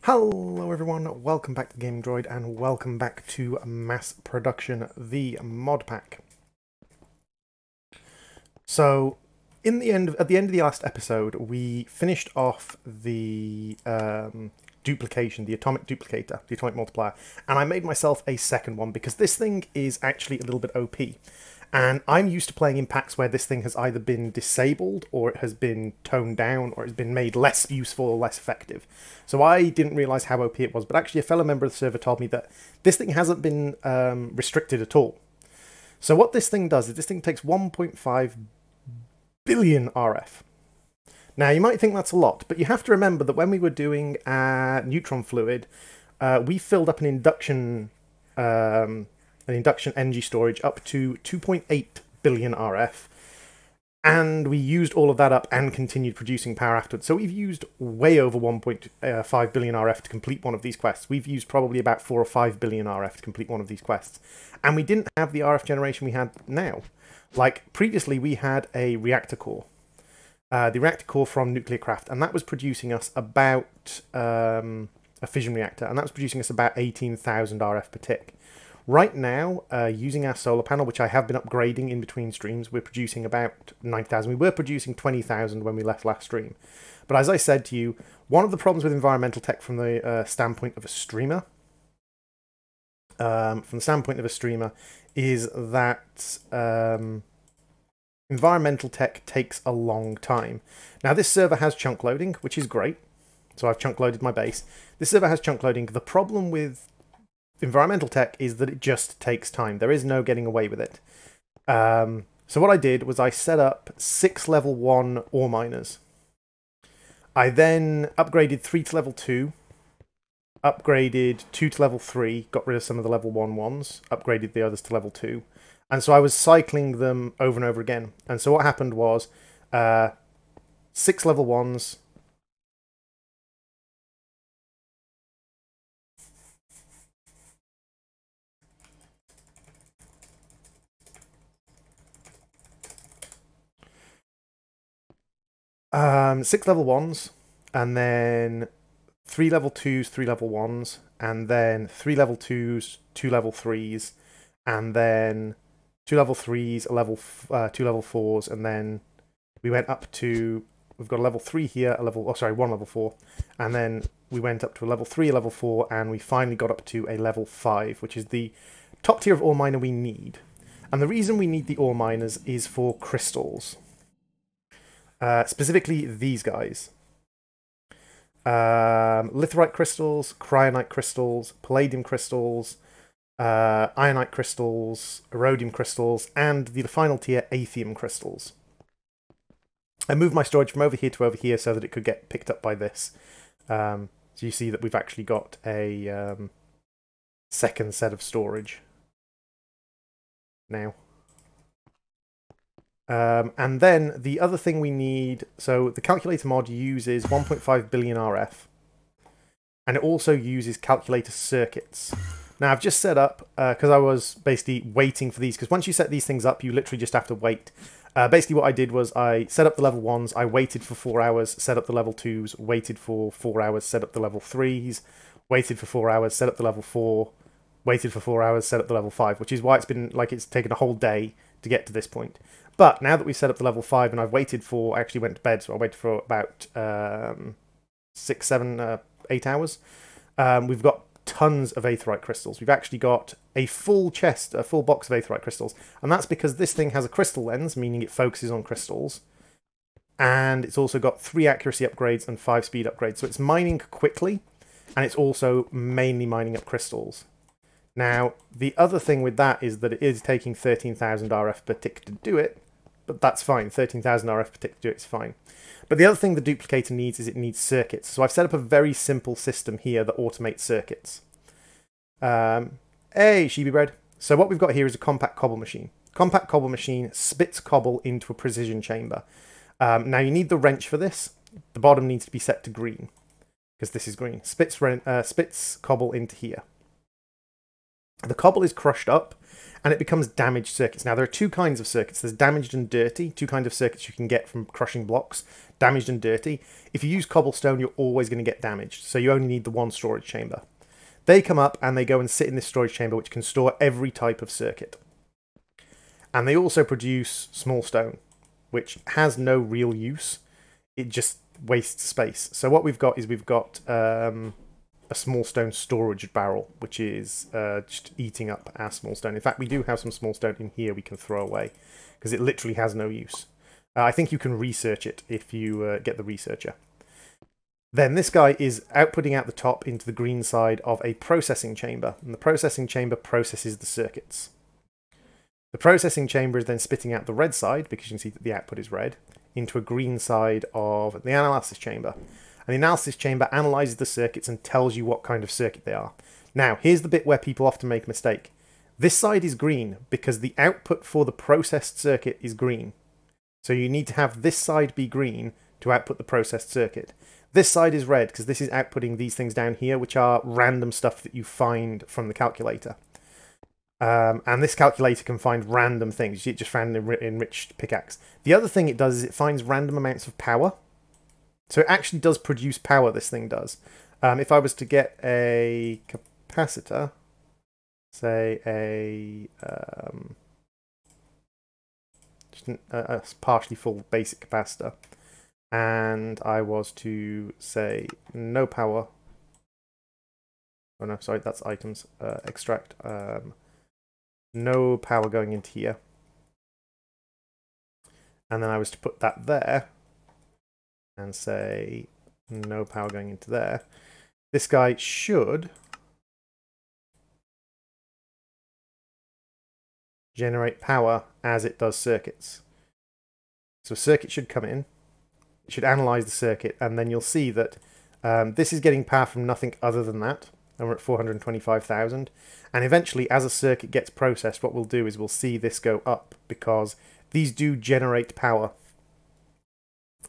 Hello everyone, welcome back to GamingDroid and welcome back to Mass Production, the mod pack. So, at the end of the last episode, we finished off the duplication, the atomic duplicator, the atomic multiplier, and I made myself a second one because this thing is actually a little bit OP. And I'm used to playing in packs where this thing has either been disabled, or it has been toned down, or it's been made less useful or less effective. So I didn't realise how OP it was, but actually a fellow member of the server told me that this thing hasn't been restricted at all. So what this thing does is this thing takes 1.5 billion RF. Now you might think that's a lot, but you have to remember that when we were doing neutron fluid, we filled up an induction energy storage up to 2.8 billion RF, and we used all of that up and continued producing power afterwards. So we've used way over 1.5 billion RF to complete one of these quests. We've used probably about 4 or 5 billion RF to complete one of these quests, and we didn't have the RF generation we had now. Like previously we had a reactor core, the reactor core from Nuclear Craft, and that was producing us about a fission reactor, and that was producing us about 18,000 RF per tick. Right now, using our solar panel, which I have been upgrading in between streams, we're producing about 9,000. We were producing 20,000 when we left last stream. But as I said to you, one of the problems with environmental tech from the standpoint of a streamer, is that environmental tech takes a long time. Now, this server has chunk loading, which is great. So I've chunk loaded my base. This server has chunk loading. The problem with environmental tech is that it just takes time. There is no getting away with it. So what I did was I set up 6 level 1 ore miners. I then upgraded 3 to level 2, upgraded 2 to level 3, got rid of some of the level 1 ones, upgraded the others to level 2. And so I was cycling them over and over again. And so what happened was 6 level 1s, six level 1s, and then 3 level 2s, 3 level 1s, and then 3 level 2s, 2 level 3s, and then 2 level 3s, 2 level 4s, and then we went up to, we've got a level 3 here, one level 4, and then we went up to a level 3, a level 4, and we finally got up to a level 5, which is the top tier of ore miner we need. And the reason we need the ore miners is for crystals. Specifically these guys. Litherite crystals, cryonite crystals, palladium crystals, ionite crystals, iridium crystals, and the final tier, aethium crystals. I moved my storage from over here to over here so that it could get picked up by this. So you see that we've actually got a second set of storage now. And then the other thing we need, so the calculator mod uses 1.5 billion RF, and it also uses calculator circuits. Now I've just set up, because I was basically waiting for these, because once you set these things up, you literally just have to wait. Basically what I did was I set up the level 1s, I waited for 4 hours, set up the level 2s, waited for 4 hours, set up the level 3s, waited for 4 hours, set up the level 4, waited for 4 hours, set up the level 5, which is why it's been, like, it's taken a whole day to get to this point. But now that we've set up the level 5 and I've waited for, I actually went to bed, so I waited for about 6, 7, 8 hours. We've got tons of aetherite crystals. We've actually got a full chest, a full box of aetherite crystals. And that's because this thing has a crystal lens, meaning it focuses on crystals. And it's also got 3 accuracy upgrades and 5 speed upgrades. So it's mining quickly, and it's also mainly mining up crystals. Now, the other thing with that is that it is taking 13,000 RF per tick to do it, but that's fine. 13,000 RF per tick to do it is fine. But the other thing the duplicator needs is it needs circuits. So I've set up a very simple system here that automates circuits. Hey, Sheeby Bread. So what we've got here is a compact cobble machine. Compact cobble machine spits cobble into a precision chamber. Now you need the wrench for this. The bottom needs to be set to green, because this is green. Spits cobble into here. The cobble is crushed up, and it becomes damaged circuits. Now, there are two kinds of circuits. There's damaged and dirty, two kinds of circuits you can get from crushing blocks, damaged and dirty. If you use cobblestone, you're always going to get damaged, so you only need the one storage chamber. They come up and they go and sit in this storage chamber, which can store every type of circuit. And they also produce small stone, which has no real use. It just wastes space. So what we've got is we've got a small stone storage barrel, which is just eating up our small stone. In fact, we do have some small stone in here we can throw away, because it literally has no use. I think you can research it if you get the researcher. Then this guy is outputting out the top into the green side of a processing chamber, and the processing chamber processes the circuits. The processing chamber is then spitting out the red side, because you can see that the output is red, into a green side of the analysis chamber. And the analysis chamber analyzes the circuits and tells you what kind of circuit they are. Now, here's the bit where people often make a mistake. This side is green because the output for the processed circuit is green. So you need to have this side be green to output the processed circuit. This side is red because this is outputting these things down here, which are random stuff that you find from the calculator. And this calculator can find random things. It just found an enriched pickaxe. The other thing it does is it finds random amounts of power. So it actually does produce power, this thing does. If I was to get a capacitor, say a partially full basic capacitor, and I was to say no power, oh no, sorry, that's items, extract, no power going into here, and then I was to put that there, and say no power going into there, this guy should generate power as it does circuits. So a circuit should come in, it should analyze the circuit, and then you'll see that this is getting power from nothing other than that, and we're at 425,000. And eventually, as a circuit gets processed, what we'll do is we'll see this go up, because these do generate power.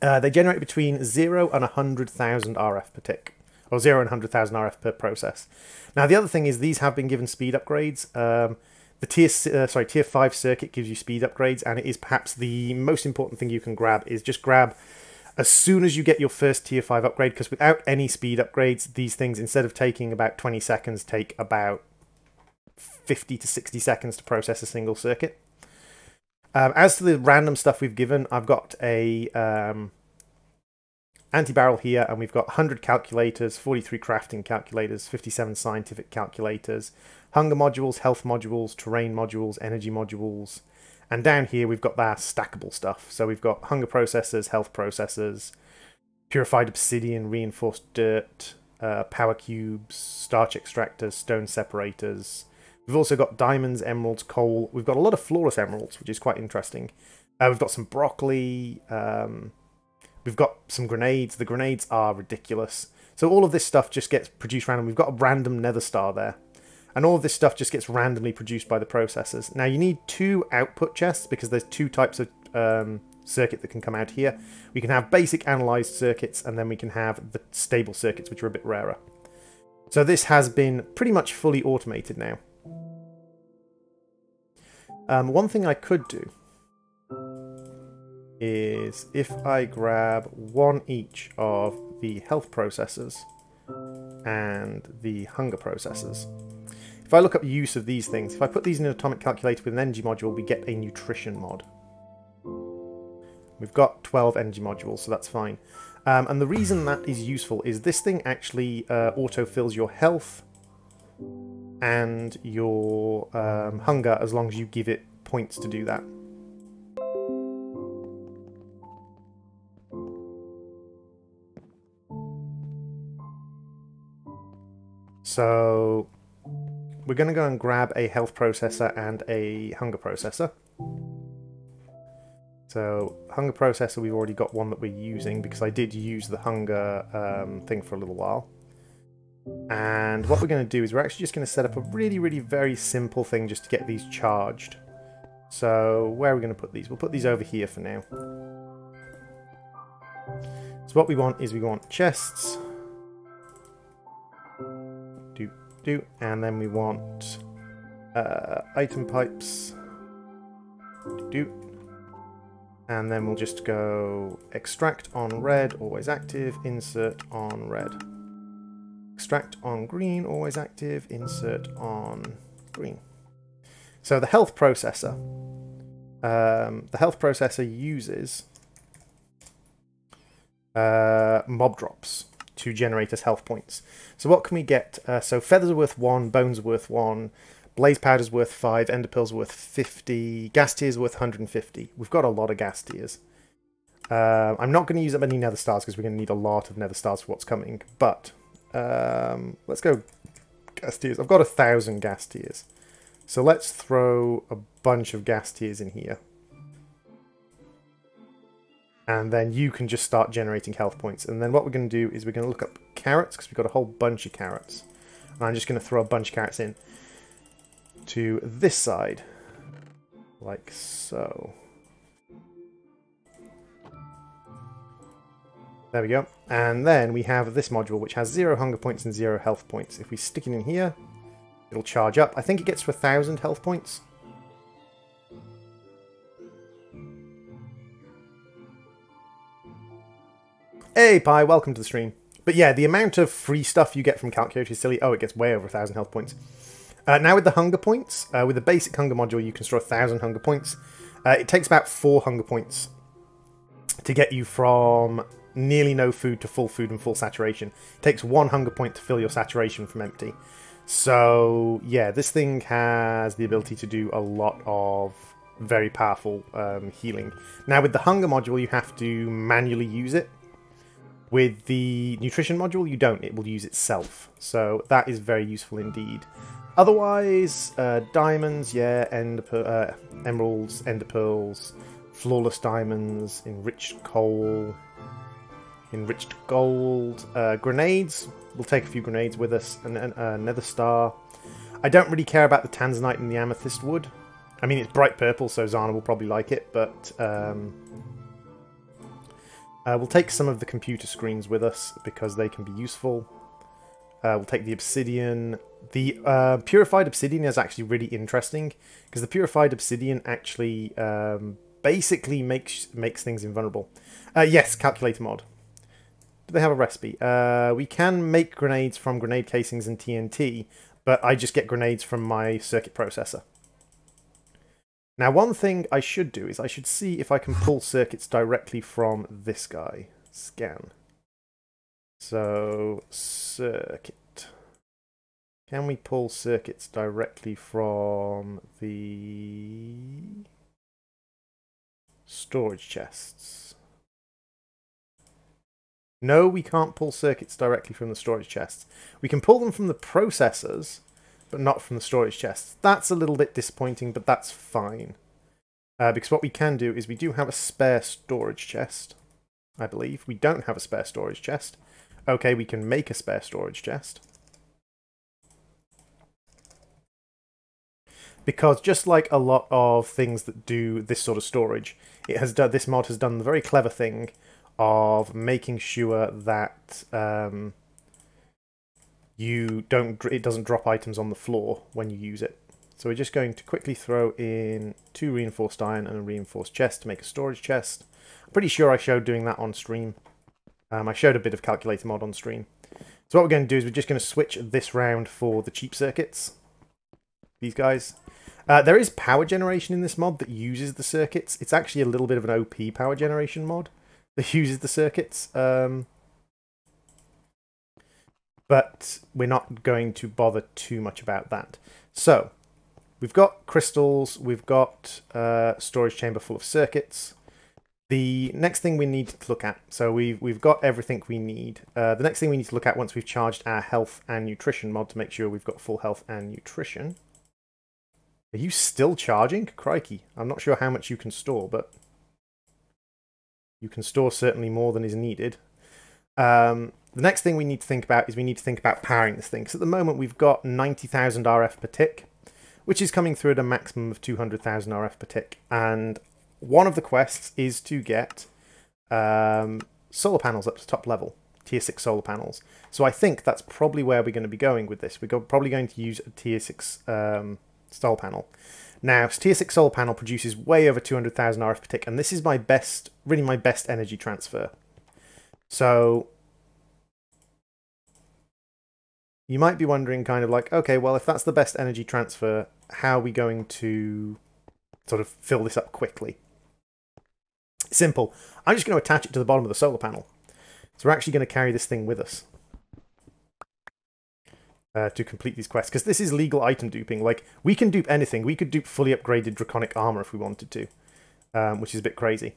They generate between 0 and 100,000 RF per tick, or 0 and 100,000 RF per process. Now, the other thing is these have been given speed upgrades. The tier 5 circuit gives you speed upgrades, and it is perhaps the most important thing you can grab. Is just grab as soon as you get your first tier 5 upgrade, because without any speed upgrades, these things, instead of taking about 20 seconds, take about 50 to 60 seconds to process a single circuit. As to the random stuff we've given, I've got a anti-barrel here, and we've got 100 calculators, 43 crafting calculators, 57 scientific calculators, hunger modules, health modules, terrain modules, energy modules, and down here we've got that stackable stuff. So we've got hunger processors, health processors, purified obsidian, reinforced dirt, power cubes, starch extractors, stone separators. We've also got diamonds, emeralds, coal. We've got a lot of flawless emeralds, which is quite interesting. We've got some broccoli. We've got some grenades. The grenades are ridiculous. So all of this stuff just gets produced random. We've got a random nether star there. And all of this stuff just gets randomly produced by the processors. Now you need 2 output chests, because there's 2 types of circuit that can come out here. We can have basic analyzed circuits, and then we can have the stable circuits, which are a bit rarer. So this has been pretty much fully automated now. One thing I could do is if I grab 1 each of the health processors and the hunger processors. If I look up use of these things, if I put these in an atomic calculator with an energy module, we get a nutrition mod. We've got 12 energy modules, so that's fine. And the reason that is useful is this thing actually auto-fills your health and your hunger as long as you give it points to do that. So we're going to go and grab a health processor and a hunger processor. So hunger processor, we've already got one that we're using because I did use the hunger thing for a little while. And what we're going to do is we're actually just going to set up a really very simple thing just to get these charged. So where are we going to put these? We'll put these over here for now. So what we want is we want chests. And then we want Item pipes. Do. And then we'll just go extract on red, always active, insert on red. Extract on green, always active, insert on green. So the health processor. The health processor uses mob drops to generate us health points. So what can we get? So feathers are worth 1, bones are worth 1, blaze powder's worth 5, ender pearl's worth 50, gas tears worth 150. We've got a lot of gas tears. I'm not going to use up any nether stars because we're going to need a lot of nether stars for what's coming. But let's go gas tears. I've got 1,000 gas tears. So let's throw a bunch of gas tears in here. And then you can just start generating health points. And then what we're going to do is we're going to look up carrots, because we've got a whole bunch of carrots. And I'm just going to throw a bunch of carrots in to this side, like so. There we go. And then we have this module, which has 0 hunger points and 0 health points. If we stick it in here, it'll charge up. I think it gets to 1,000 health points. Hey, Pi, welcome to the stream. But yeah, the amount of free stuff you get from Calculator is silly. Oh, it gets way over 1,000 health points. Now with the hunger points, with the basic hunger module, you can store 1,000 hunger points. It takes about 4 hunger points to get you from nearly no food to full food and full saturation. It takes 1 hunger point to fill your saturation from empty. So yeah, this thing has the ability to do a lot of very powerful healing. Now with the hunger module, you have to manually use it. With the nutrition module, you don't. It will use itself. So that is very useful indeed. Otherwise, diamonds, yeah, emeralds, ender pearls, flawless diamonds, enriched coal, enriched gold, grenades. We'll take a few grenades with us, and nether star. I don't really care about the tanzanite and the amethyst wood. I mean, it's bright purple, so Zana will probably like it, but we'll take some of the computer screens with us because they can be useful. We'll take the obsidian. The purified obsidian is actually really interesting because the purified obsidian actually basically makes things invulnerable. Yes, calculator mod. Do they have a recipe? We can make grenades from grenade casings and TNT, but I just get grenades from my circuit processor. Now, one thing I should do is I should see if I can pull circuits directly from this guy. Scan. So, circuit. Can we pull circuits directly from the storage chests? No, we can't pull circuits directly from the storage chests. We can pull them from the processors, but not from the storage chests. That's a little bit disappointing, but that's fine. Because what we can do is we do have a spare storage chest, I believe. We don't have a spare storage chest. Okay, we can make a spare storage chest. Because just like a lot of things that do this sort of storage, it has done, this mod has done the very clever thing of making sure that it doesn't drop items on the floor when you use it. So we're just going to quickly throw in 2 reinforced iron and a reinforced chest to make a storage chest. I'm pretty sure I showed doing that on stream. I showed a bit of calculator mod on stream. So what we're going to do is we're just going to switch this round for the cheap circuits. These guys. There is power generation in this mod that uses the circuits. It's actually a little bit of an OP power generation mod that uses the circuits. But we're not going to bother too much about that. So, we've got crystals, we've got storage chamber full of circuits. The next thing we need to look at, so we've got everything we need. The next thing we need to look at once we've charged our health and nutrition mod to make sure we've got full health and nutrition. Are you still charging? Crikey. I'm not sure how much you can store, but you can store certainly more than is needed. The next thing we need to think about is we need to think about powering this thing. Because at the moment we've got 90,000 RF per tick, which is coming through at a maximum of 200,000 RF per tick. And one of the quests is to get solar panels up to top level, tier 6 solar panels. So I think that's probably where we're going to be going with this. We're probably going to use a tier 6 solar panel. Now, tier 6 solar panel produces way over 200,000 RF per tick, and this is my best, really my best energy transfer. So you might be wondering kind of like, okay, well, if that's the best energy transfer, how are we going to sort of fill this up quickly? Simple. I'm just going to attach it to the bottom of the solar panel. So we're actually going to carry this thing with us to complete these quests, because this is legal item duping. Like, we can dupe anything. We could dupe fully upgraded draconic armor if we wanted to, which is a bit crazy.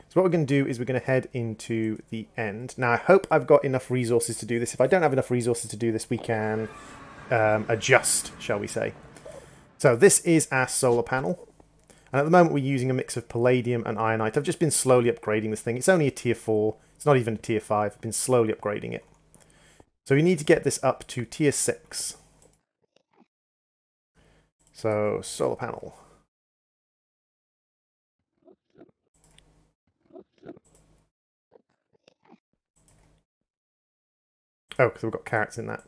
So what we're going to do is we're going to head into the end. Now, I hope I've got enough resources to do this. If I don't have enough resources to do this, we can adjust, shall we say. So this is our solar panel. And at the moment, we're using a mix of palladium and ironite. I've just been slowly upgrading this thing. It's only a tier 4. It's not even a tier 5. I've been slowly upgrading it. So we need to get this up to tier 6. So, solar panel. Oh, because we've got carrots in that.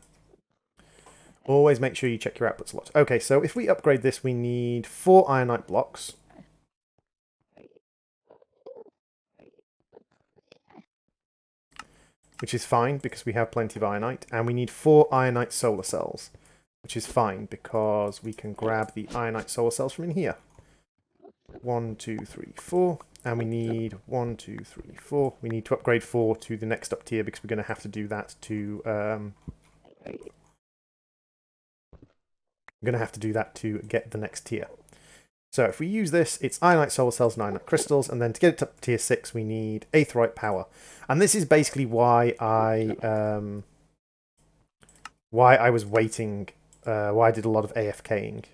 Always make sure you check your output slot. Okay, so if we upgrade this, we need 4 ironite blocks. Which is fine, because we have plenty of ironite. And we need 4 ironite solar cells. Which is fine, because we can grab the ironite solar cells from in here. 1, 2, 3, 4. And we need 1, 2, 3, 4. We need to upgrade 4 to the next up tier, because we're going to have to do that to... we're going to have to do that to get the next tier. So if we use this, it's ironite solar cells and ironite crystals, and then to get it to tier 6, we need aetheryte power. And this is basically why I was waiting, why I did a lot of AFKing.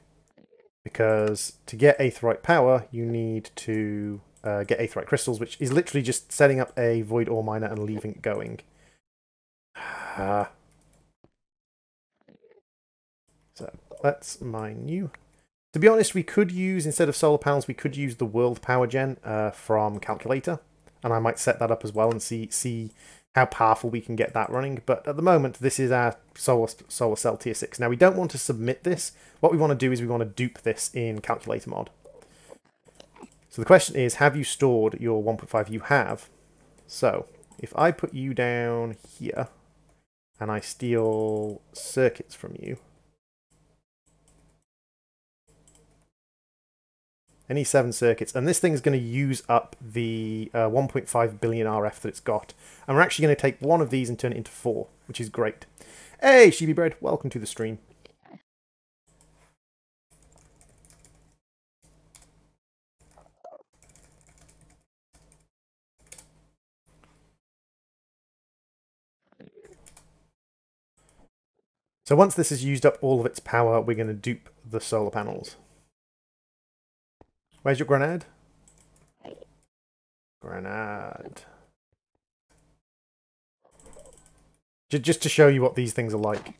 Because to get aetheryte power, you need to get aetheryte crystals, which is literally just setting up a void ore miner and leaving it going. So let's mine you. To be honest, we could use, instead of solar panels, we could use the world power gen from calculator. And I might set that up as well and see how powerful we can get that running. But at the moment, this is our solar cell tier 6. Now, we don't want to submit this. What we want to do is we want to dupe this in calculator mod. So the question is, have you stored your 1.5? You have. So if I put you down here and I steal circuits from you, any 7 circuits, and this thing is going to use up the 1.5 billion RF that it's got. And we're actually going to take one of these and turn it into 4, which is great. Hey, Sheepy Bread, welcome to the stream. So once this has used up all of its power, we're going to dupe the solar panels. Where's your grenade? Grenade. Just to show you what these things are like.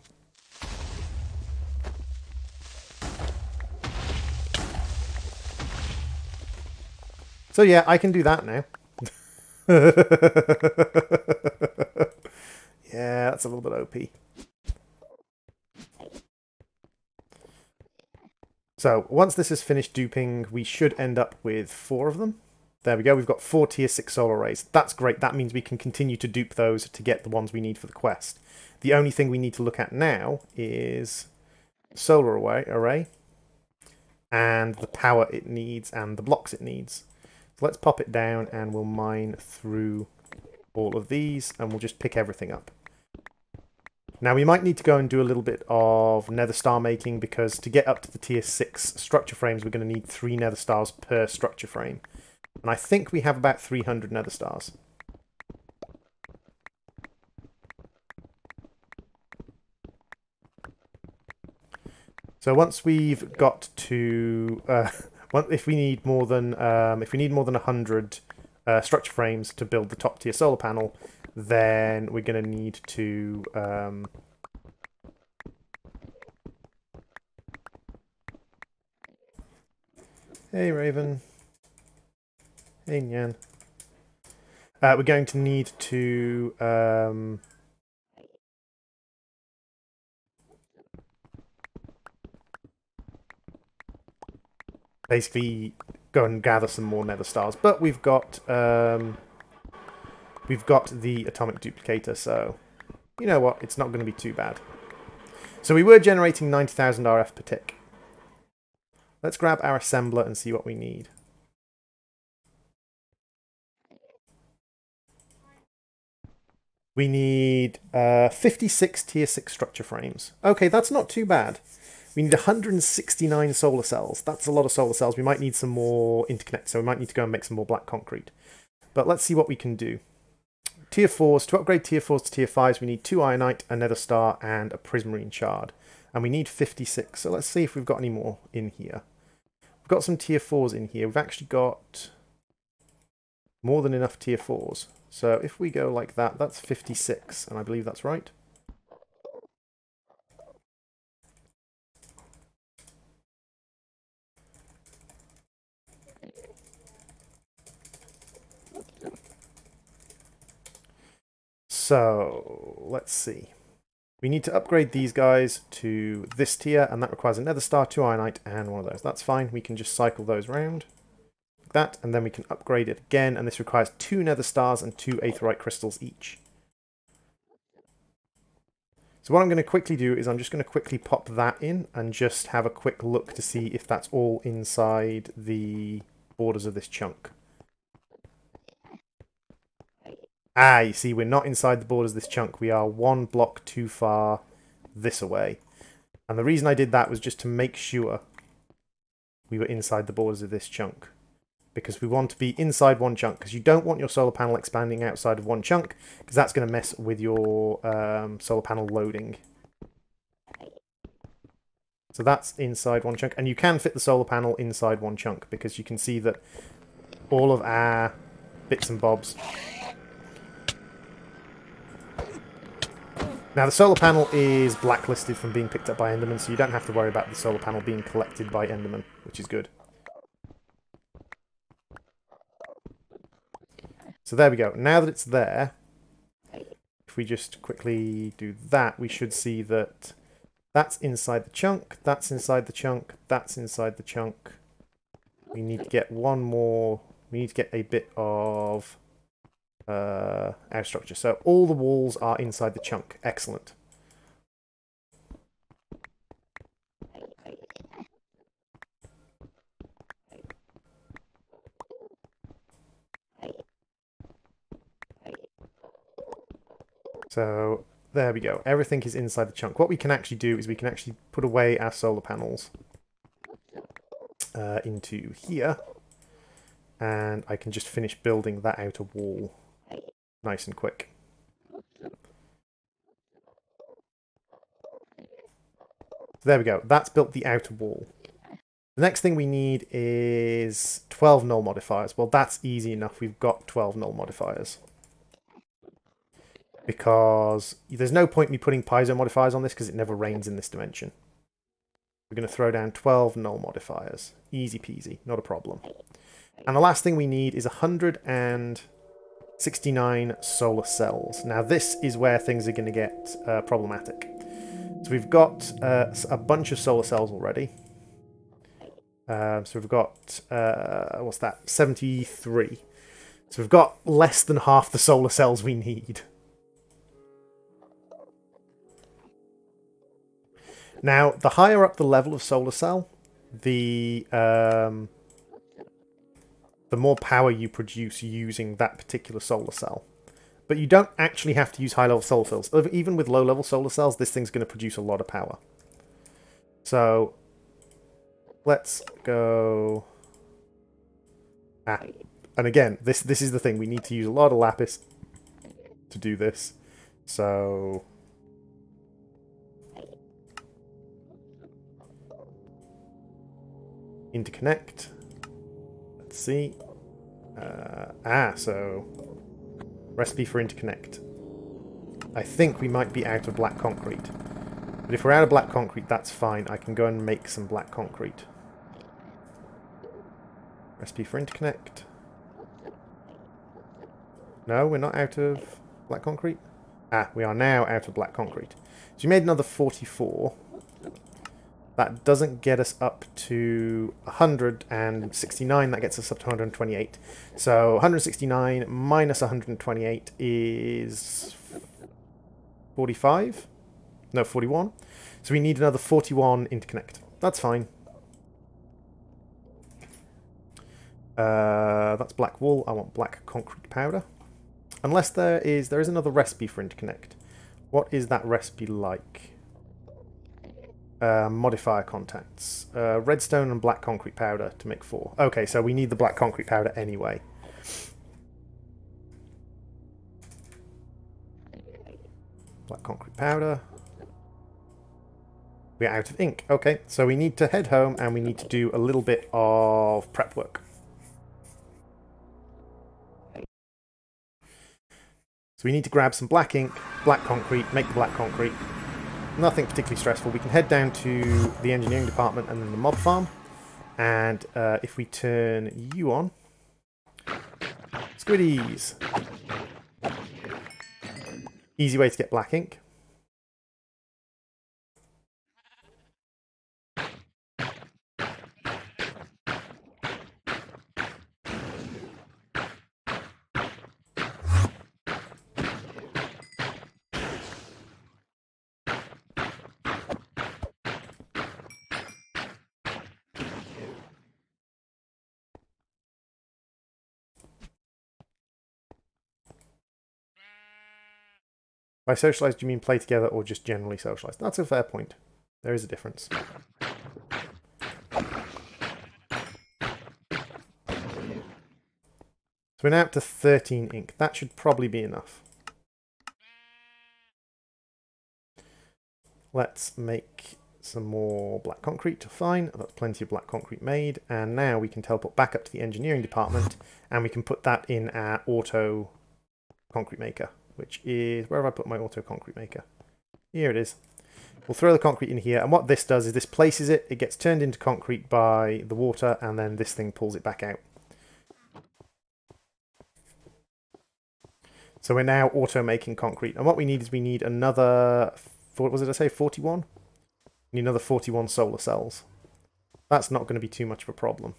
So yeah, I can do that now. Yeah, that's a little bit OP. So once this is finished duping, we should end up with 4 of them. There we go, we've got 4 tier 6 solar arrays. That's great, that means we can continue to dupe those to get the ones we need for the quest. The only thing we need to look at now is solar array and the power it needs and the blocks it needs. So let's pop it down and we'll mine through all of these and we'll just pick everything up. Now we might need to go and do a little bit of nether star making, because to get up to the tier 6 structure frames we're going to need 3 nether stars per structure frame. And I think we have about 300 nether stars. So once we've got to, if we need more than 100 structure frames to build the top tier solar panel, then we're going to need to hey Raven, hey Nyan. We're going to need to basically go and gather some more nether stars. But we've got the atomic duplicator, so you know what? It's not going to be too bad. So we were generating 90,000 RF per tick. Let's grab our assembler and see what we need. We need 56 tier 6 structure frames. Okay, that's not too bad. We need 169 solar cells. That's a lot of solar cells. We might need some more interconnect, so we might need to go and make some more black concrete. But let's see what we can do. Tier 4s. To upgrade tier 4s to tier 5s, we need 2 ironite, a nether star, and a prismarine shard. And we need 56. So let's see if we've got any more in here. We've got some tier 4s in here. We've actually got more than enough tier 4s. So if we go like that, that's 56, and I believe that's right. So let's see. We need to upgrade these guys to this tier, and that requires a nether star, 2 ironite, and one of those. That's fine. We can just cycle those around. That, and then we can upgrade it again, and this requires 2 nether stars and 2 aetheryte crystals each. So what I'm going to quickly do is I'm just going to quickly pop that in and just have a quick look to see if that's all inside the borders of this chunk. Ah, you see, we're not inside the borders of this chunk. We are 1 block too far this away. And the reason I did that was just to make sure we were inside the borders of this chunk. Because we want to be inside one chunk, because you don't want your solar panel expanding outside of one chunk, because that's going to mess with your solar panel loading. So that's inside one chunk, and you can fit the solar panel inside one chunk, because you can see that all of our bits and bobs. Now the solar panel is blacklisted from being picked up by Endermen, so you don't have to worry about the solar panel being collected by Endermen, which is good. So there we go. Now that it's there, if we just quickly do that, we should see that that's inside the chunk, that's inside the chunk, that's inside the chunk. We need to get one more, we need to get a bit of our structure. So all the walls are inside the chunk. Excellent. So there we go. Everything is inside the chunk. What we can actually do is we can actually put away our solar panels into here. And I can just finish building that outer wall nice and quick. So there we go. That's built the outer wall. The next thing we need is 12 null modifiers. Well, that's easy enough. We've got 12 null modifiers. Because there's no point me putting piezo modifiers on this because it never rains in this dimension. We're going to throw down 12 null modifiers. Easy peasy, not a problem. And the last thing we need is 169 solar cells. Now this is where things are going to get problematic. So we've got a bunch of solar cells already. So we've got, what's that, 73. So we've got less than half the solar cells we need. Now, the higher up the level of solar cell, the more power you produce using that particular solar cell. But you don't actually have to use high-level solar cells. Even with low-level solar cells, this thing's going to produce a lot of power. So, let's go... And again, this is the thing. We need to use a lot of lapis to do this. So... interconnect. Let's see. So recipe for interconnect. I think we might be out of black concrete. But if we're out of black concrete, that's fine. I can go and make some black concrete. Recipe for interconnect. No, we're not out of black concrete. We are now out of black concrete. So we made another 44. That doesn't get us up to 169, that gets us up to 128. So 169 minus 128 is 45? No, 41. So we need another 41 interconnect. That's fine. That's black wool. I want black concrete powder. Unless there is another recipe for interconnect. What is that recipe like? Modifier contacts. Redstone and black concrete powder to make 4. Okay, so we need the black concrete powder anyway. Black concrete powder. We're out of ink. Okay, so we need to head home and we need to do a little bit of prep work. So we need to grab some black ink, black concrete, make the black concrete. Nothing particularly stressful. We can head down to the engineering department and then the mob farm. And if we turn you on, squiddies. Easy way to get black ink. By socialise, do you mean play together or just generally socialise? That's a fair point. There is a difference. So we're now up to 13 ink. That should probably be enough. Let's make some more black concrete. Fine, that's plenty of black concrete made. And now we can teleport back up to the engineering department and we can put that in our auto concrete maker. Which is, where have I put my auto concrete maker? Here it is. We'll throw the concrete in here, and what this does is this places it, it gets turned into concrete by the water, and then this thing pulls it back out. So we're now auto making concrete, and what we need is we need another, what was it I say, 41? We need another 41 solar cells. That's not going to be too much of a problem.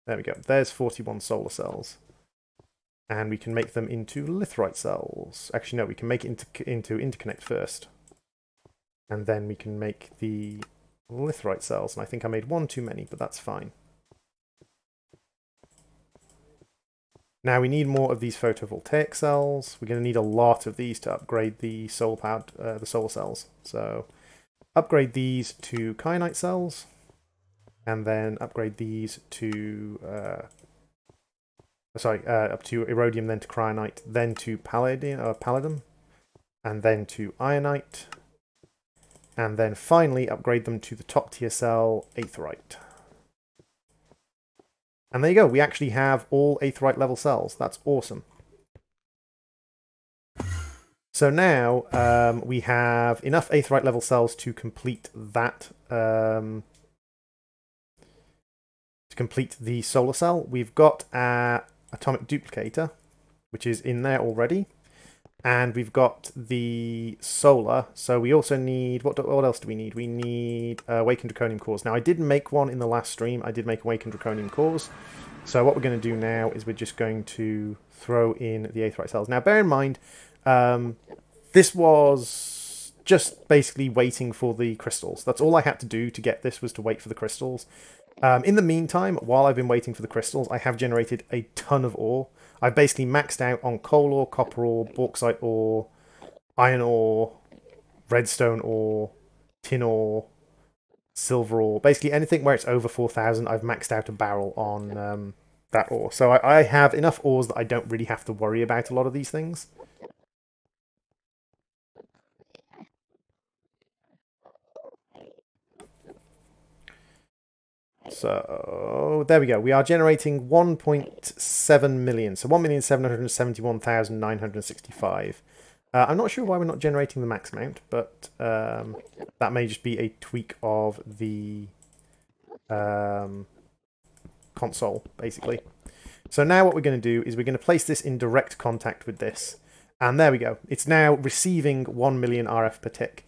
There we go, there's 41 solar cells. And we can make them into lithrite cells. Actually, no, we can make it into interconnect first. And then we can make the lithrite cells. And I think I made one too many, but that's fine. Now we need more of these photovoltaic cells. We're going to need a lot of these to upgrade the solar cells. So upgrade these to kyanite cells. And then upgrade these to... up to iridium, then to cryonite, then to palladium, and then to ironite, and then finally upgrade them to the top tier cell, aetheryte. And there you go, we actually have all aetheryte level cells. That's awesome. So now we have enough aetheryte level cells to complete that. To complete the solar cell, we've got our atomic duplicator, which is in there already, and we've got the solar. So we also need, what else do we need? We need awakened draconium cores. Now I did make one in the last stream. I did make awakened draconium cores. So what we're going to do now is we're just going to throw in the aetheryte cells. Now bear in mind, this was just basically waiting for the crystals. That's all I had to do to get this, was to wait for the crystals. In the meantime, while I've been waiting for the crystals, I have generated a ton of ore. I've basically maxed out on coal ore, copper ore, bauxite ore, iron ore, redstone ore, tin ore, silver ore. Basically anything where it's over 4,000, I've maxed out a barrel on that ore. So I have enough ores that I don't really have to worry about a lot of these things. So there we go. We are generating 1.7 million. So 1,771,965. I'm not sure why we're not generating the max amount, but that may just be a tweak of the console, basically. So now what we're going to do is we're going to place this in direct contact with this. And there we go. It's now receiving 1 million RF per tick.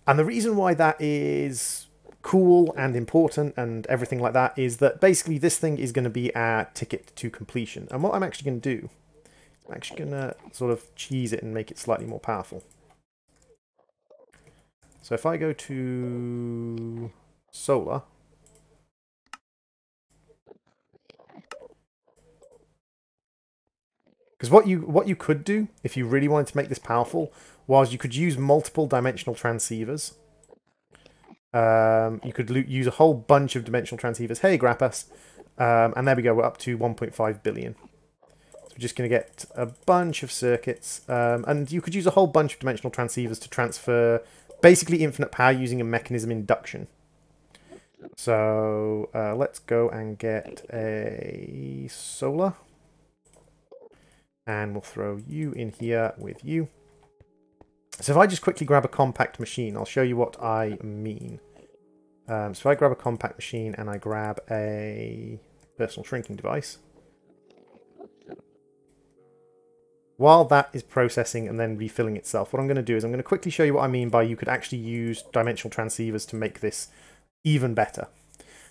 And the reason why that is cool and important and everything like that is that basically this thing is going to be our ticket to completion. And what I'm actually going to do, I'm actually going to sort of cheese it and make it slightly more powerful. So if I go to solar, because what you could do if you really wanted to make this powerful was you could use multiple dimensional transceivers. You could use a whole bunch of dimensional transceivers. Hey, Grappas. And there we go. We're up to 1.5 billion. So we're just going to get a bunch of circuits. And you could use a whole bunch of dimensional transceivers to transfer basically infinite power using a mechanism induction. So let's go and get a solar. And we'll throw you in here with you. So if I just quickly grab a compact machine, I'll show you what I mean. So if I grab a compact machine and I grab a personal shrinking device, while that is processing and then refilling itself, what I'm going to do is I'm going to quickly show you what I mean by you could actually use dimensional transceivers to make this even better,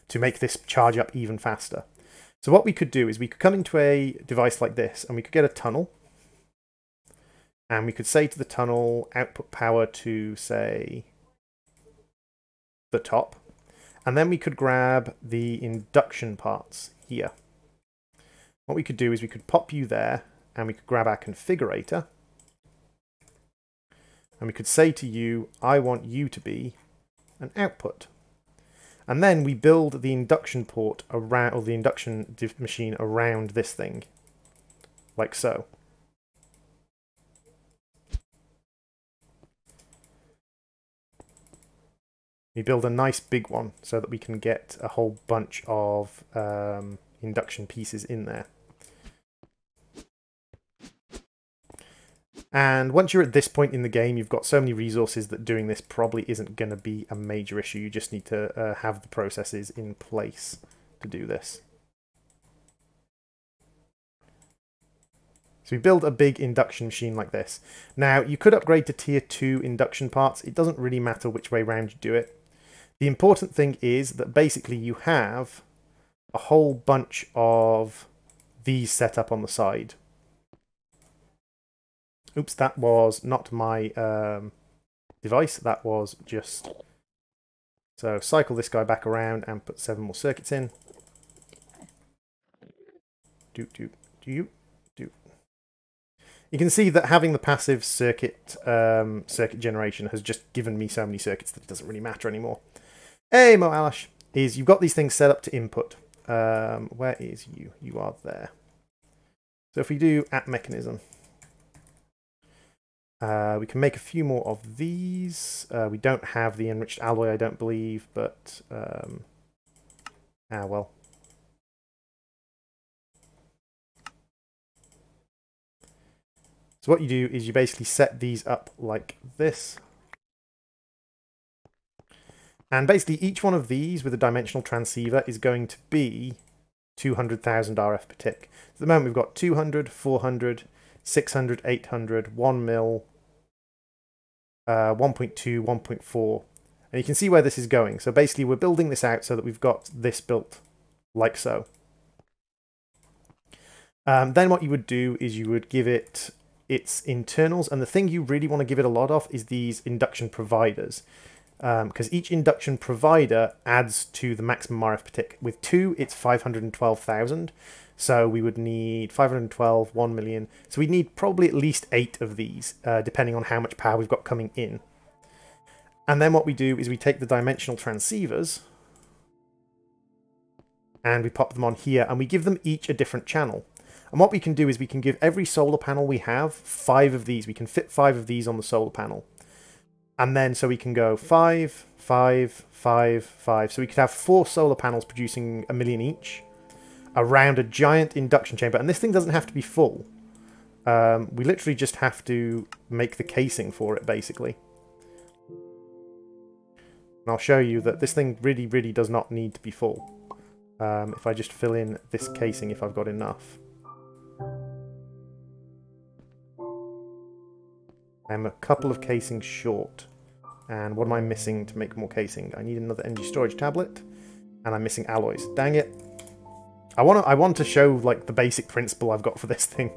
to make this charge up even faster. So what we could do is we could come into a device like this and we could get a tunnel. And we could say to the tunnel, output power to, say, the top. And then we could grab the induction parts here. What we could do is we could pop you there, and we could grab our configurator. And we could say to you, I want you to be an output. And then we build the induction port around, or the induction machine around this thing, like so. We build a nice big one so that we can get a whole bunch of induction pieces in there. And once you're at this point in the game, you've got so many resources that doing this probably isn't going to be a major issue. You just need to have the processes in place to do this. So we build a big induction machine like this. Now, you could upgrade to tier 2 induction parts. It doesn't really matter which way around you do it. The important thing is that basically you have a whole bunch of these set up on the side. Oops, that was not my device. That was just... So cycle this guy back around and put 7 more circuits in. You can see that having the passive circuit generation has just given me so many circuits that it doesn't really matter anymore. Hey, Mo Alash, is you've got these things set up to input. Where is you? You are there. So if we do @mechanism, we can make a few more of these. We don't have the enriched alloy, I don't believe, but well. So what you do is you basically set these up like this. And basically each one of these with a dimensional transceiver is going to be 200,000 RF per tick. At the moment we've got 200, 400, 600, 800, 1 mil, 1.2, 1.4. And you can see where this is going. So basically we're building this out so that we've got this built like so. Then what you would do is you would give it its internals, and the thing you really want to give it a lot of is these induction providers, because each induction provider adds to the maximum RF per tick. With 2 it's 512,000, so we would need 512, 1 million, so we need probably at least 8 of these, depending on how much power we've got coming in. And then what we do is we take the dimensional transceivers and we pop them on here, and we give them each a different channel. And what we can do is we can give every solar panel we have 5 of these. We can fit 5 of these on the solar panel. And then so we can go 5, 5, 5, 5. So we could have 4 solar panels producing 1 million each around a giant induction chamber. And this thing doesn't have to be full. We literally just have to make the casing for it, basically. And I'll show you that this thing really, really does not need to be full. If I just fill in this casing, if I've got enough. I'm a couple of casings short. And what am I missing to make more casing? I need another energy storage tablet, and I'm missing alloys. Dang it! I want to show like the basic principle I've got for this thing,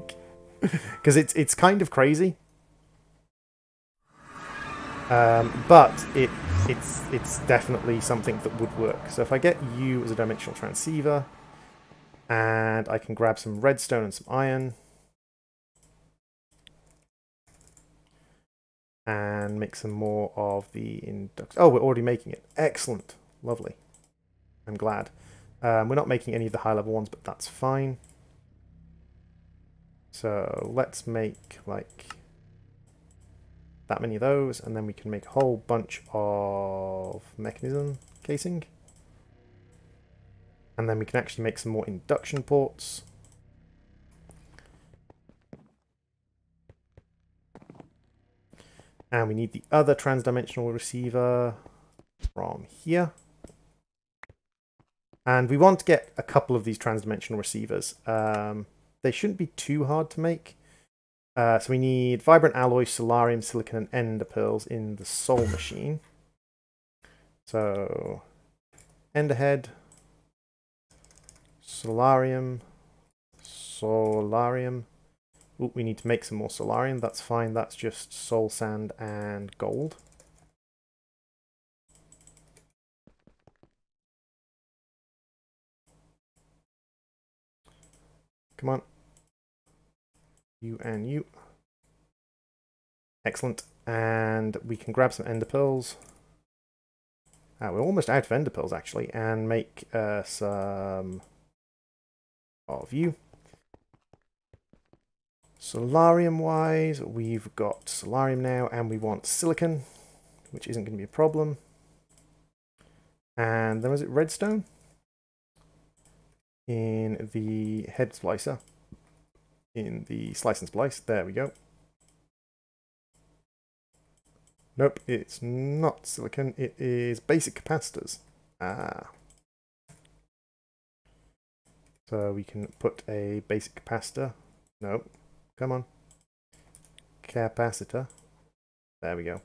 because it's kind of crazy, but it's definitely something that would work. So if I get you as a dimensional transceiver, and I can grab some redstone and some iron, and make some more of the induction. Oh, we're already making it. Excellent. Lovely. I'm glad. We're not making any of the high-level ones, but that's fine. So let's make, like, that many of those, and then we can make a whole bunch of mechanism casing. And then we can actually make some more induction ports. And we need the other transdimensional receiver from here. And we want to get a couple of these transdimensional receivers. They shouldn't be too hard to make. So we need vibrant alloy, solarium, silicon, and ender pearls in the soul machine. So enderhead, solarium, solarium. Ooh, we need to make some more solarium. That's fine. That's just soul sand and gold. Come on. You and you. Excellent. And we can grab some ender pearls. We're almost out of ender pearls, actually, and make some of you. Solarium-wise, we've got solarium now, and we want silicon, which isn't going to be a problem. And then was it redstone? In the head splicer. In the slice and splice. There we go. Nope, it's not silicon. It is basic capacitors. So we can put a basic capacitor. Nope. Come on. Capacitor. There we go.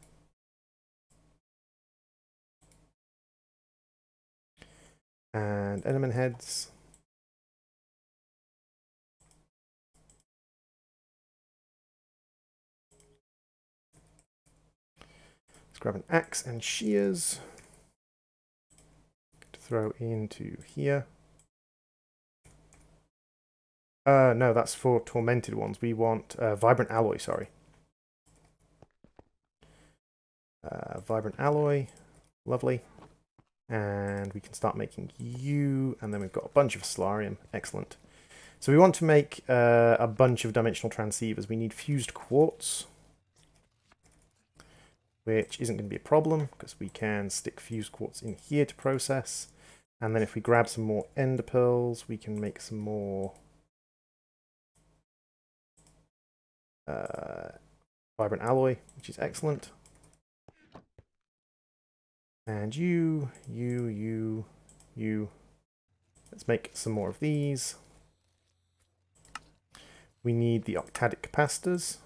And element heads. Let's grab an axe and shears to throw into here. No, that's for tormented ones. We want vibrant alloy, sorry. Vibrant alloy. Lovely. And we can start making you, and then we've got a bunch of solarium. Excellent. So we want to make a bunch of dimensional transceivers. We need fused quartz, which isn't going to be a problem because we can stick fused quartz in here to process. And then if we grab some more ender pearls, we can make some more vibrant alloy, which is excellent. And you. Let's make some more of these. We need the octadic capacitors.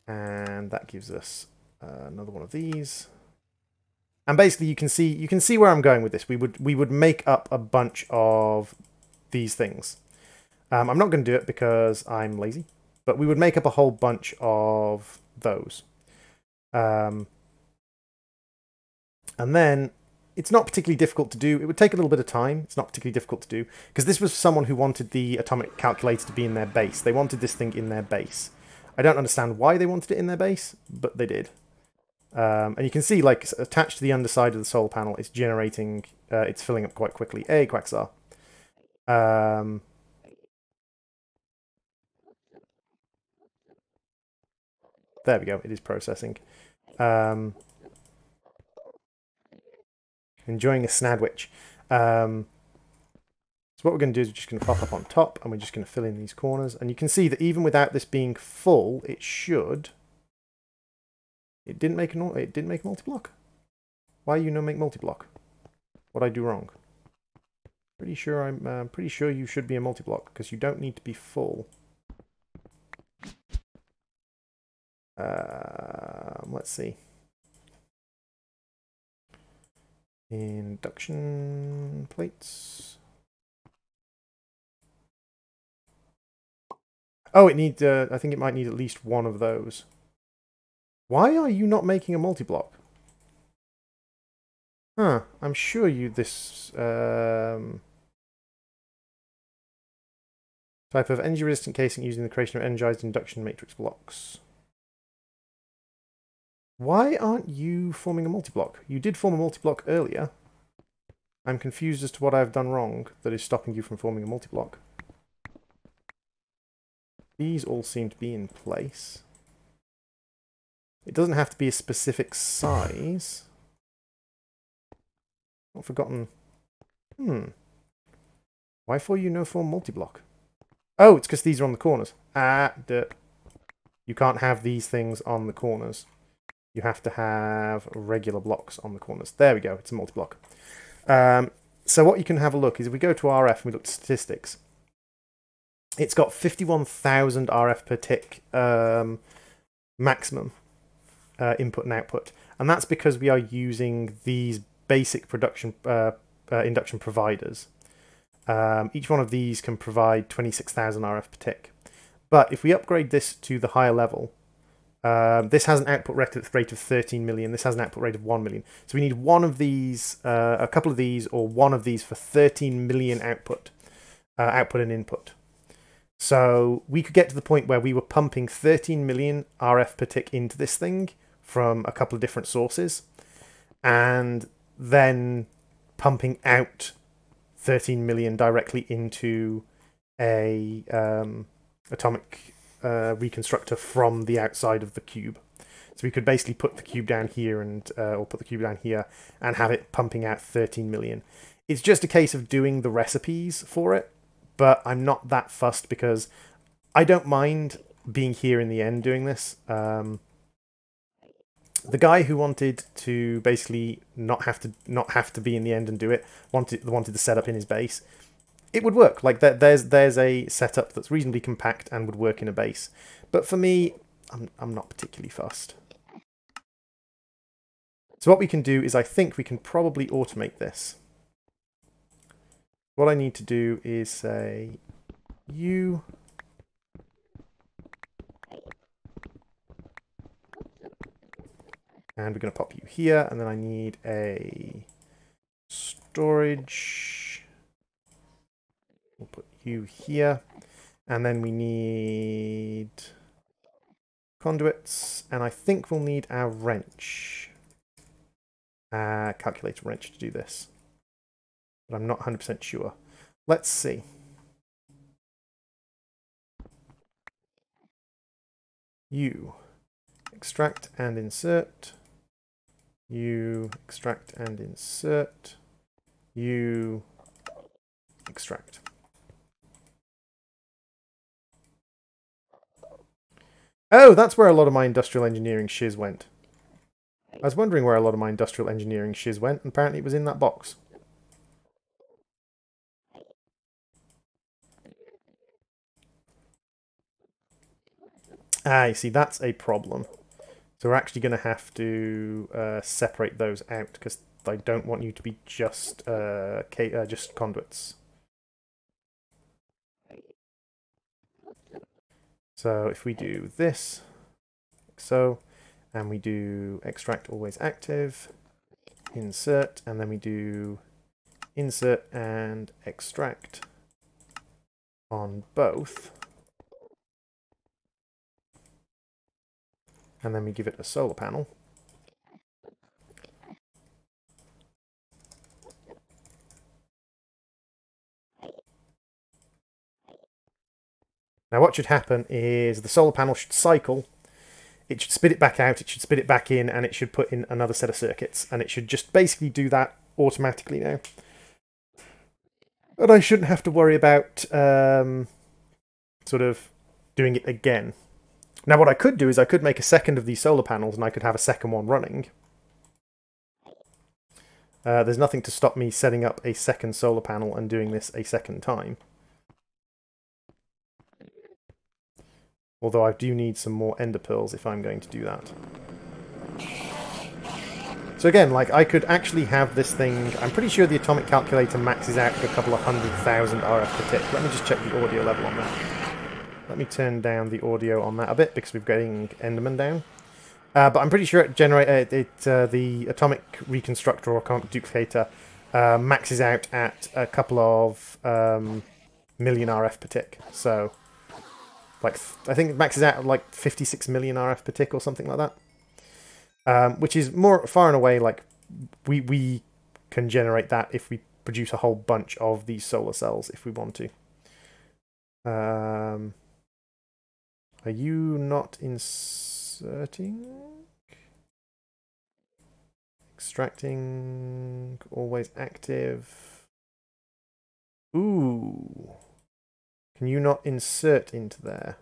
And that gives us another one of these. And basically you can see where I'm going with this. We would make up a bunch of these things. I'm not going to do it because I'm lazy, but we would make up a whole bunch of those. And then it's not particularly difficult to do. It would take a little bit of time. It's not particularly difficult to do because this was someone who wanted the atomic calculator to be in their base. They wanted this thing in their base. I don't understand why they wanted it in their base, but they did. And you can see, like, attached to the underside of the solar panel, it's generating, it's filling up quite quickly. Hey, Quaxar. There we go, it is processing. Enjoying a snadwich. So what we're going to do is we're just going to pop up on top, and we're just going to fill in these corners. And you can see that even without this being full, it should... It didn't make a multi-block. Why you no make multi-block? What I do wrong? Pretty sure I'm pretty sure you should be a multi-block because you don't need to be full. Let's see. Induction plates. Oh, it needs. I think it might need at least one of those. Why are you not making a multi-block? Huh, I'm sure you this type of energy-resistant casing using the creation of energized induction matrix blocks. Why aren't you forming a multi-block? You did form a multi-block earlier. I'm confused as to what I've done wrong that is stopping you from forming a multi-block. These all seem to be in place. It doesn't have to be a specific size. Not forgotten. Why for you no form multi-block? Oh, it's because these are on the corners. You can't have these things on the corners. You have to have regular blocks on the corners. There we go. It's a multi-block. So what you can have a look is if we go to RF and we look at statistics, it's got 51,000 RF per tick maximum input and output. And that's because we are using these basic production induction providers. Each one of these can provide 26,000 RF per tick. But if we upgrade this to the higher level, this has an output rate of 13 million. This has an output rate of 1 million. So we need one of these, a couple of these, or one of these for 13 million output and input. So we could get to the point where we were pumping 13 million RF per tick into this thing from a couple of different sources, and then pumping out 13 million directly into a atomic reconstructor from the outside of the cube. So we could basically put the cube down here and or put the cube down here and have it pumping out 13 million. It's just a case of doing the recipes for it, but I'm not that fussed because I don't mind being here in the end doing this. The guy who wanted to basically not have to be in the end and do it wanted the setup in his base. It would work. Like there's a setup that's reasonably compact and would work in a base. But for me, I'm not particularly fussed. So what we can do is I think we can probably automate this. What I need to do is say you and we're going to pop you here, and then I need a storage. We'll put you here, and then we need conduits, and I think we'll need our wrench, calculator wrench to do this, but I'm not 100% sure. Let's see. You extract and insert. You extract and insert. You extract. Oh, that's where a lot of my industrial engineering shiz went. I was wondering where a lot of my industrial engineering shiz went, and apparently it was in that box. Ah, you see, that's a problem. So we're actually going to have to separate those out because I don't want you to be just conduits. So if we do this, like so, and we do extract always active, insert, and then we do insert and extract on both, and then we give it a solar panel. Now what should happen is the solar panel should cycle, it should spit it back out, it should spit it back in, and it should put in another set of circuits, and it should just basically do that automatically now. And I shouldn't have to worry about sort of doing it again. Now what I could do is I could make a second of these solar panels and I could have a second one running. There's nothing to stop me setting up a second solar panel and doing this a second time. Although I do need some more ender pearls if I'm going to do that. So So again, like, I could actually have this thing... I'm pretty sure the atomic calculator maxes out to a couple of 100,000 RF per tick. Let me just check the audio level on that. Let me turn down the audio on that a bit, because we're getting Enderman down. But I'm pretty sure it the atomic reconstructor or atomic duplicator maxes out at a couple of million RF per tick. So, like, I think it maxes out at like 56 million RF per tick or something like that. Which is far and away, like, we can generate that if we produce a whole bunch of these solar cells if we want to. Are you not inserting? Extracting, always active. Ooh. Can you not insert into there?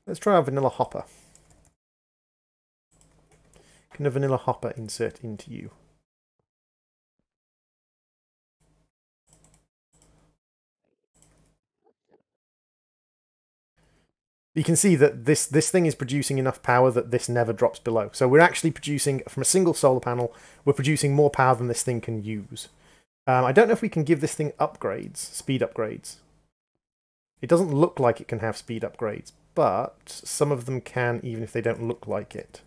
Let's try our vanilla hopper. Can a vanilla hopper insert into you? You can see that this thing is producing enough power that this never drops below. So we're actually producing, from a single solar panel, we're producing more power than this thing can use. I don't know if we can give this thing upgrades, speed upgrades. It doesn't look like it can have speed upgrades, but some of them can, even if they don't look like it.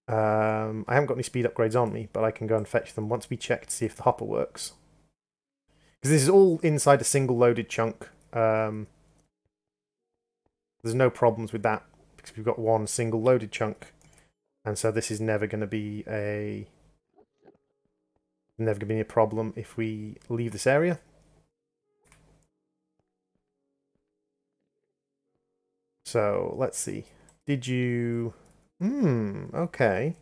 I haven't got any speed upgrades on me, but I can go and fetch them once we check to see if the hopper works. Because this is all inside a single loaded chunk. There's no problems with that because we've got one single loaded chunk, and so this is never going to be a problem if we leave this area. So let's see. Did you? Okay.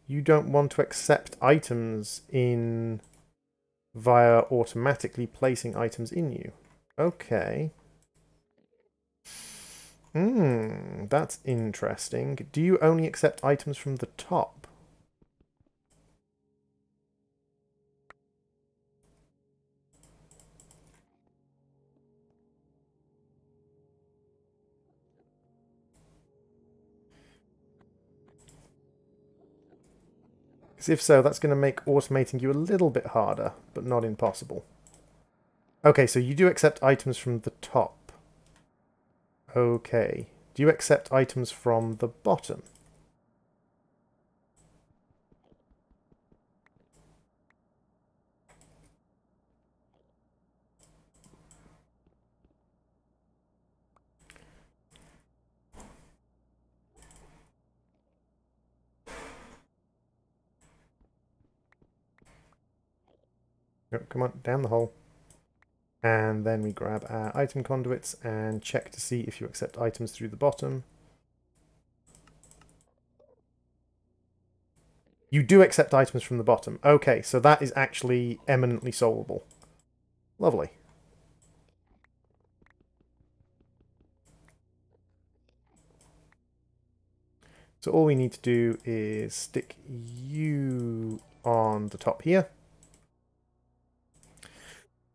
You don't want to accept items in via automatically placing items in you. Okay. That's interesting. Do you only accept items from the top? Because if so, that's going to make automating you a little bit harder, but not impossible. Okay, so you do accept items from the top. Okay. Do you accept items from the bottom? Oh, come on, down the hole. And then we grab our item conduits and check to see if you accept items through the bottom. You do accept items from the bottom. Okay, so that is actually eminently solvable. Lovely. So all we need to do is stick you on the top here.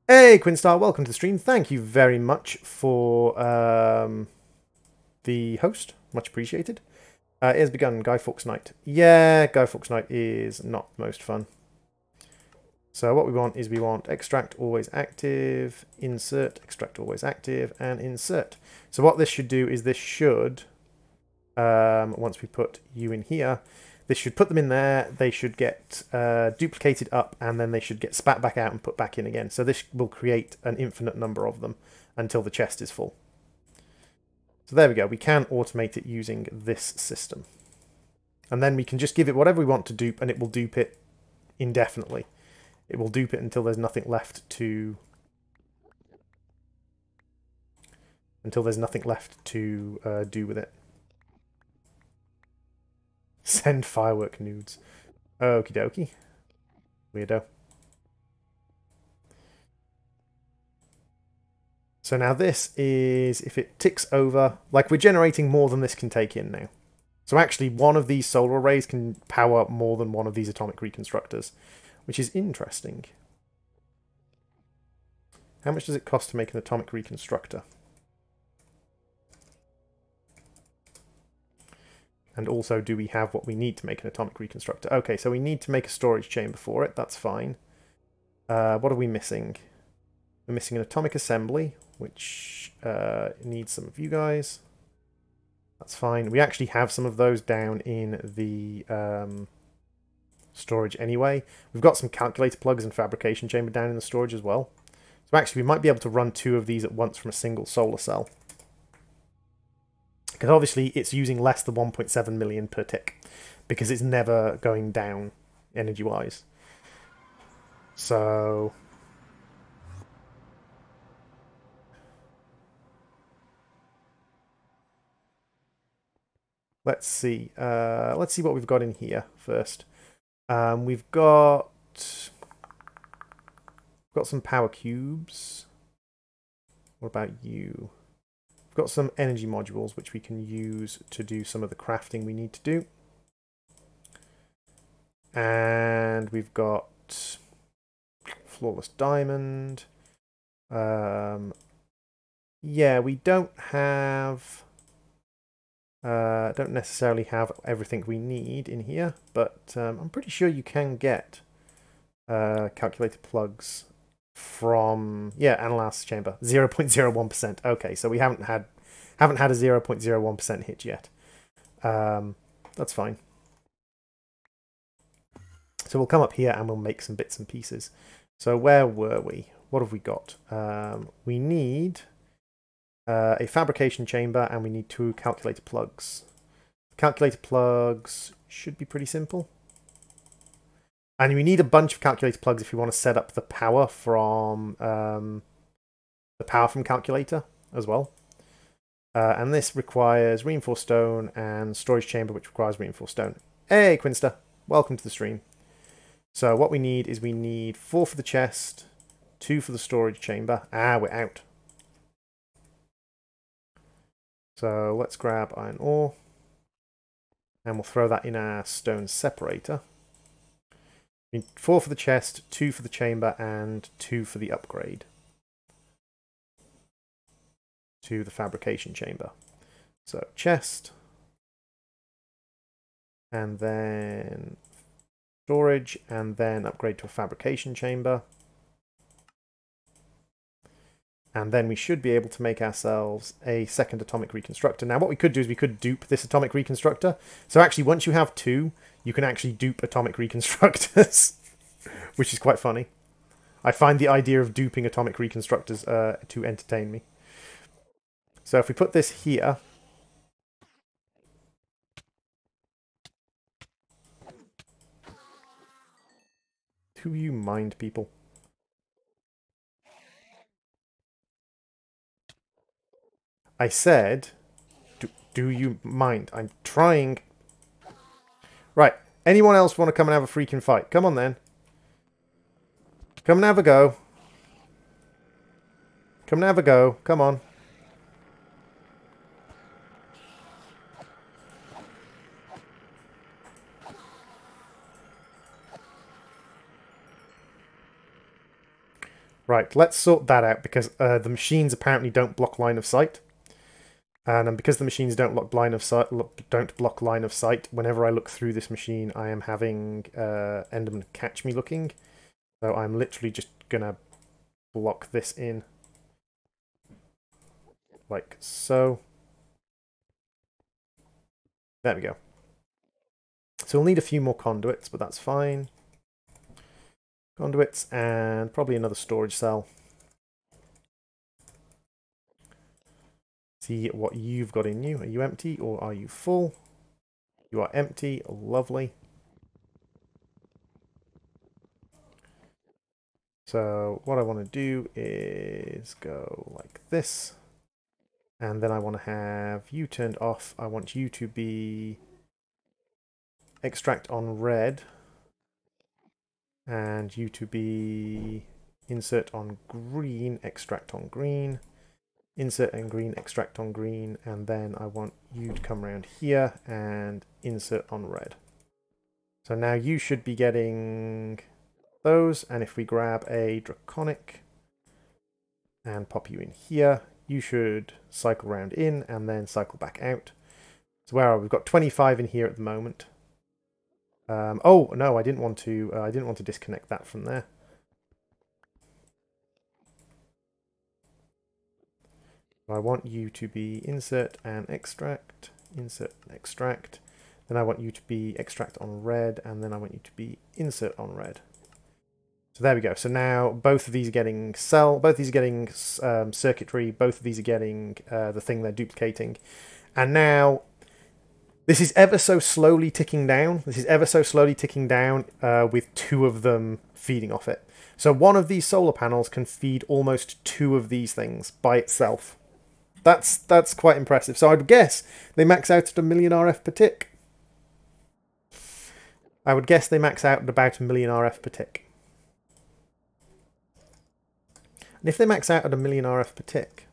Hey, Quinstar, welcome to the stream. Thank you very much for the host. Much appreciated. It has begun, Guy Fawkes Night. Yeah, Guy Fawkes Night is not most fun. So what we want is we want extract always active, insert, extract always active, and insert. So what this should do is this should, once we put you in here, this should put them in there, they should get duplicated up, and then they should get spat back out and put back in again. So this will create an infinite number of them until the chest is full. So there we go, we can automate it using this system. And then we can just give it whatever we want to dupe, and it will dupe it indefinitely. It will dupe it until there's nothing left to... do with it. Send firework nudes. Okie dokie. Weirdo. So now this is, if it ticks over, like we're generating more than this can take in now. So actually one of these solar arrays can power more than one of these atomic reconstructors, which is interesting. How much does it cost to make an atomic reconstructor? And also, do we have what we need to make an atomic reconstructor? Okay, so we need to make a storage chamber for it. That's fine. What are we missing? We're missing an atomic assembly, which needs some of you guys. That's fine. We actually have some of those down in the storage anyway. We've got some calculator plugs and fabrication chamber down in the storage as well. So actually, we might be able to run 2 of these at once from a single solar cell. Because obviously it's using less than 1.7 million per tick, because it's never going down energy-wise. So let's see what we've got in here first. We've got some power cubes. What about you? We've got some energy modules which we can use to do some of the crafting we need to do. And we've got flawless diamond. Yeah, we don't necessarily have everything we need in here, but I'm pretty sure you can get calculator plugs from, yeah, analysis chamber, 0.01%. Okay, so we haven't had a 0.01% hit yet. That's fine. So we'll come up here and we'll make some bits and pieces. So where were we? What have we got? We need a fabrication chamber and we need 2 calculator plugs. Calculator plugs should be pretty simple. And we need a bunch of calculator plugs if we want to set up the power from calculator as well. And this requires reinforced stone and storage chamber, which requires reinforced stone. Hey, Quinster, welcome to the stream. So what we need is 4 for the chest, 2 for the storage chamber. Ah, we're out. So let's grab iron ore and we'll throw that in our stone separator. We need 4 for the chest, 2 for the chamber, and 2 for the upgrade to the fabrication chamber. So chest, and then storage, and then upgrade to a fabrication chamber. And then we should be able to make ourselves a second atomic reconstructor. Now what we could do is we could dupe this atomic reconstructor. So actually once you have 2, you can actually dupe atomic reconstructors, which is quite funny. I find the idea of duping atomic reconstructors to entertain me. So if we put this here, do you mind, people? I said, do you mind? I'm trying. Right. Anyone else want to come and have a freaking fight? Come on, then. Come and have a go. Come and have a go. Come on. Right, let's sort that out because the machines apparently don't block line of sight. And because the machines don't block line of sight, whenever I look through this machine, I am having Enderman catch me looking. So I'm literally just gonna block this in, like so. There we go. So we'll need a few more conduits, but that's fine. Conduits and probably another storage cell. See what you've got in you. Are you empty or are you full? You are empty. Lovely. So what I want to do is go like this. And then I want to have you turned off. I want you to be extract on red. And you to be insert on green, extract on green. Insert on green, extract on green, and then I want you to come around here and insert on red. So now you should be getting those, and if we grab a draconic and pop you in here, you should cycle round in and then cycle back out. So where are we? We've got 25 in here at the moment. Oh no, I didn't want to disconnect that from there. I want you to be insert and extract, insert and extract. Then I want you to be extract on red, and then I want you to be insert on red. So there we go. So now both of these are getting both of these are getting circuitry, both of these are getting the thing they're duplicating. And now this is ever so slowly ticking down. This is ever so slowly ticking down with two of them feeding off it. So one of these solar panels can feed almost two of these things by itself. That's quite impressive. So I'd guess they max out at 1 million RF per tick. I would guess they max out at about 1 million RF per tick. And if they max out at 1 million RF per tick,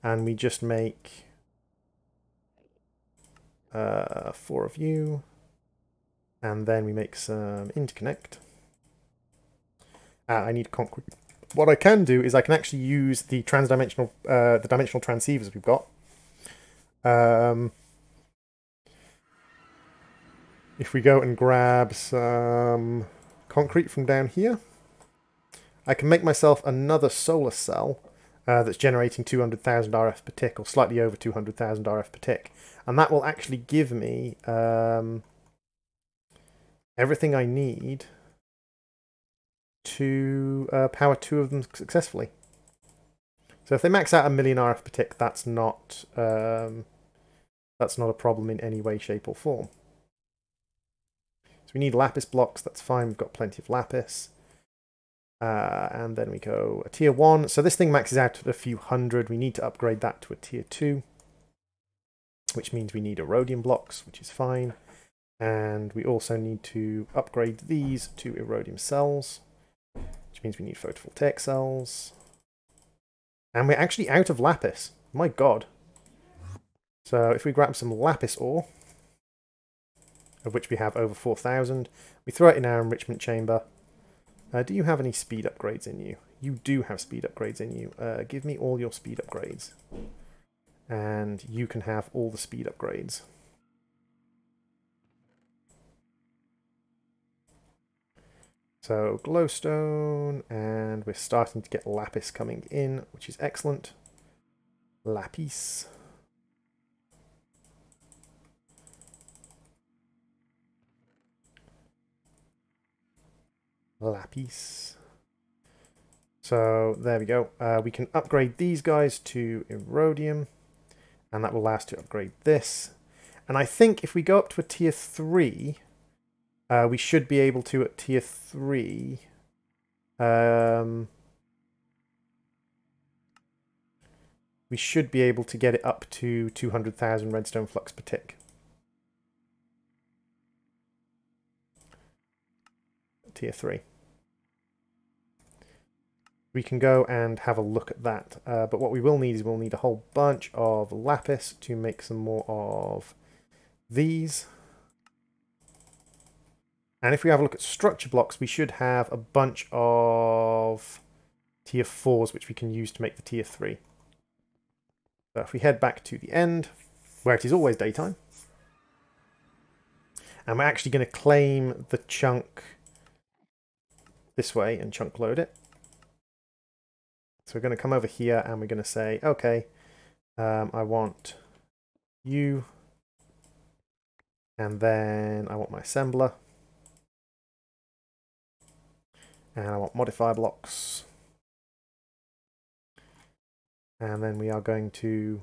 and we just make 4 of you, and then we make some interconnect. I need concrete. What I can do is I can actually use the dimensional transceivers we've got. If we go and grab some concrete from down here, I can make myself another solar cell that's generating 200,000 RF per tick, or slightly over 200,000 RF per tick. And that will actually give me everything I need to power 2 of them successfully. So if they max out 1 million RF per tick, that's not a problem in any way, shape or form. So we need lapis blocks, that's fine, we've got plenty of lapis. And then we go a tier 1. So this thing maxes out at a few hundred. We need to upgrade that to a tier 2, which means we need erodium blocks, which is fine. And we also need to upgrade these to erodium cells, which means we need photovoltaic cells. And we're actually out of lapis. My god. So if we grab some lapis ore, of which we have over 4,000, we throw it in our enrichment chamber. Do you have any speed upgrades in you? You do have speed upgrades in you. Give me all your speed upgrades. And you can have all the speed upgrades. So glowstone, and we're starting to get lapis coming in, which is excellent. Lapis. Lapis. So there we go. We can upgrade these guys to erodium, and that will allow us to upgrade this. And I think if we go up to a tier 3, we should be able to, at tier 3, we should be able to get it up to 200,000 redstone flux per tick. Tier 3. We can go and have a look at that. But what we will need is we'll need a whole bunch of lapis to make some more of these. And if we have a look at structure blocks, we should have a bunch of tier 4s which we can use to make the tier 3. So if we head back to the end, where it is always daytime, and we're actually going to claim the chunk this way and chunk load it. So we're going to come over here and we're going to say, okay, I want you, and then I want my assembler, and I want modifier blocks, and then we are going to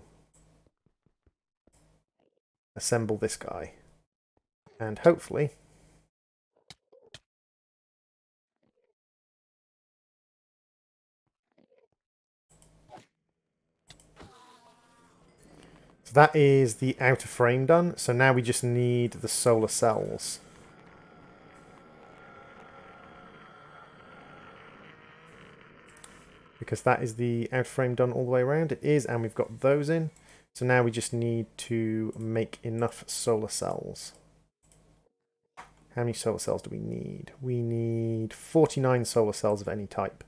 assemble this guy, and hopefully so that is the outer frame done. So now we just need the solar cells. Because that is the outer frame done all the way around. It is, and we've got those in. So now we just need to make enough solar cells. How many solar cells do we need? We need 49 solar cells of any type.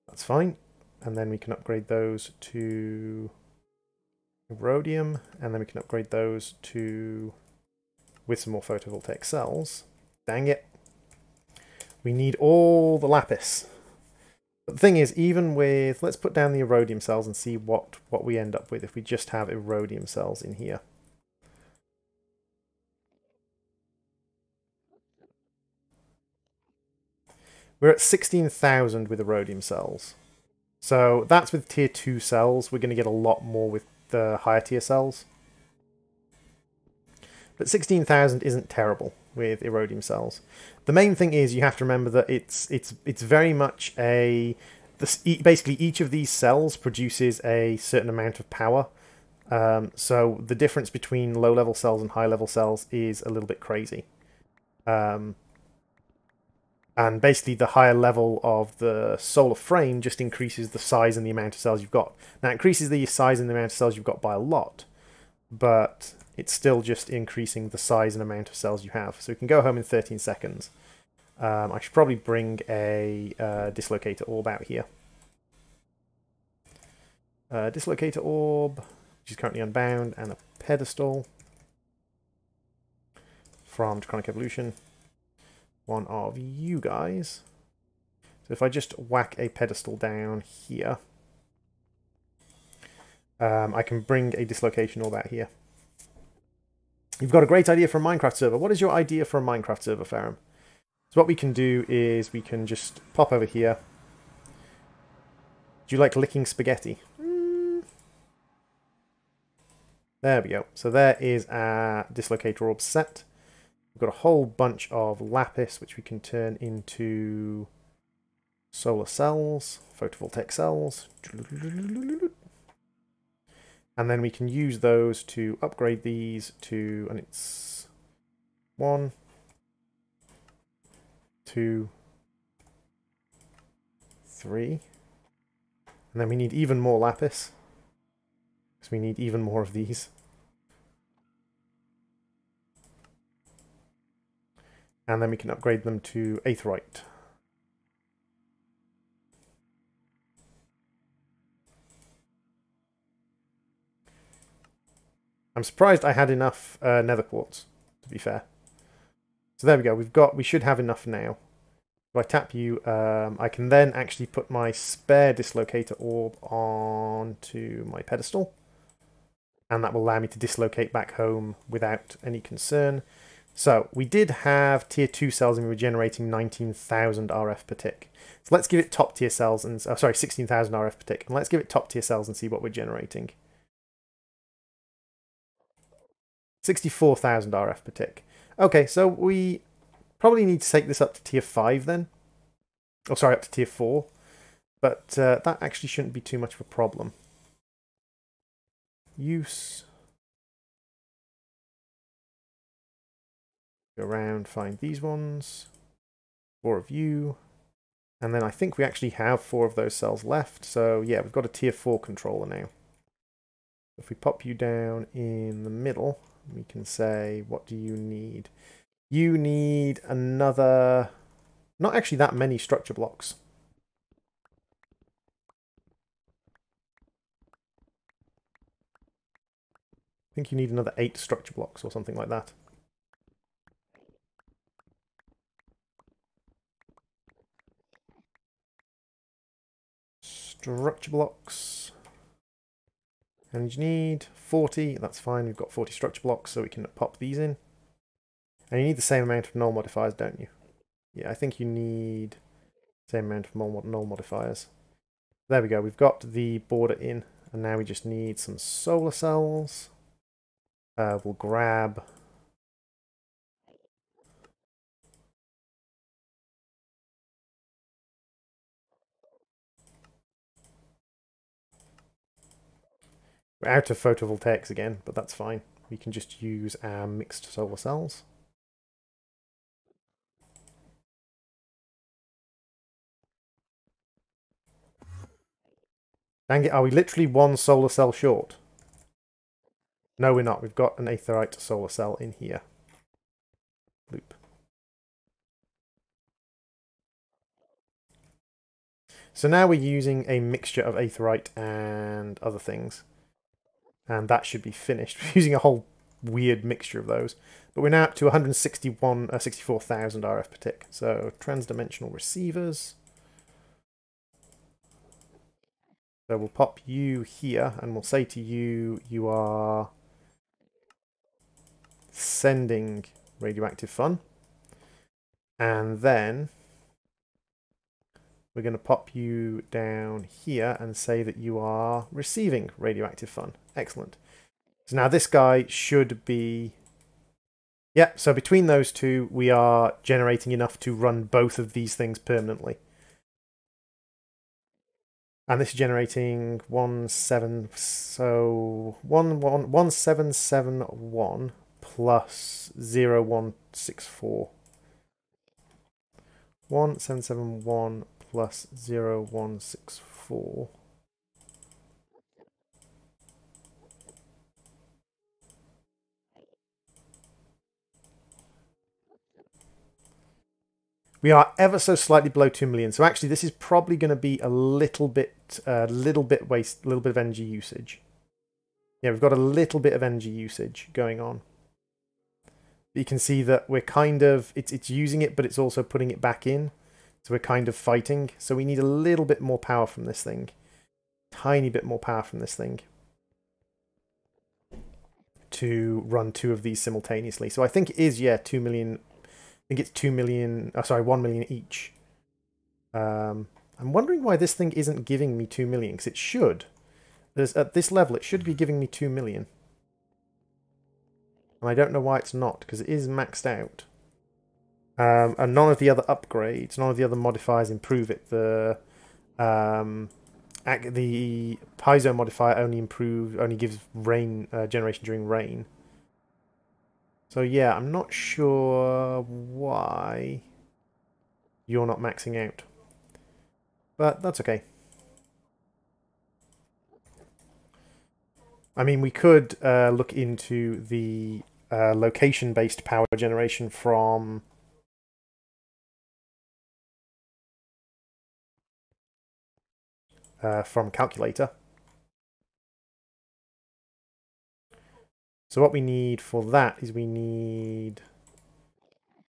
That's fine. And then we can upgrade those to rhodium, and then we can upgrade those to with some more photovoltaic cells. Dang it. We need all the lapis. But the thing is, even with... Let's put down the iridium cells and see what we end up with if we just have iridium cells in here. We're at 16,000 with iridium cells. So that's with tier 2 cells. We're going to get a lot more with the higher tier cells. But 16,000 isn't terrible with iridium cells. The main thing is you have to remember that it's very much a... basically, each of these cells produces a certain amount of power. So the difference between low-level cells and high-level cells is a little bit crazy. And basically the higher level of the solar frame just increases the size and the amount of cells you've got. Now it increases the size and the amount of cells you've got by a lot, but it's still just increasing the size and amount of cells you have. So we can go home in 13 seconds. I should probably bring a dislocator orb out here. Dislocator orb, which is currently unbound, and a pedestal from Draconic Evolution. One of you guys. So if I just whack a pedestal down here, I can bring a dislocation orb out here. You've got a great idea for a Minecraft server. What is your idea for a Minecraft server, Ferrum? So what we can do is we can just pop over here. Do you like licking spaghetti? There we go. So there is our dislocator orb set. We've got a whole bunch of lapis, which we can turn into solar cells, photovoltaic cells. And then we can use those to upgrade these to, and it's 1, 2, 3. And then we need even more lapis, because we need even more of these. And then we can upgrade them to aetheryte. I'm surprised I had enough nether quartz, to be fair. So there we go. We should have enough now. If I tap you, I can then actually put my spare dislocator orb onto my pedestal. And that will allow me to dislocate back home without any concern. So we did have tier 2 cells and we were generating 19,000 RF per tick. So let's give it top tier cells and 16,000 RF per tick. And let's give it top tier cells and see what we're generating. 64,000 RF per tick. Okay, so we probably need to take this up to tier 5 then. Oh, sorry, up to tier 4. But that actually shouldn't be too much of a problem. Use. Go around, find these ones. 4 of you. And then I think we actually have 4 of those cells left. So yeah, we've got a tier 4 controller now. If we pop you down in the middle, we can say, what do you need? You need another... Not actually that many structure blocks. I think you need another 8 structure blocks or something like that. Structure blocks. And you need 40. That's fine. We've got 40 structure blocks, so we can pop these in. And you need the same amount of null modifiers, don't you? Yeah, I think you need the same amount of null modifiers. There we go. We've got the border in. And now we just need some solar cells. We'll grab... We're out of photovoltaics again, but that's fine. We can just use our mixed solar cells. Dang it, are we literally 1 solar cell short? No, we're not. We've got an aetheryte solar cell in here. Loop. So now we're using a mixture of aetheryte and other things. And that should be finished. We're using a whole weird mixture of those. But we're now up to 64,000 RF per tick. So transdimensional receivers. So we'll pop you here and we'll say to you, you are sending radioactive fun. And then we're going to pop you down here and say that you are receiving radioactive fun. Excellent. So now this guy should be... Yeah, so between those two, we are generating enough to run both of these things permanently. And this is generating 1771 plus 0164. 1771 plus 0164. We are ever so slightly below 2 million. So actually, this is probably going to be a little bit waste, a little bit of energy usage. Yeah, we've got a little bit of energy usage going on. But you can see that we're kind of, it's using it, but it's also putting it back in. So we're kind of fighting. So we need a little bit more power from this thing. Tiny bit more power from this thing. To run two of these simultaneously. So I think it is, yeah, 2 million. I think it's 2 million, oh, sorry, 1 million each. I'm wondering why this thing isn't giving me 2 million, because it should. At this level, it should be giving me 2 million. And I don't know why it's not, because it is maxed out. And none of the other upgrades, none of the other modifiers improve it. The piezo modifier only gives rain generation during rain. So yeah, I'm not sure why you're not maxing out. But that's okay. I mean, we could look into the location-based power generation from calculator. So what we need for that is we need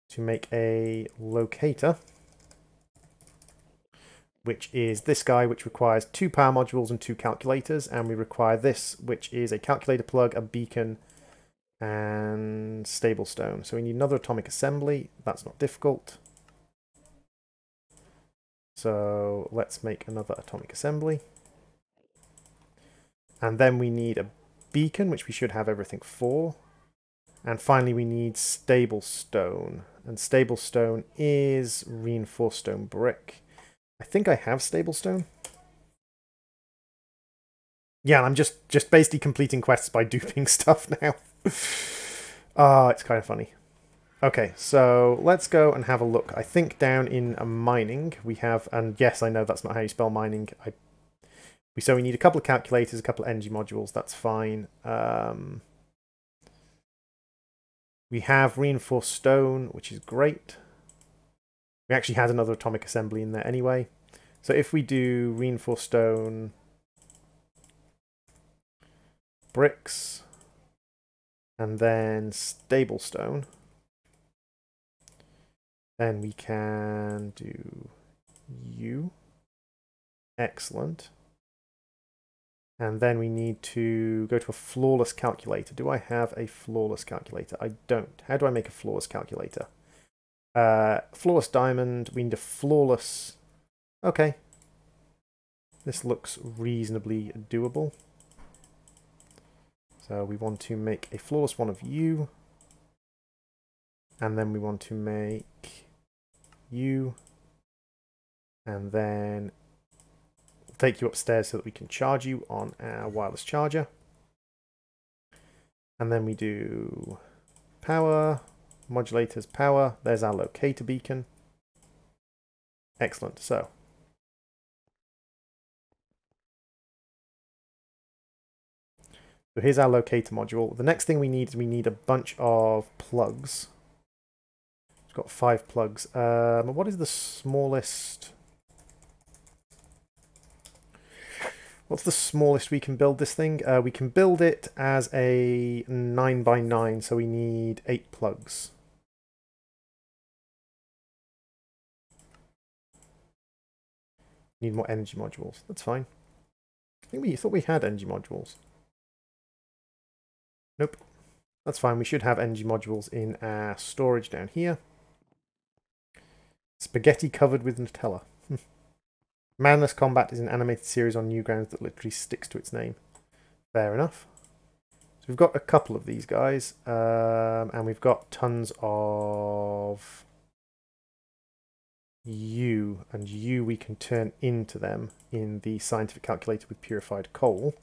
to make a locator, which is this guy, which requires 2 power modules and 2 calculators, and we require this, which is a calculator plug, a beacon, and stable stone. So we need another atomic assembly. That's not difficult. So let's make another atomic assembly. And then we need a beacon, which we should have everything for. And finally we need stable stone. And stable stone is reinforced stone brick. I think I have stable stone. Yeah, and I'm just basically completing quests by duping stuff now. It's kind of funny. Okay, so let's go and have a look. I think down in mining we have, and yes, I know that's not how you spell mining. So we need a couple of calculators, a couple of energy modules. That's fine. We have reinforced stone, which is great. We actually had another atomic assembly in there anyway. So if we do reinforced stone, bricks, and then stable stone, then we can do you. Excellent. And then we need to go to a flawless calculator. Do I have a flawless calculator? I don't. How do I make a flawless calculator? Flawless diamond. We need a flawless... Okay. This looks reasonably doable. So we want to make a flawless one of you. And then we want to make you. And then take you upstairs so that we can charge you on our wireless charger. And then we do power, modulators, power. There's our locator beacon. Excellent. So here's our locator module. The next thing we need is we need a bunch of plugs. We've got 5 plugs. What is the smallest? What's the smallest we can build this thing? We can build it as a 9x9, so we need 8 plugs. Need more energy modules. That's fine. I think we thought we had energy modules. Nope. That's fine. We should have energy modules in our storage down here. Spaghetti covered with Nutella. Manless Combat is an animated series on Newgrounds that literally sticks to its name. Fair enough. So we've got a couple of these guys, and we've got tons of U, and U we can turn into them in the scientific calculator with purified coal.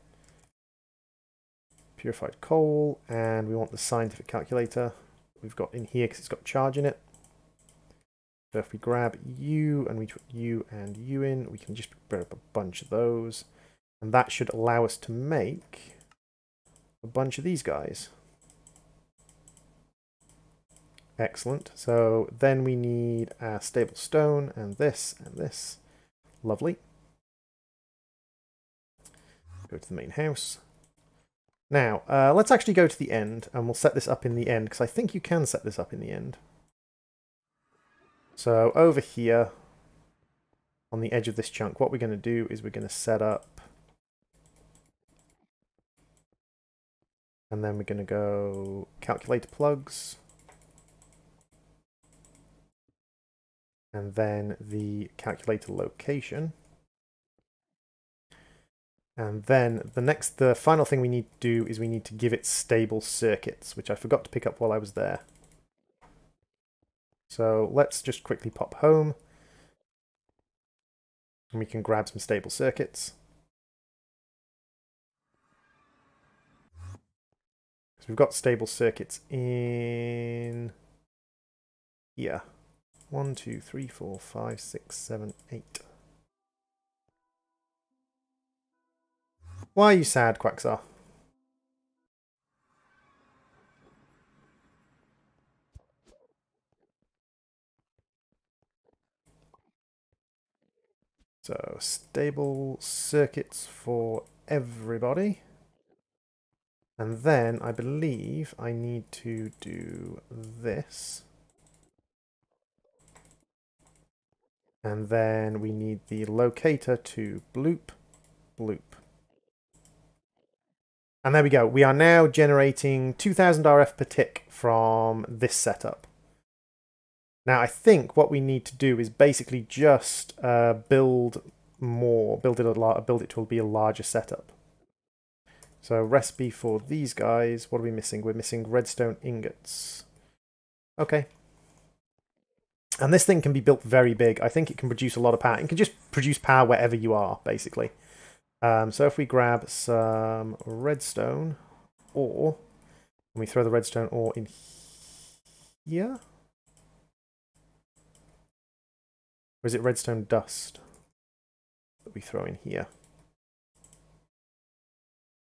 Purified coal, and we want the scientific calculator we've got in here because it's got charge in it. So if we grab U and we put U and U in, we can just put up a bunch of those, and that should allow us to make a bunch of these guys. Excellent. So then we need our stable stone and this and this. Lovely. Go to the main house. Now, let's actually go to the end, and we'll set this up in the end, because I think you can set this up in the end. So over here, on the edge of this chunk, what we're going to do is we're going to set up, and then we're going to go calculator plugs, and then the calculator location. And then the final thing we need to do is we need to give it stable circuits, which I forgot to pick up while I was there. So let's just quickly pop home, and we can grab some stable circuits. So we've got stable circuits in here. 1, 2, 3, 4, 5, 6, 7, 8. Why are you sad, Quaxar? So, stable circuits for everybody. And then I believe I need to do this. And then we need the locator to bloop, bloop. And there we go. We are now generating 2000 RF per tick from this setup. Now I think what we need to do is basically just build more, build it to be a larger setup. So recipe for these guys, what are we missing? We're missing redstone ingots. Okay. And this thing can be built very big. I think it can produce a lot of power. It can just produce power wherever you are, basically. So if we grab some redstone ore, and we throw the redstone ore in here? Or is it redstone dust that we throw in here?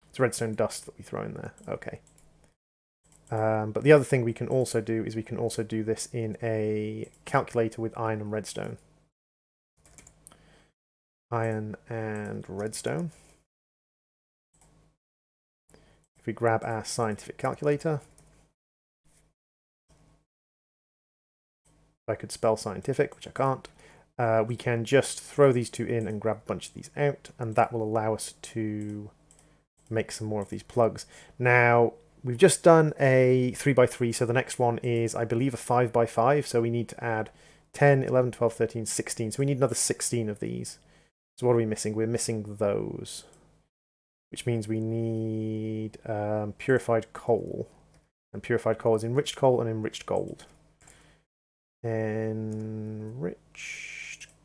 It's redstone dust that we throw in there. Okay. But the other thing we can also do is we can also do this in a calculator with iron and redstone. Iron and redstone. If we grab our scientific calculator, if I could spell scientific, which I can't, we can just throw these two in and grab a bunch of these out, and that will allow us to make some more of these plugs. Now, we've just done a 3x3, so the next one is, I believe, a 5x5, so we need to add 10, 11, 12, 13, 16, so we need another 16 of these. So what are we missing? We're missing those, which means we need purified coal. And purified coal is enriched coal and enriched gold. Enriched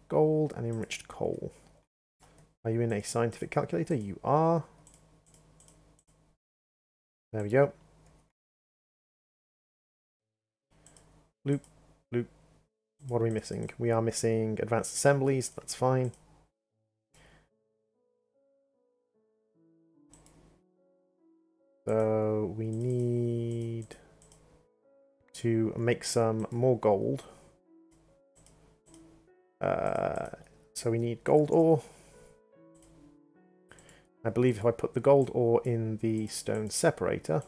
gold and enriched coal. Are you in a scientific calculator? You are. There we go. Loop, loop. What are we missing? We are missing advanced assemblies. That's fine. So we need to make some more gold. So we need gold ore. I believe if I put the gold ore in the stone separator,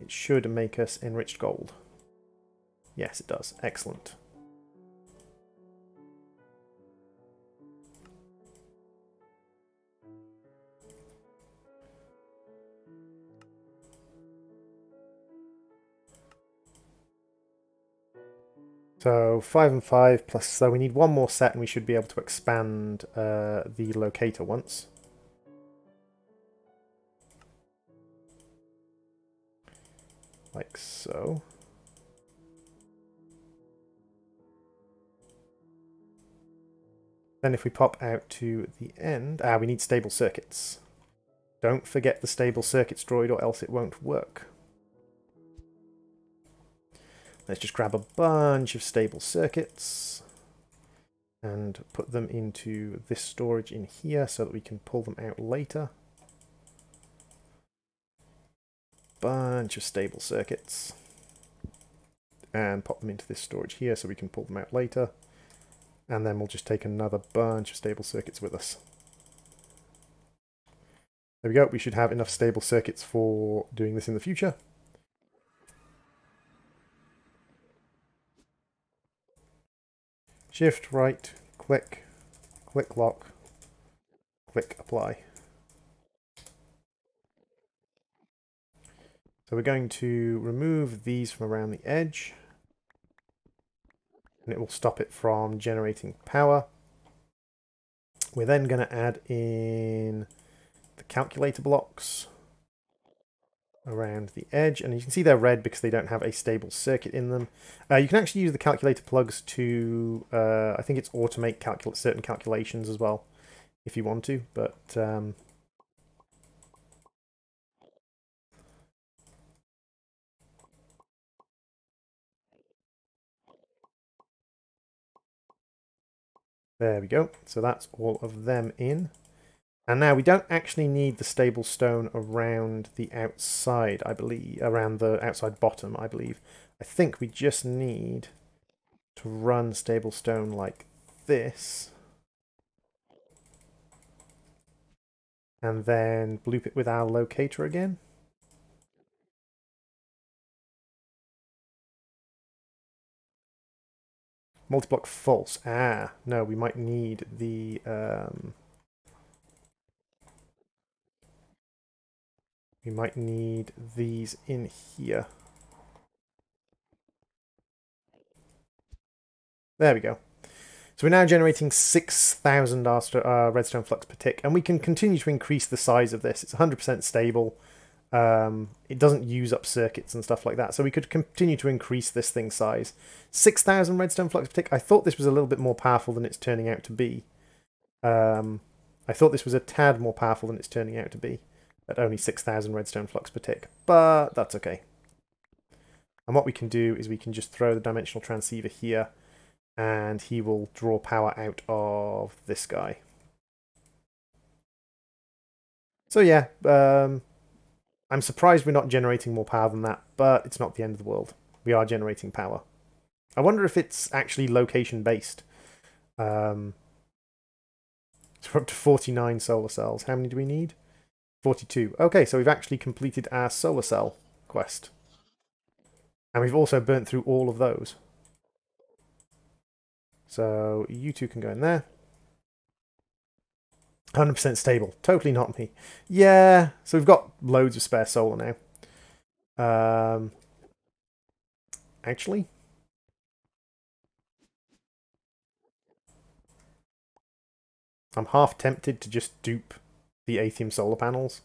it should make us enriched gold. Yes, it does. Excellent. So 5 and 5 plus, so we need one more set and we should be able to expand the locator once. Like so. Then if we pop out to the end, we need stable circuits. Don't forget the stable circuits droid or else it won't work. Let's just grab a bunch of stable circuits and put them into this storage in here so that we can pull them out later. Bunch of stable circuits. And pop them into this storage here so we can pull them out later. And then we'll just take another bunch of stable circuits with us. There we go, we should have enough stable circuits for doing this in the future. Shift right, click, click lock, click apply. So we're going to remove these from around the edge. And it will stop it from generating power. We're then going to add in the calculator blocks around the edge, and you can see they're red because they don't have a stable circuit in them. You can actually use the calculator plugs to, I think it's automate certain calculations as well, if you want to, but there we go. So that's all of them in. And now we don't actually need the stable stone around the outside, I believe, around the outside bottom, I believe. I think we just need to run stable stone like this. And then bloop it with our locator again. Multiblock false. No, we might need the... we might need these in here. There we go. So we're now generating 6,000 redstone flux per tick, and we can continue to increase the size of this. It's 100% stable. It doesn't use up circuits and stuff like that, so we could continue to increase this thing's size. 6,000 redstone flux per tick. I thought this was a little bit more powerful than it's turning out to be. I thought this was a tad more powerful than it's turning out to be, at only 6,000 redstone flux per tick, but that's okay. And what we can do is we can just throw the dimensional transceiver here, and he will draw power out of this guy. So yeah, I'm surprised we're not generating more power than that, but it's not the end of the world. We are generating power. I wonder if it's actually location based. So we're up to 49 solar cells. How many do we need? 42. Okay, so we've actually completed our solar cell quest. And we've also burnt through all of those. So you two can go in there. 100% stable. Totally not me. Yeah, so we've got loads of spare solar now. Actually, I'm half tempted to just dupe the Atheum solar panels.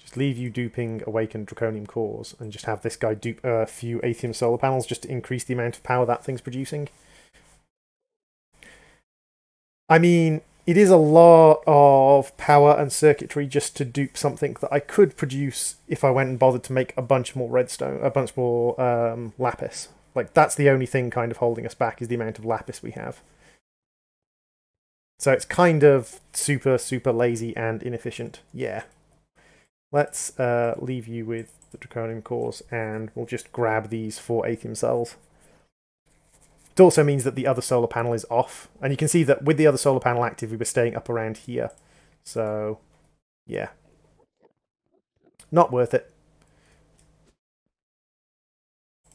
Just leave you duping awakened draconium cores and just have this guy dupe a few Atheum solar panels just to increase the amount of power that thing's producing. I mean, it is a lot of power and circuitry just to dupe something that I could produce if I went and bothered to make a bunch more redstone, a bunch more lapis. Like, that's the only thing kind of holding us back, is the amount of lapis we have. So it's kind of super, super lazy and inefficient. Yeah. Let's leave you with the draconium cores, and we'll just grab these 4 Atheum cells. It also means that the other solar panel is off, and you can see that with the other solar panel active, we were staying up around here. So, yeah. Not worth it.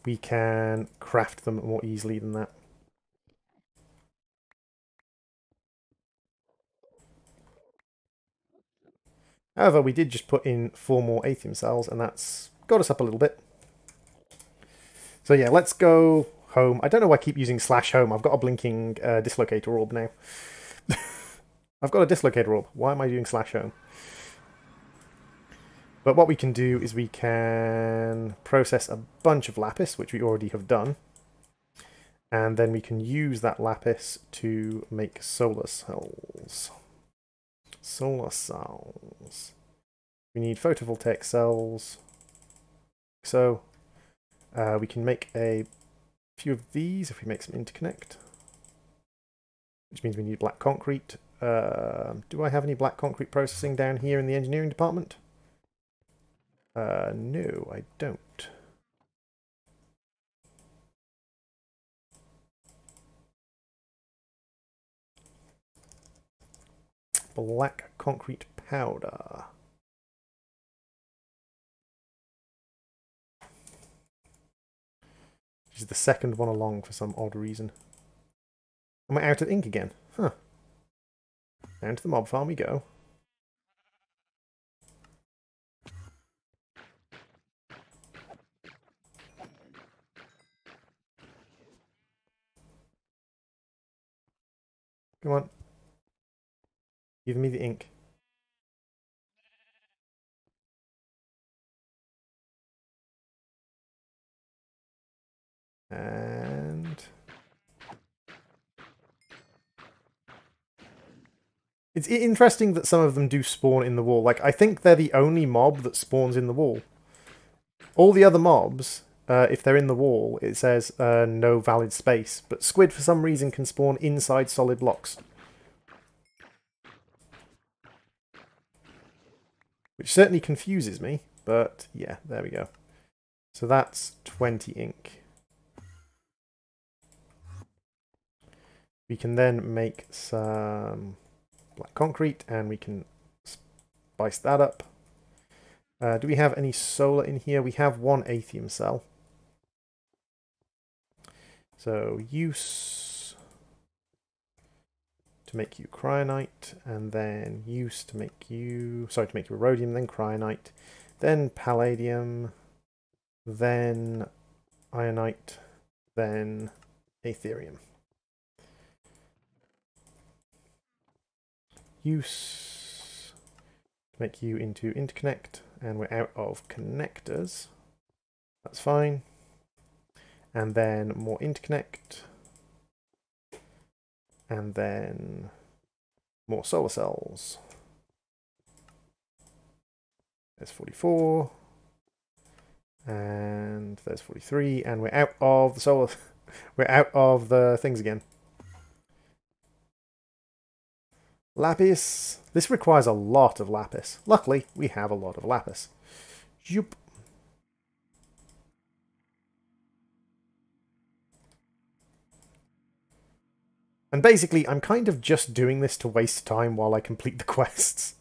We can craft them more easily than that. However, we did just put in 4 more Atheum cells, and that's got us up a little bit. So yeah, let's go home. I don't know why I keep using /home. I've got a blinking dislocator orb now. I've got a dislocator orb. Why am I doing /home? But what we can do is we can process a bunch of lapis, which we already have done. And then we can use that lapis to make solar cells. Solar cells. We need photovoltaic cells. So we can make a few of these if we make some interconnect. Which means we need black concrete. Do I have any black concrete processing down here in the engineering department? No, I don't. Black concrete powder. Which is the second one along for some odd reason. Am I out of ink again? Huh. Down to the mob farm we go. Come on. Give me the ink. And it's interesting that some of them do spawn in the wall. Like, I think they're the only mob that spawns in the wall. All the other mobs, if they're in the wall, it says no valid space. But squid, for some reason, can spawn inside solid blocks. Which certainly confuses me, but yeah, there we go. So that's 20 ink. We can then make some black concrete, and we can spice that up. Do we have any solar in here? We have 1 Atheum cell. So use to make you cryonite, and then use to make you, sorry, to make you rhodium, then cryonite, then palladium, then ionite, then aetherium. Use to make you into interconnect, and we're out of connectors. That's fine. And then more interconnect. And then more solar cells. There's 44. And there's 43. And we're out of the solar. We're out of the things again. Lapis. This requires a lot of lapis. Luckily, we have a lot of lapis. Zoop. And basically, I'm kind of just doing this to waste time while I complete the quests.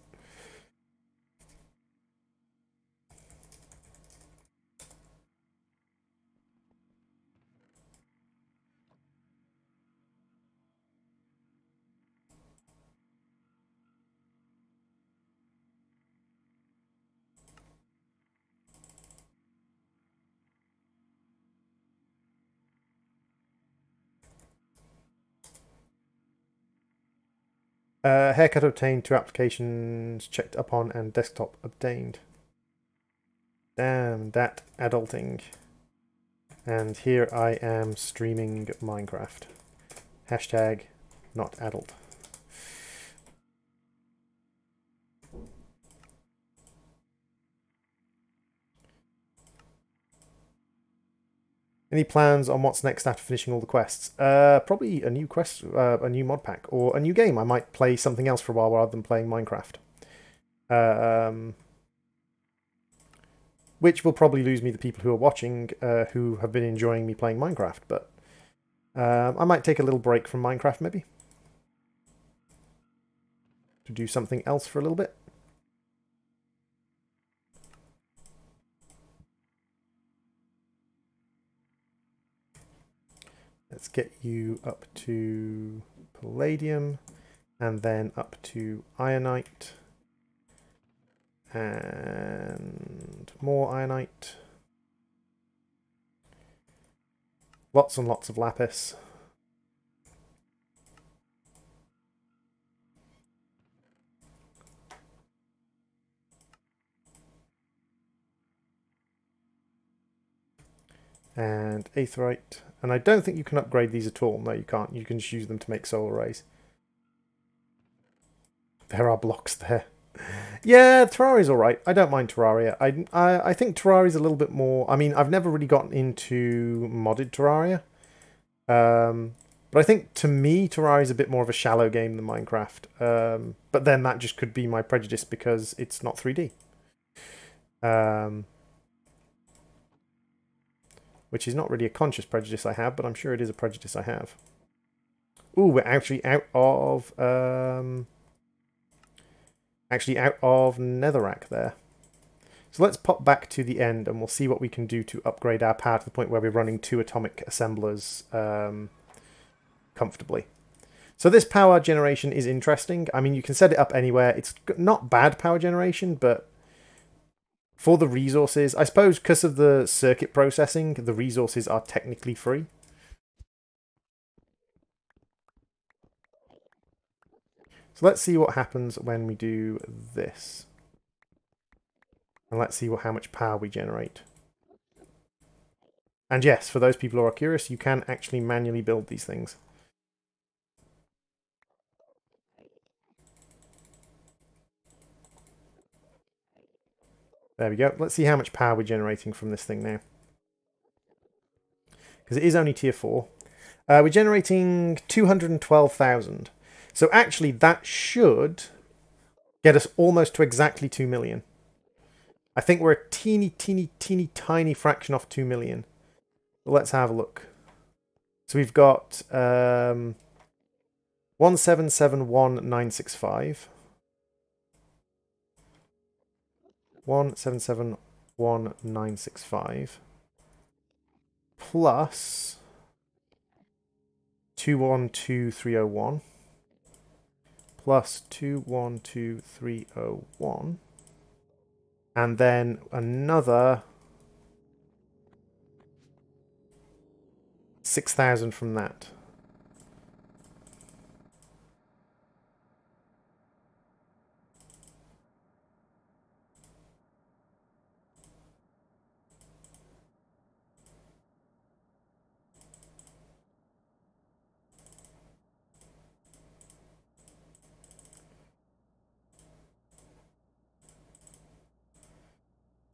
Haircut obtained, 2 applications checked upon, and desktop obtained. Damn, that adulting. And here I am streaming Minecraft. Hashtag not adult. Any plans on what's next after finishing all the quests? Probably a new quest, a new mod pack, or a new game. I might play something else for a while rather than playing Minecraft. which will probably lose me the people who are watching who have been enjoying me playing Minecraft, but I might take a little break from Minecraft maybe to do something else for a little bit. Let's get you up to palladium and then up to ironite and more ironite. Lots and lots of lapis. And aetheryte. And I don't think you can upgrade these at all. No, you can't. You can just use them to make solar rays. There are blocks there. Yeah, Terraria's alright. I don't mind Terraria. I think Terraria's a little bit more... I mean, I've never really gotten into modded Terraria. But I think, to me, Terraria's a bit more of a shallow game than Minecraft. But then that just could be my prejudice because it's not 3D. Which is not really a conscious prejudice I have, but I'm sure it is a prejudice I have. Ooh, we're actually out of... netherrack there. So let's pop back to the end and we'll see what we can do to upgrade our power to the point where we're running 2 atomic assemblers comfortably. So this power generation is interesting. I mean, you can set it up anywhere. It's not bad power generation, but for the resources, I suppose because of the circuit processing, the resources are technically free. So let's see what happens when we do this. And let's see how much power we generate. And yes, for those people who are curious, you can actually manually build these things. There we go. Let's see how much power we're generating from this thing now. Because it is only tier 4. We're generating 212,000. So actually that should get us almost to exactly 2 million. I think we're a teeny tiny fraction off 2 million. But let's have a look. So we've got 1771965. 1771965 plus 212301 plus 212301 and then another 6,000 from that.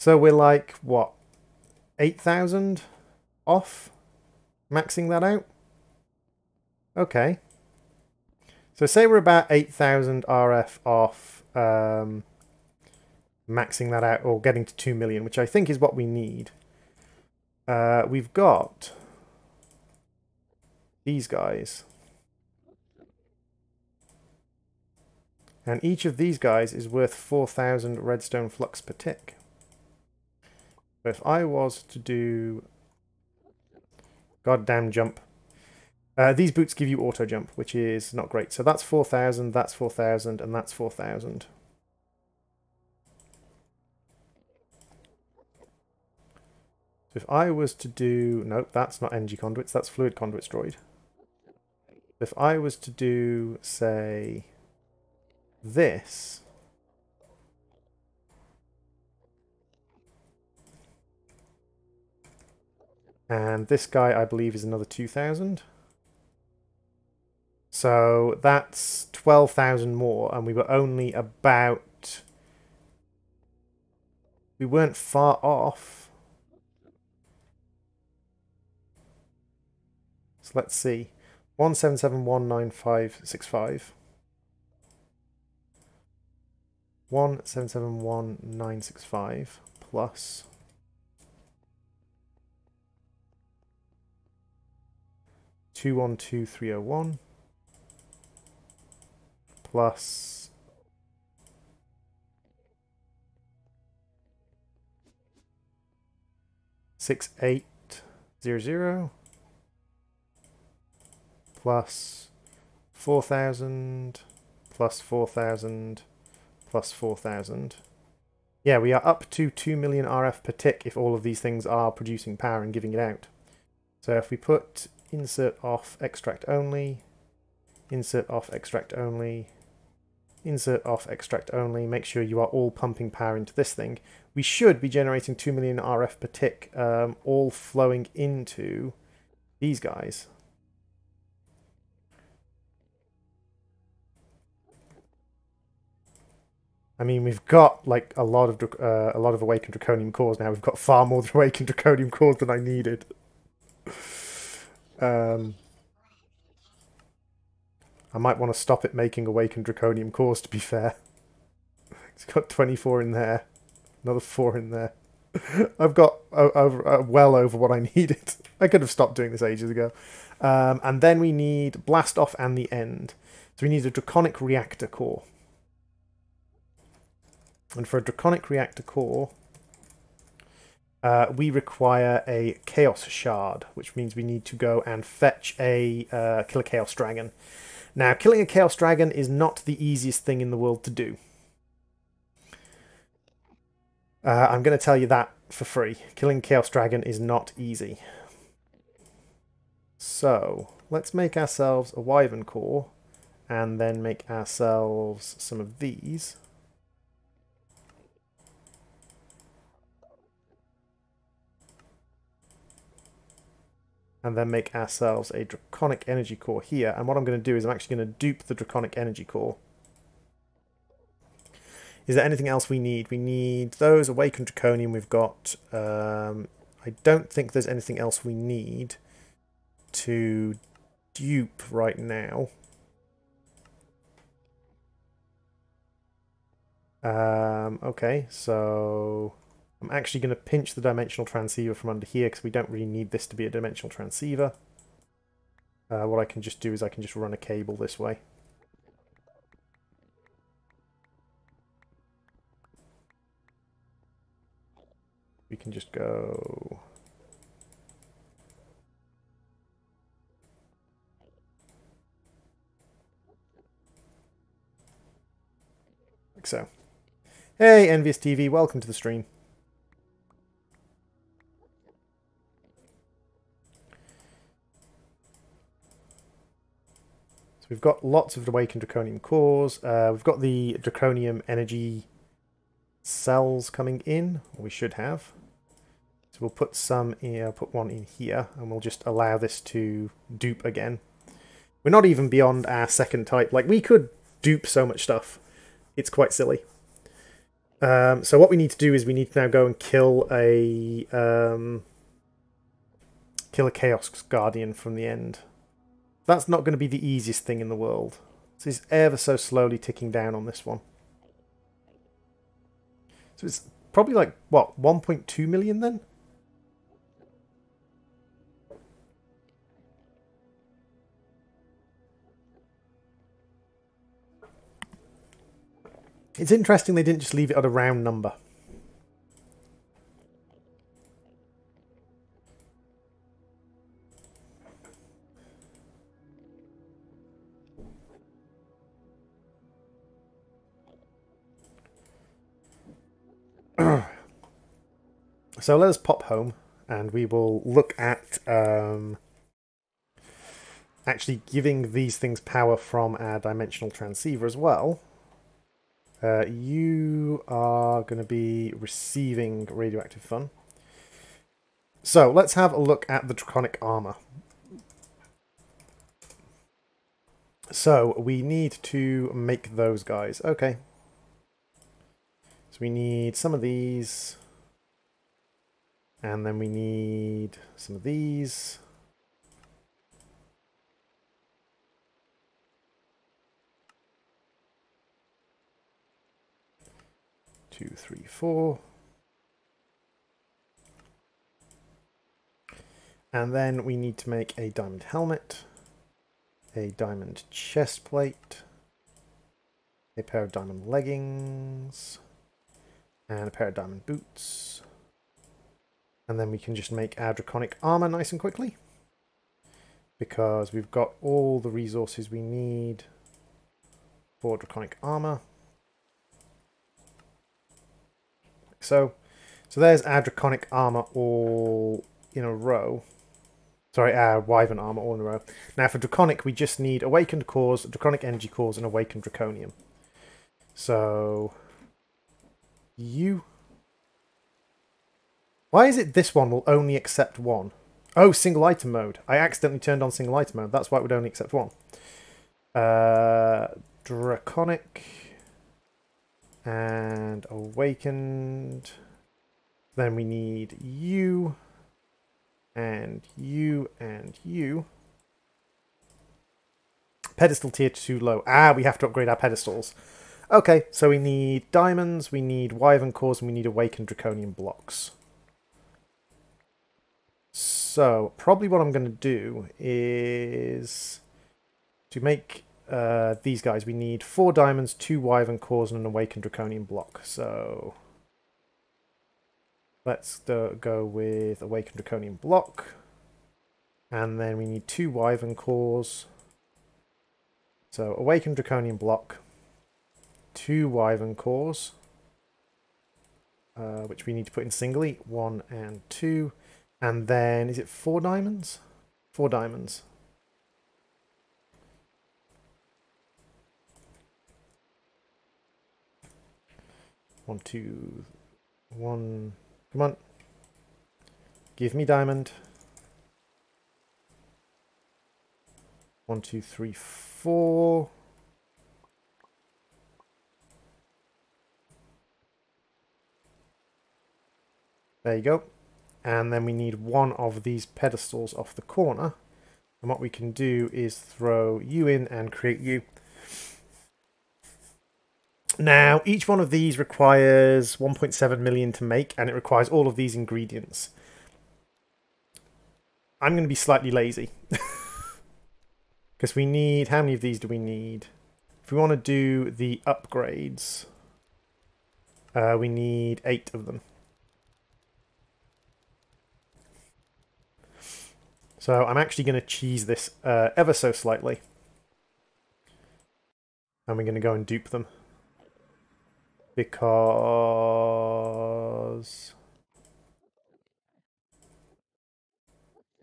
So we're like, what, 8,000 off? Maxing that out? Okay. So say we're about 8,000 RF off maxing that out, or getting to 2 million, which I think is what we need. We've got these guys. And each of these guys is worth 4,000 redstone flux per tick. But if I was to do... Goddamn jump. These boots give you auto jump, which is not great. So that's 4,000, that's 4,000, and that's 4,000. So if I was to do... Nope, that's not energy conduits, that's fluid conduits droid. If I was to do, say, this... And this guy, I believe, is another 2,000. So that's 12,000 more, and we were only about... We weren't far off. So let's see. 1771965. 1771965 plus 212301 plus 6800 plus 4000 plus 4000 plus 4000. Yeah, we are up to 2 million RF per tick if all of these things are producing power and giving it out. So if we put insert off extract only, insert off extract only, insert off extract only, make sure you are all pumping power into this thing, we should be generating 2 million RF per tick, all flowing into these guys. I mean, we've got like a lot of awakened draconium cores now. We've got far more awakened draconium cores than I needed. I might want to stop it making awakened draconium cores, to be fair. It's got 24 in there, another 4 in there. I've got well over what I needed. I could have stopped doing this ages ago. And then we need blast off and the end. So we need a draconic reactor core. And for a draconic reactor core, we require a chaos shard, which means we need to go and fetch a kill a chaos dragon. Now, killing a chaos dragon is not the easiest thing in the world to do. I'm going to tell you that for free. Killing chaos dragon is not easy. So let's make ourselves a wyvern core, and then make ourselves some of these. And then make ourselves a draconic energy core here. And what I'm going to do is I'm actually going to dupe the draconic energy core. Is there anything else we need? We need those awakened draconium. We've got... I don't think there's anything else we need to dupe right now. Okay, so... I'm actually going to pinch the dimensional transceiver from under here because we don't really need this to be a dimensional transceiver. What I can just do is I can just run a cable this way. We can just go... like so. Hey, Envious TV, welcome to the stream. We've got lots of awakened draconium cores. We've got the draconium energy cells coming in. We should have. So we'll put some in, I'll put one in here, and we'll just allow this to dupe again. We're not even beyond our second type. Like, we could dupe so much stuff. It's quite silly. So what we need to do is we need to now go and kill a Chaos Guardian from the end. That's not going to be the easiest thing in the world. This is ever so slowly ticking down on this one. So it's probably like, what, 1.2 million then? It's interesting they didn't just leave it at a round number. So let us pop home and we will look at actually giving these things power from our dimensional transceiver as well. You are going to be receiving radioactive fun. So let's have a look at the draconic armor. So we need to make those guys. Okay. So we need some of these. And then we need some of these. Two, three, four. And then we need to make a diamond helmet. a diamond chest plate, a pair of diamond leggings, and a pair of diamond boots. And then we can just make our draconic armor nice and quickly, because we've got all the resources we need for draconic armor. Like so. So there's our draconic armor all in a row. Sorry, our wyvern armor all in a row. Now for draconic, we just need awakened cores, draconic energy cores, and awakened draconium. So you... Why is it this one will only accept one? Oh, single item mode. I accidentally turned on single item mode. That's why it would only accept one. Draconic and awakened. Then we need you and you and you. Pedestal tier too low. Ah, we have to upgrade our pedestals. Okay, so we need diamonds, we need wyvern cores, and we need awakened draconium blocks. So, probably what I'm going to do is to make these guys, we need 4 diamonds, 2 wyvern cores, and an awakened draconium block. So, let's go with awakened draconium block. And then we need 2 wyvern cores. So, awakened draconium block, 2 wyvern cores, which we need to put in singly, 1 and 2. And then, is it 4 diamonds? 4 diamonds. One, two, one. Come on. Give me diamond. 1, 2, 3, 4. There you go. And then we need 1 of these pedestals off the corner. And what we can do is throw you in and create you. Now, each one of these requires 1.7 million to make, and it requires all of these ingredients. I'm going to be slightly lazy. Because we need... How many of these do we need? If we want to do the upgrades, we need 8 of them. So I'm actually going to cheese this ever so slightly. And we're going to go and dupe them. Because...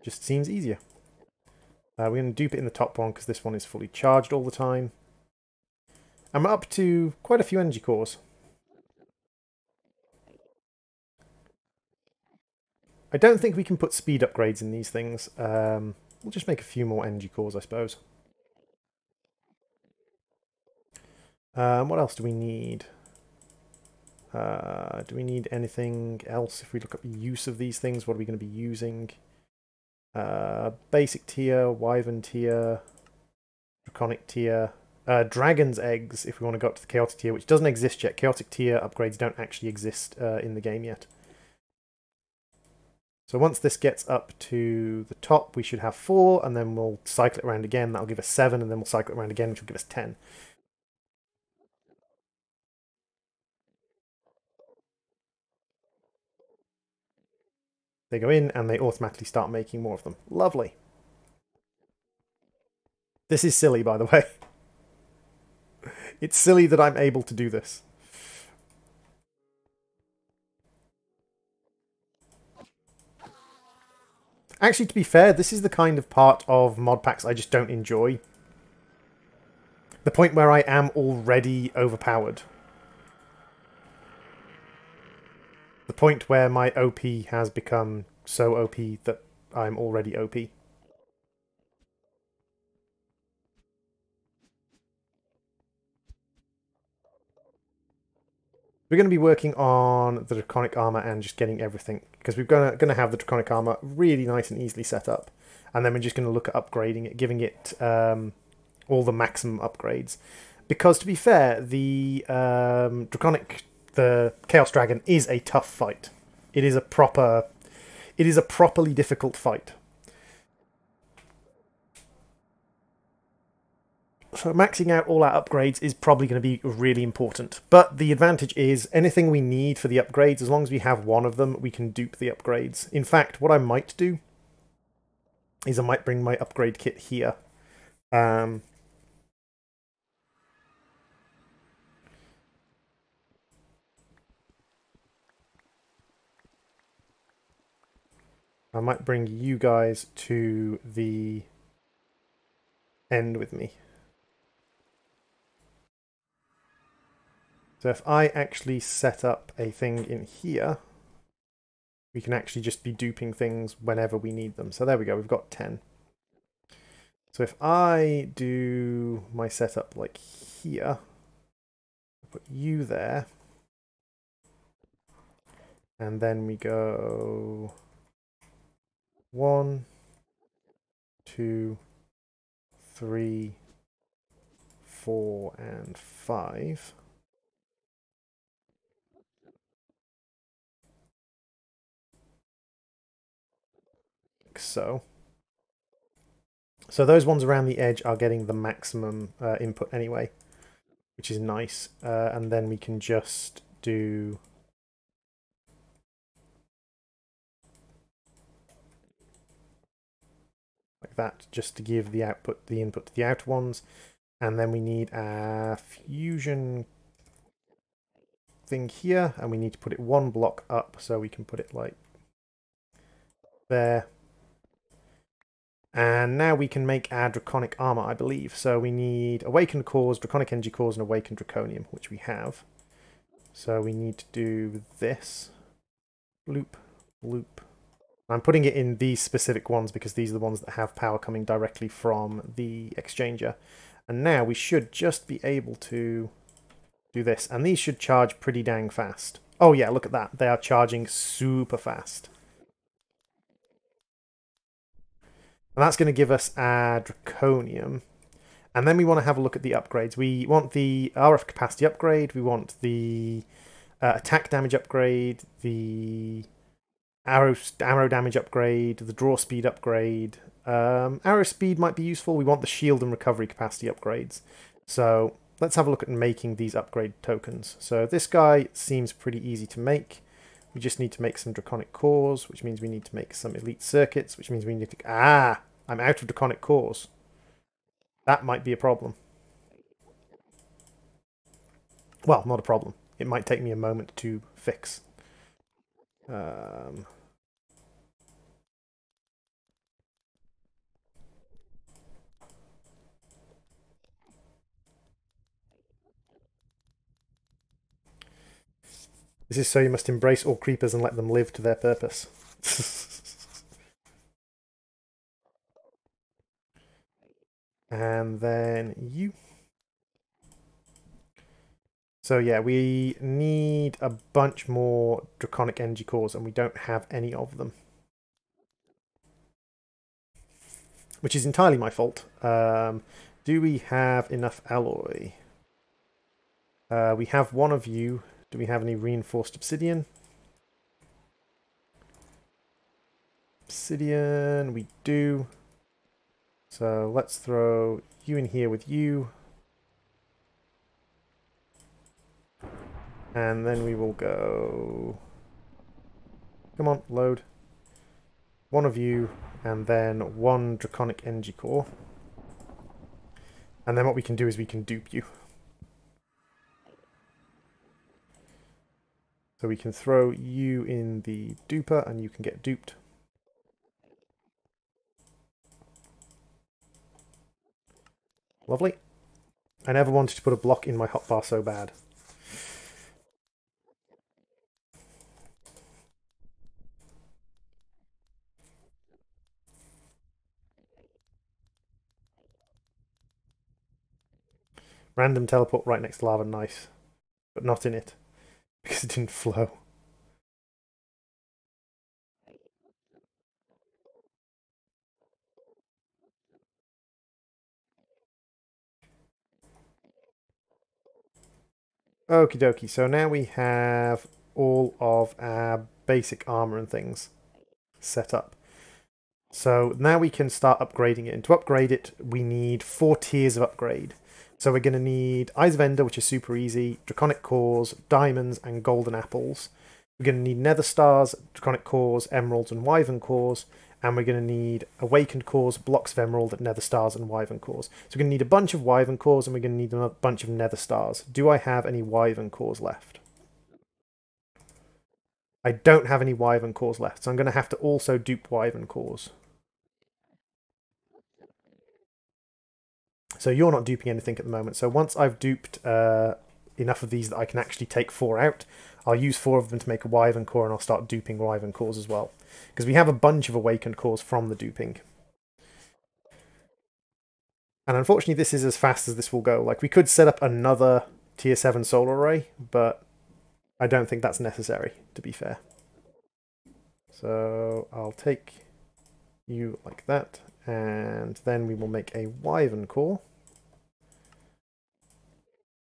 just seems easier. We're going to dupe it in the top one because this one is fully charged all the time. And we're up to quite a few energy cores. I don't think we can put speed upgrades in these things. We'll just make a few more energy cores, I suppose. What else do we need? Do we need anything else? If we look up the use of these things, what are we going to be using? Basic tier, wyvern tier, draconic tier, dragon's eggs if we want to go up to the chaotic tier, which doesn't exist yet. Chaotic tier upgrades don't actually exist in the game yet. So once this gets up to the top, we should have 4, and then we'll cycle it around again. That'll give us 7, and then we'll cycle it around again, which will give us 10. They go in, and they automatically start making more of them. Lovely. This is silly, by the way. It's silly that I'm able to do this. Actually, to be fair, this is the kind of part of mod packs I just don't enjoy. The point where I am already overpowered. The point where my OP has become so OP that I'm already OP. We're going to be working on the draconic armor and just getting everything, because we're going to have the draconic armor really nice and easily set up, and then we're just going to look at upgrading it, giving it all the maximum upgrades. Because to be fair, the Chaos Dragon is a tough fight. It is a properly difficult fight. maxing out all our upgrades is probably going to be really important. But the advantage is anything we need for the upgrades, as long as we have one of them, we can dupe the upgrades. In fact, what I might do is I might bring my upgrade kit here. I might bring you guys to the end with me. So if I actually set up a thing in here, we can actually just be duping things whenever we need them. So there we go, we've got 10. So if I do my setup like here, put you there, and then we go 1, 2, 3, 4, and 5. Like so. So those ones around the edge are getting the maximum input anyway, which is nice. And then we can just do like that, just to give the input to the outer ones. And then we need our fusion thing here, and we need to put it one block up, so we can put it like there. And now we can make our draconic armor, I believe. So we need awakened cores, draconic energy cores, and awakened draconium, which we have. So we need to do this. Loop, loop. I'm putting it in these specific ones because these are the ones that have power coming directly from the exchanger. And now we should just be able to do this. And these should charge pretty dang fast. Oh yeah, look at that. They are charging super fast. And that's going to give us our draconium. And then we want to have a look at the upgrades. We want the RF capacity upgrade. We want the attack damage upgrade, the arrow damage upgrade, the draw speed upgrade. Arrow speed might be useful. We want the shield and recovery capacity upgrades. So let's have a look at making these upgrade tokens. So this guy seems pretty easy to make. We just need to make some draconic cores, which means we need to make some elite circuits, which means we need to... I'm out of draconic cores. That might be a problem. Well, not a problem. It might take me a moment to fix. This is so you must embrace all creepers and let them live to their purpose. And then you. So yeah, we need a bunch more draconic energy cores, and we don't have any of them. Which is entirely my fault. Do we have enough alloy? We have one of you. Do we have any reinforced obsidian? Obsidian, we do. So let's throw you in here with you. And then we will go... Come on, load. One of you, and then one draconic energy core. And then what we can do is we can dupe you. So we can throw you in the duper, and you can get duped. Lovely. I never wanted to put a block in my hotbar so bad. Random teleport right next to lava, nice. But not in it. Because it didn't flow. Okie dokie, so now we have all of our basic armor and things set up. So now we can start upgrading it. And to upgrade it, we need 4 tiers of upgrade. So we're going to need Eyes of Ender, which is super easy, Draconic Cores, Diamonds, and Golden Apples. We're going to need Nether Stars, Draconic Cores, Emeralds, and Wyvern Cores. And we're going to need Awakened Cores, Blocks of Emerald, Nether Stars, and Wyvern Cores. So we're going to need a bunch of Wyvern Cores, and we're going to need a bunch of Nether Stars. Do I have any Wyvern Cores left? I don't have any Wyvern Cores left, so I'm going to have to also dupe Wyvern Cores. So you're not duping anything at the moment. So once I've duped enough of these that I can actually take 4 out, I'll use 4 of them to make a Wyvern Core, and I'll start duping Wyvern Cores as well. Because we have a bunch of Awakened Cores from the duping. And unfortunately, this is as fast as this will go. Like, we could set up another Tier 7 solar array, but I don't think that's necessary, to be fair. So I'll take you like that, and then we will make a Wyvern Core.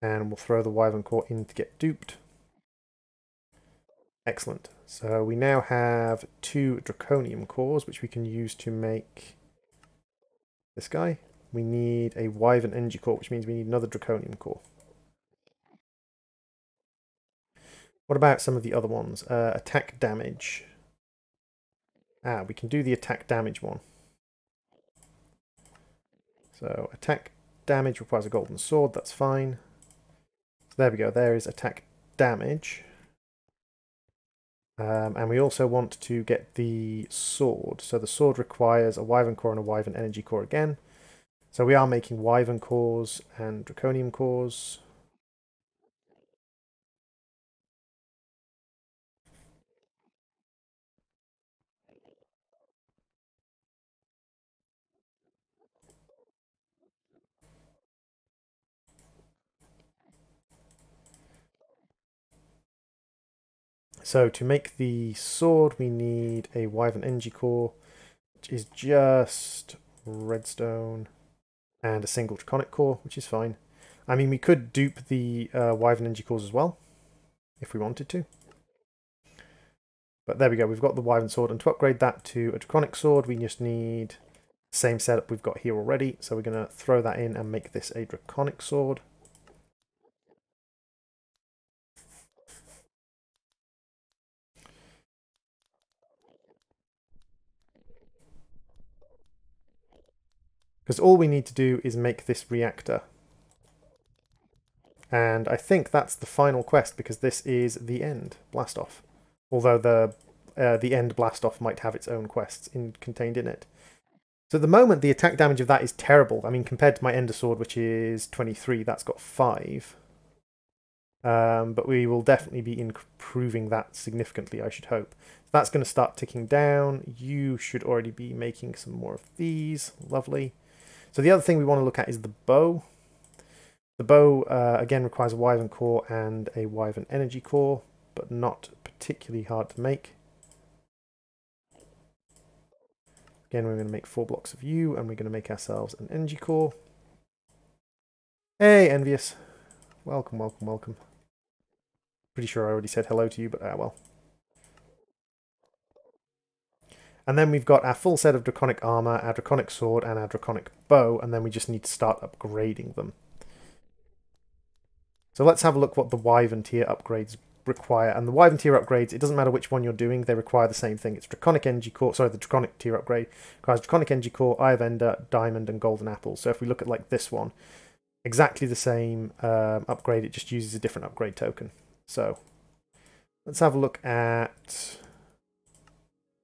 And we'll throw the Wyvern Core in to get duped. Excellent. So we now have 2 Draconium Cores, which we can use to make this guy. We need a Wyvern Energy Core, which means we need another Draconium Core. What about some of the other ones? Attack damage. We can do the attack damage one. So attack damage requires a golden sword, that's fine. So there we go, there is attack damage. And we also want to get the sword. So the sword requires a Wyvern Core and a Wyvern Energy Core again. So we are making Wyvern Cores and Draconium Cores. So to make the sword, we need a Wyvern Energy Core, which is just redstone, and a single Draconic Core, which is fine. I mean, we could dupe the Wyvern Energy Cores as well, if we wanted to. But there we go, we've got the Wyvern Sword, and to upgrade that to a Draconic Sword, we just need the same setup we've got here already. So we're going to throw that in and make this a Draconic Sword. Because all we need to do is make this reactor. And I think that's the final quest, because this is the end blast-off. Although the end blast-off might have its own quests contained in it. So at the moment, the attack damage of that is terrible. I mean, compared to my Ender Sword, which is 23, that's got 5. But we will definitely be improving that significantly, I should hope. So that's going to start ticking down. You should already be making some more of these. Lovely. So the other thing we want to look at is the bow. The bow, again, requires a Wyvern Core and a Wyvern Energy Core, but not particularly hard to make. Again, we're going to make 4 blocks of you, and we're going to make ourselves an Energy Core. Hey, Envious. Welcome, welcome, welcome. Pretty sure I already said hello to you, but well. And then we've got our full set of Draconic Armor, our Draconic Sword, and our Draconic Bow, and then we just need to start upgrading them. So let's have a look what the Wyvern tier upgrades require. And the Wyvern tier upgrades, it doesn't matter which one you're doing, they require the same thing. It's Draconic Energy Core, sorry, the Draconic tier upgrade requires Draconic Energy Core, Eye of Ender, Diamond, and Golden Apples. So if we look at like this one, exactly the same upgrade, it just uses a different upgrade token. So let's have a look at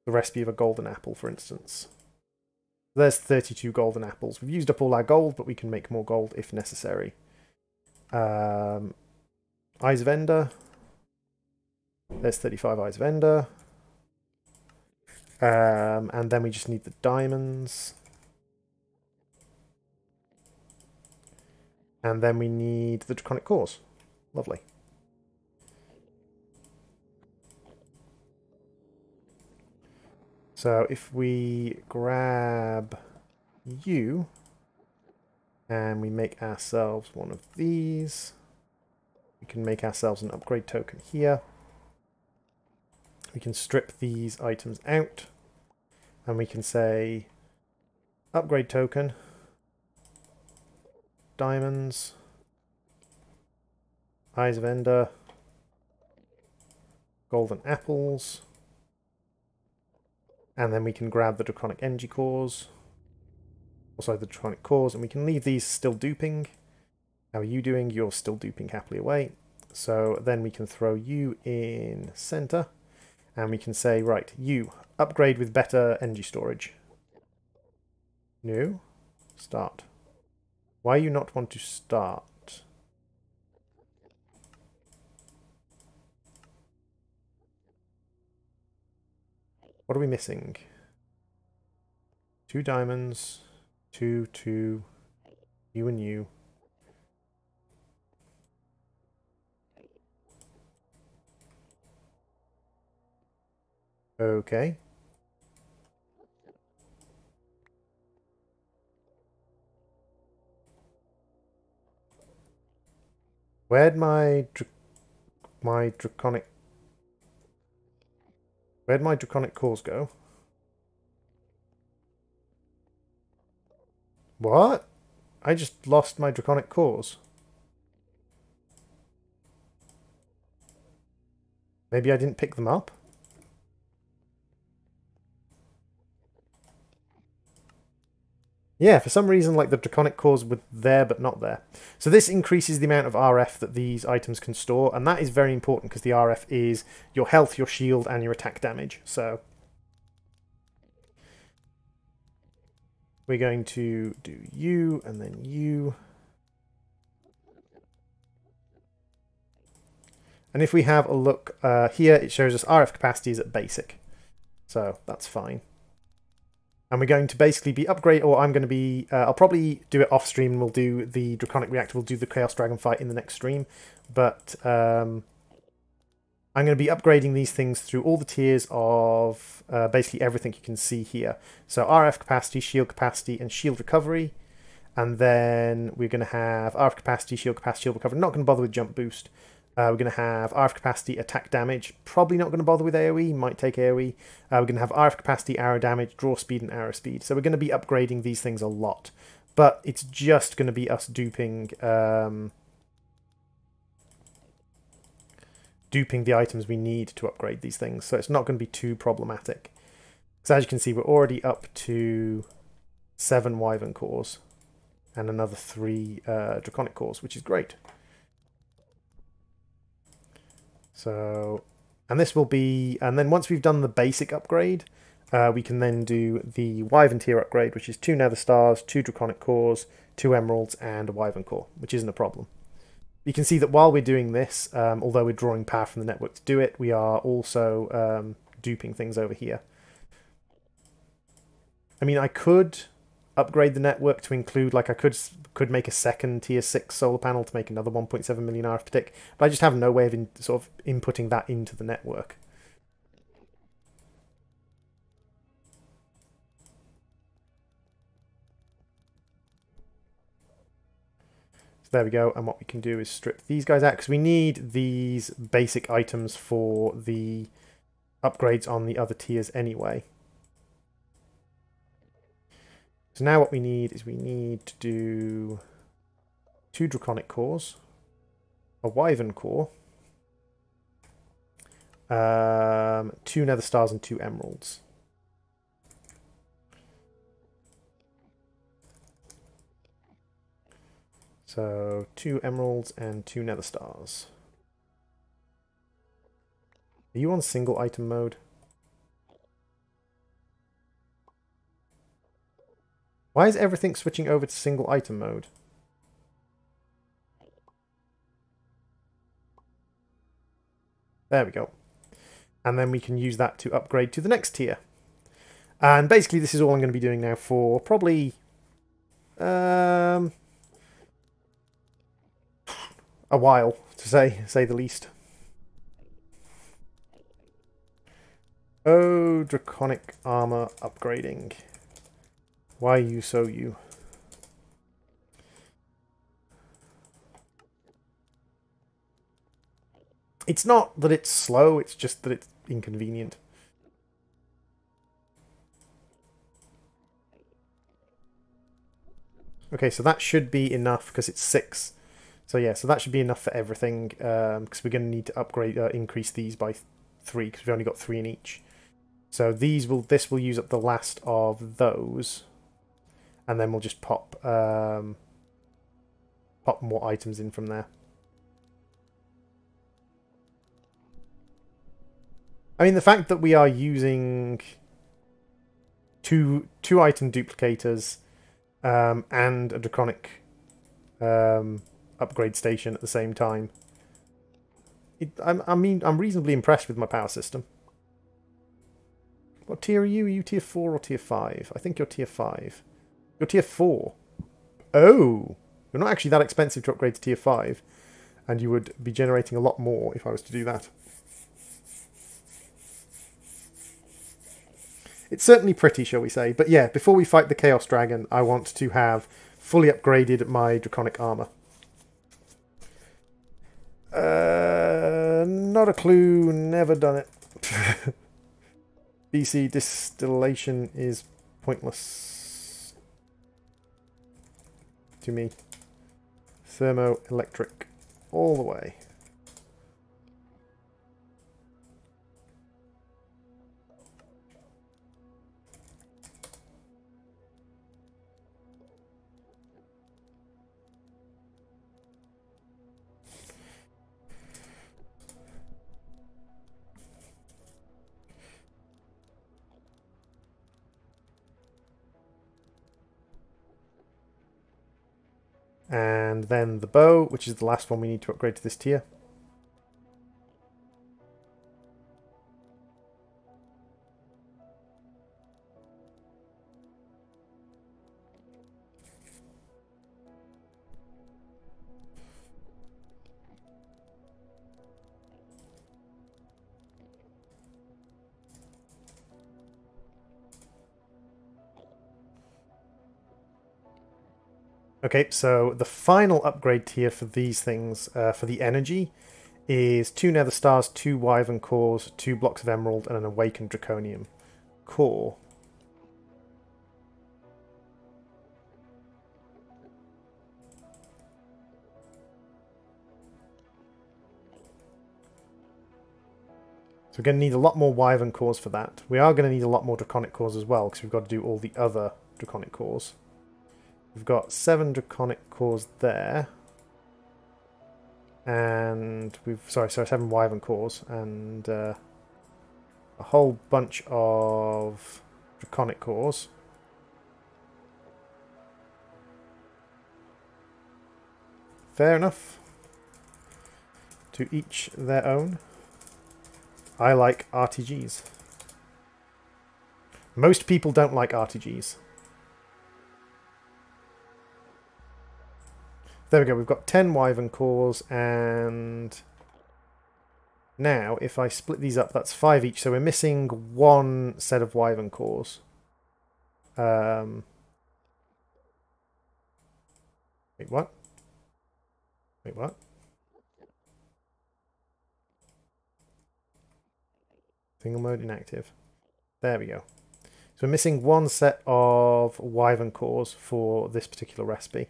the recipe of a golden apple, for instance. There's 32 golden apples. We've used up all our gold, but we can make more gold if necessary. Eyes of Ender. There's 35 Eyes of Ender. And then we just need the diamonds. And then we need the Draconic Cores. Lovely. So if we grab you and we make ourselves one of these, we can make ourselves an upgrade token here. We can strip these items out. And we can say upgrade token, diamonds, eyes of ender, golden apples, and then we can grab the draconic energy cores, also the draconic cores, and we can leave these still duping. How are you doing? You're still duping happily away. So then we can throw you in center, and we can say, right, you upgrade with better energy storage. New, start. Why you not want to start? What are we missing? 2 diamonds, 2, you and you. Okay. Where'd my draconic cores go? What? I just lost my draconic cores. Maybe I didn't pick them up? Yeah, for some reason, like, the draconic cores were there but not there. So this increases the amount of RF that these items can store, and that is very important because the RF is your health, your shield, and your attack damage. So we're going to do you, and then you. And if we have a look here, it shows us RF capacities at basic. So that's fine. And we're going to basically be upgrade, or I'm going to be, I'll probably do it off stream, and we'll do the Draconic Reactor, we'll do the Chaos Dragon fight in the next stream. But I'm going to be upgrading these things through all the tiers of basically everything you can see here. So RF capacity, shield capacity, and shield recovery. And then we're going to have RF capacity, shield recovery. Not going to bother with jump boost. We're going to have RF capacity, attack damage. Probably not going to bother with AoE. Might take AoE. We're going to have RF capacity, arrow damage, draw speed, and arrow speed. So we're going to be upgrading these things a lot. But it's just going to be us duping the items we need to upgrade these things. So it's not going to be too problematic. So as you can see, we're already up to 7 Wyvern cores and another 3 Draconic cores, which is great. So, and this will be, and then once we've done the basic upgrade, we can then do the Wyvern tier upgrade, which is 2 Nether Stars, 2 Draconic cores, 2 Emeralds, and a Wyvern core, which isn't a problem. You can see that while we're doing this, although we're drawing power from the network to do it, we are also duping things over here. I mean, I could upgrade the network to include, like, I could make a second tier 6 solar panel to make another 1.7 million RF per tick, but I just have no way of sort of inputting that into the network. So there we go, and what we can do is strip these guys out, because we need these basic items for the upgrades on the other tiers anyway. So now what we need is we need to do 2 Draconic cores, a Wyvern core, 2 Nether Stars, and 2 Emeralds. So 2 Emeralds and 2 Nether Stars. Are you on single item mode? Why is everything switching over to single item mode? There we go. And then we can use that to upgrade to the next tier. And basically this is all I'm going to be doing now for probably a while, to say the least. Oh, Draconic armor upgrading. Why you so you? It's not that it's slow, it's just that it's inconvenient. Okay, so that should be enough because it's 6. So yeah, so that should be enough for everything because we're going to need to upgrade, increase these by 3 because we've only got 3 in each. So this will use up the last of those, and then we'll just pop more items in from there. I mean, the fact that we are using two item duplicators and a draconic upgrade station at the same time. I'm reasonably impressed with my power system. What tier are you? Are you tier 4 or tier 5? I think you're tier 5. You're tier 4. Oh! You're not actually that expensive to upgrade to tier 5. And you would be generating a lot more if I was to do that. It's certainly pretty, shall we say. But yeah, before we fight the Chaos Dragon, I want to have fully upgraded my Draconic armor. Not a clue. Never done it. BC distillation is pointless to me. Thermoelectric all the way. And then the bow, which is the last one we need to upgrade to this tier. Okay, so the final upgrade tier for these things, for the energy, is 2 nether stars, 2 wyvern cores, 2 blocks of emerald, and an awakened draconium core. So we're going to need a lot more wyvern cores for that. We are going to need a lot more draconic cores as well, because we've got to do all the other draconic cores. We've got 7 draconic cores there. And we've... Sorry, 7 wyvern cores. And a whole bunch of draconic cores. Fair enough. To each their own. I like RTGs. Most people don't like RTGs. There we go, we've got 10 wyvern cores, and now if I split these up, that's 5 each, so we're missing 1 set of wyvern cores. Wait, what? Wait, what? Single mode inactive. There we go. So we're missing 1 set of wyvern cores for this particular recipe.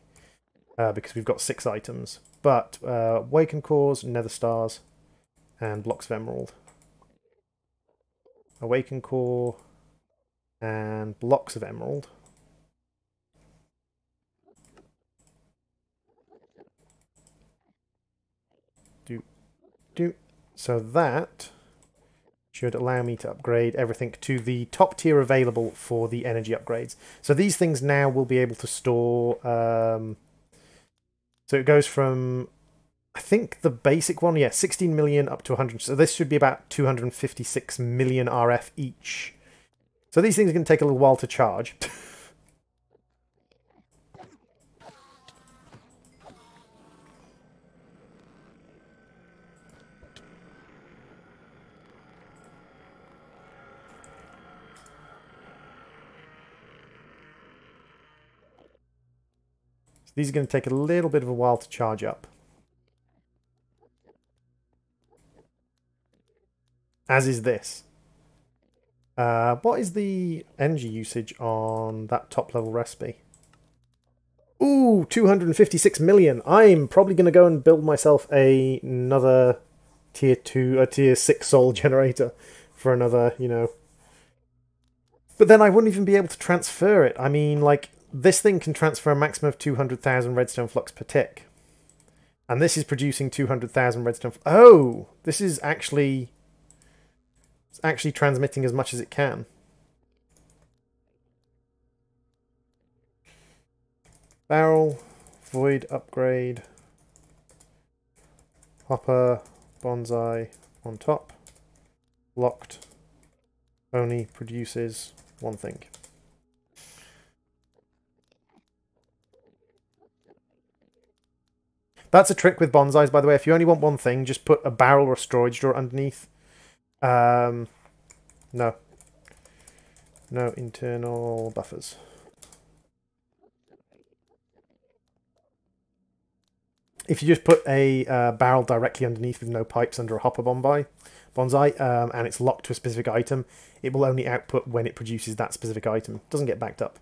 Because we've got 6 items. But awakened cores, nether stars, and blocks of emerald. Awakened core and blocks of emerald. So that should allow me to upgrade everything to the top tier available for the energy upgrades. So these things now will be able to store... So it goes from, I think the basic one, yeah, 16 million up to 100. So this should be about 256 million RF each. So these things are going to take a little while to charge. These are going to take a little bit of a while to charge up. As is this. What is the energy usage on that top level recipe? Ooh, 256 million. I'm probably going to go and build myself another tier 2, a tier 6 soul generator for another, you know. But then I wouldn't even be able to transfer it. I mean, like, this thing can transfer a maximum of 200,000 redstone flux per tick. And this is producing 200,000 redstone. Oh, this is actually... It's actually transmitting as much as it can. Barrel, void upgrade, hopper, bonsai on top, locked, only produces one thing. That's a trick with bonsais, by the way. If you only want one thing, just put a barrel or a storage drawer underneath. No. No internal buffers. If you just put a barrel directly underneath with no pipes under a hopper bonsai, and it's locked to a specific item, it will only output when it produces that specific item. It doesn't get backed up.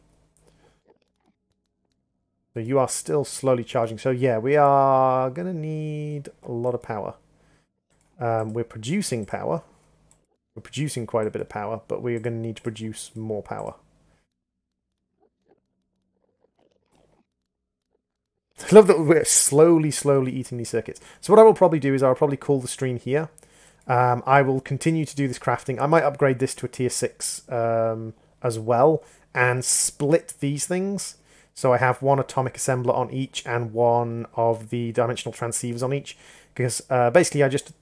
So you are still slowly charging. So yeah, we are going to need a lot of power. We're producing power. We're producing quite a bit of power, but we are going to need to produce more power. I love that we're slowly eating these circuits. So what I will probably do is I'll probably call the stream here. I will continue to do this crafting. I might upgrade this to a tier 6 as well and split these things. So I have one atomic assembler on each and one of the dimensional transceivers on each. Because basically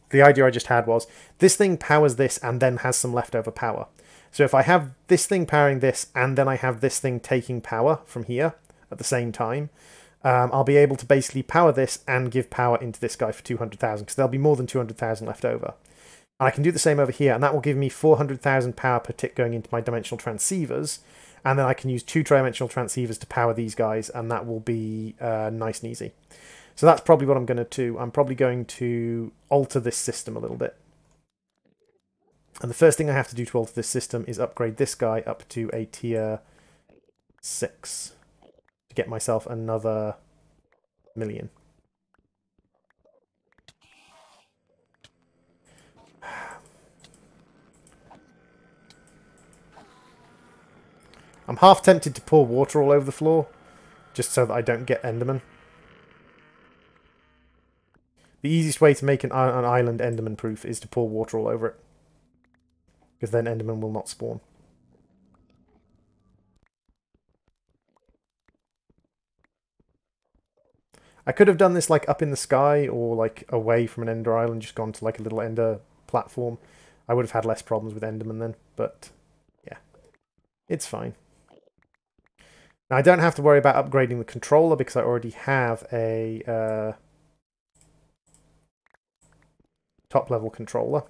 the idea I just had was this thing powers this and then has some leftover power. So if I have this thing powering this and then I have this thing taking power from here at the same time, I'll be able to basically power this and give power into this guy for 200,000 because there'll be more than 200,000 left over. And I can do the same over here, and that will give me 400,000 power per tick going into my dimensional transceivers. And then I can use 2 dimensional transceivers to power these guys, and that will be nice and easy. So that's probably what I'm going to do. I'm probably going to alter this system a little bit. And the first thing I have to do to alter this system is upgrade this guy up to a tier 6 to get myself another million. I'm half tempted to pour water all over the floor, just so that I don't get Enderman. The easiest way to make an island Enderman proof is to pour water all over it, because then Enderman will not spawn. I could have done this like up in the sky or like away from an Ender Island, just gone to like a little Ender platform. I would have had less problems with Enderman then, but yeah, it's fine. Now I don't have to worry about upgrading the controller because I already have a top level controller.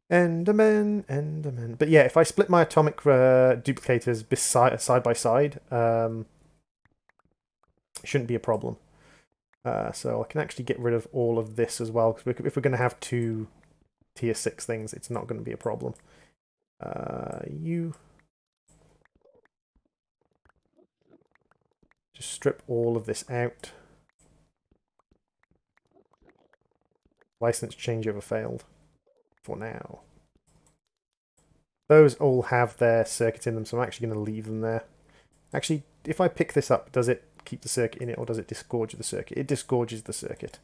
Enderman, Enderman. But yeah, if I split my atomic duplicators side by side, it shouldn't be a problem. So I can actually get rid of all of this as well, because if we're going to have 2 tier 6 things, it's not going to be a problem. You just strip all of this out. License changeover failed. For now. Those all have their circuit in them, so I'm actually going to leave them there. Actually, if I pick this up, does it keep the circuit in it, or does it disgorge the circuit? It disgorges the circuit.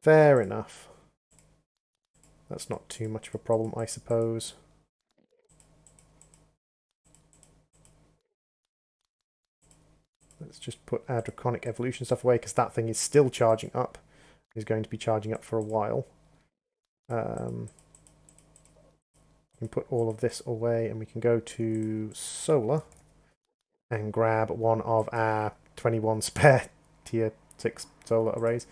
Fair enough. That's not too much of a problem, I suppose. Let's just put our draconic evolution stuff away, because that thing is still charging up. Is going to be charging up for a while. We can put all of this away and we can go to solar and grab one of our 21 spare tier 6 solar arrays.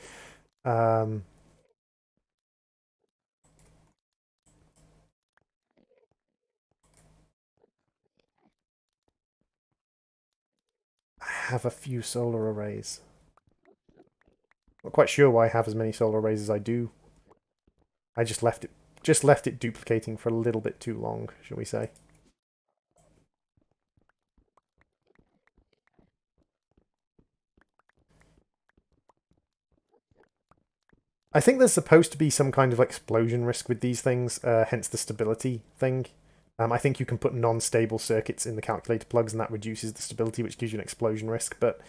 have a few solar arrays. Not quite sure why I have as many solar arrays as I do. I just left it duplicating for a little bit too long, shall we say. I think there's supposed to be some kind of explosion risk with these things, hence the stability thing. I think you can put non-stable circuits in the calculator plugs and that reduces the stability, which gives you an explosion risk, but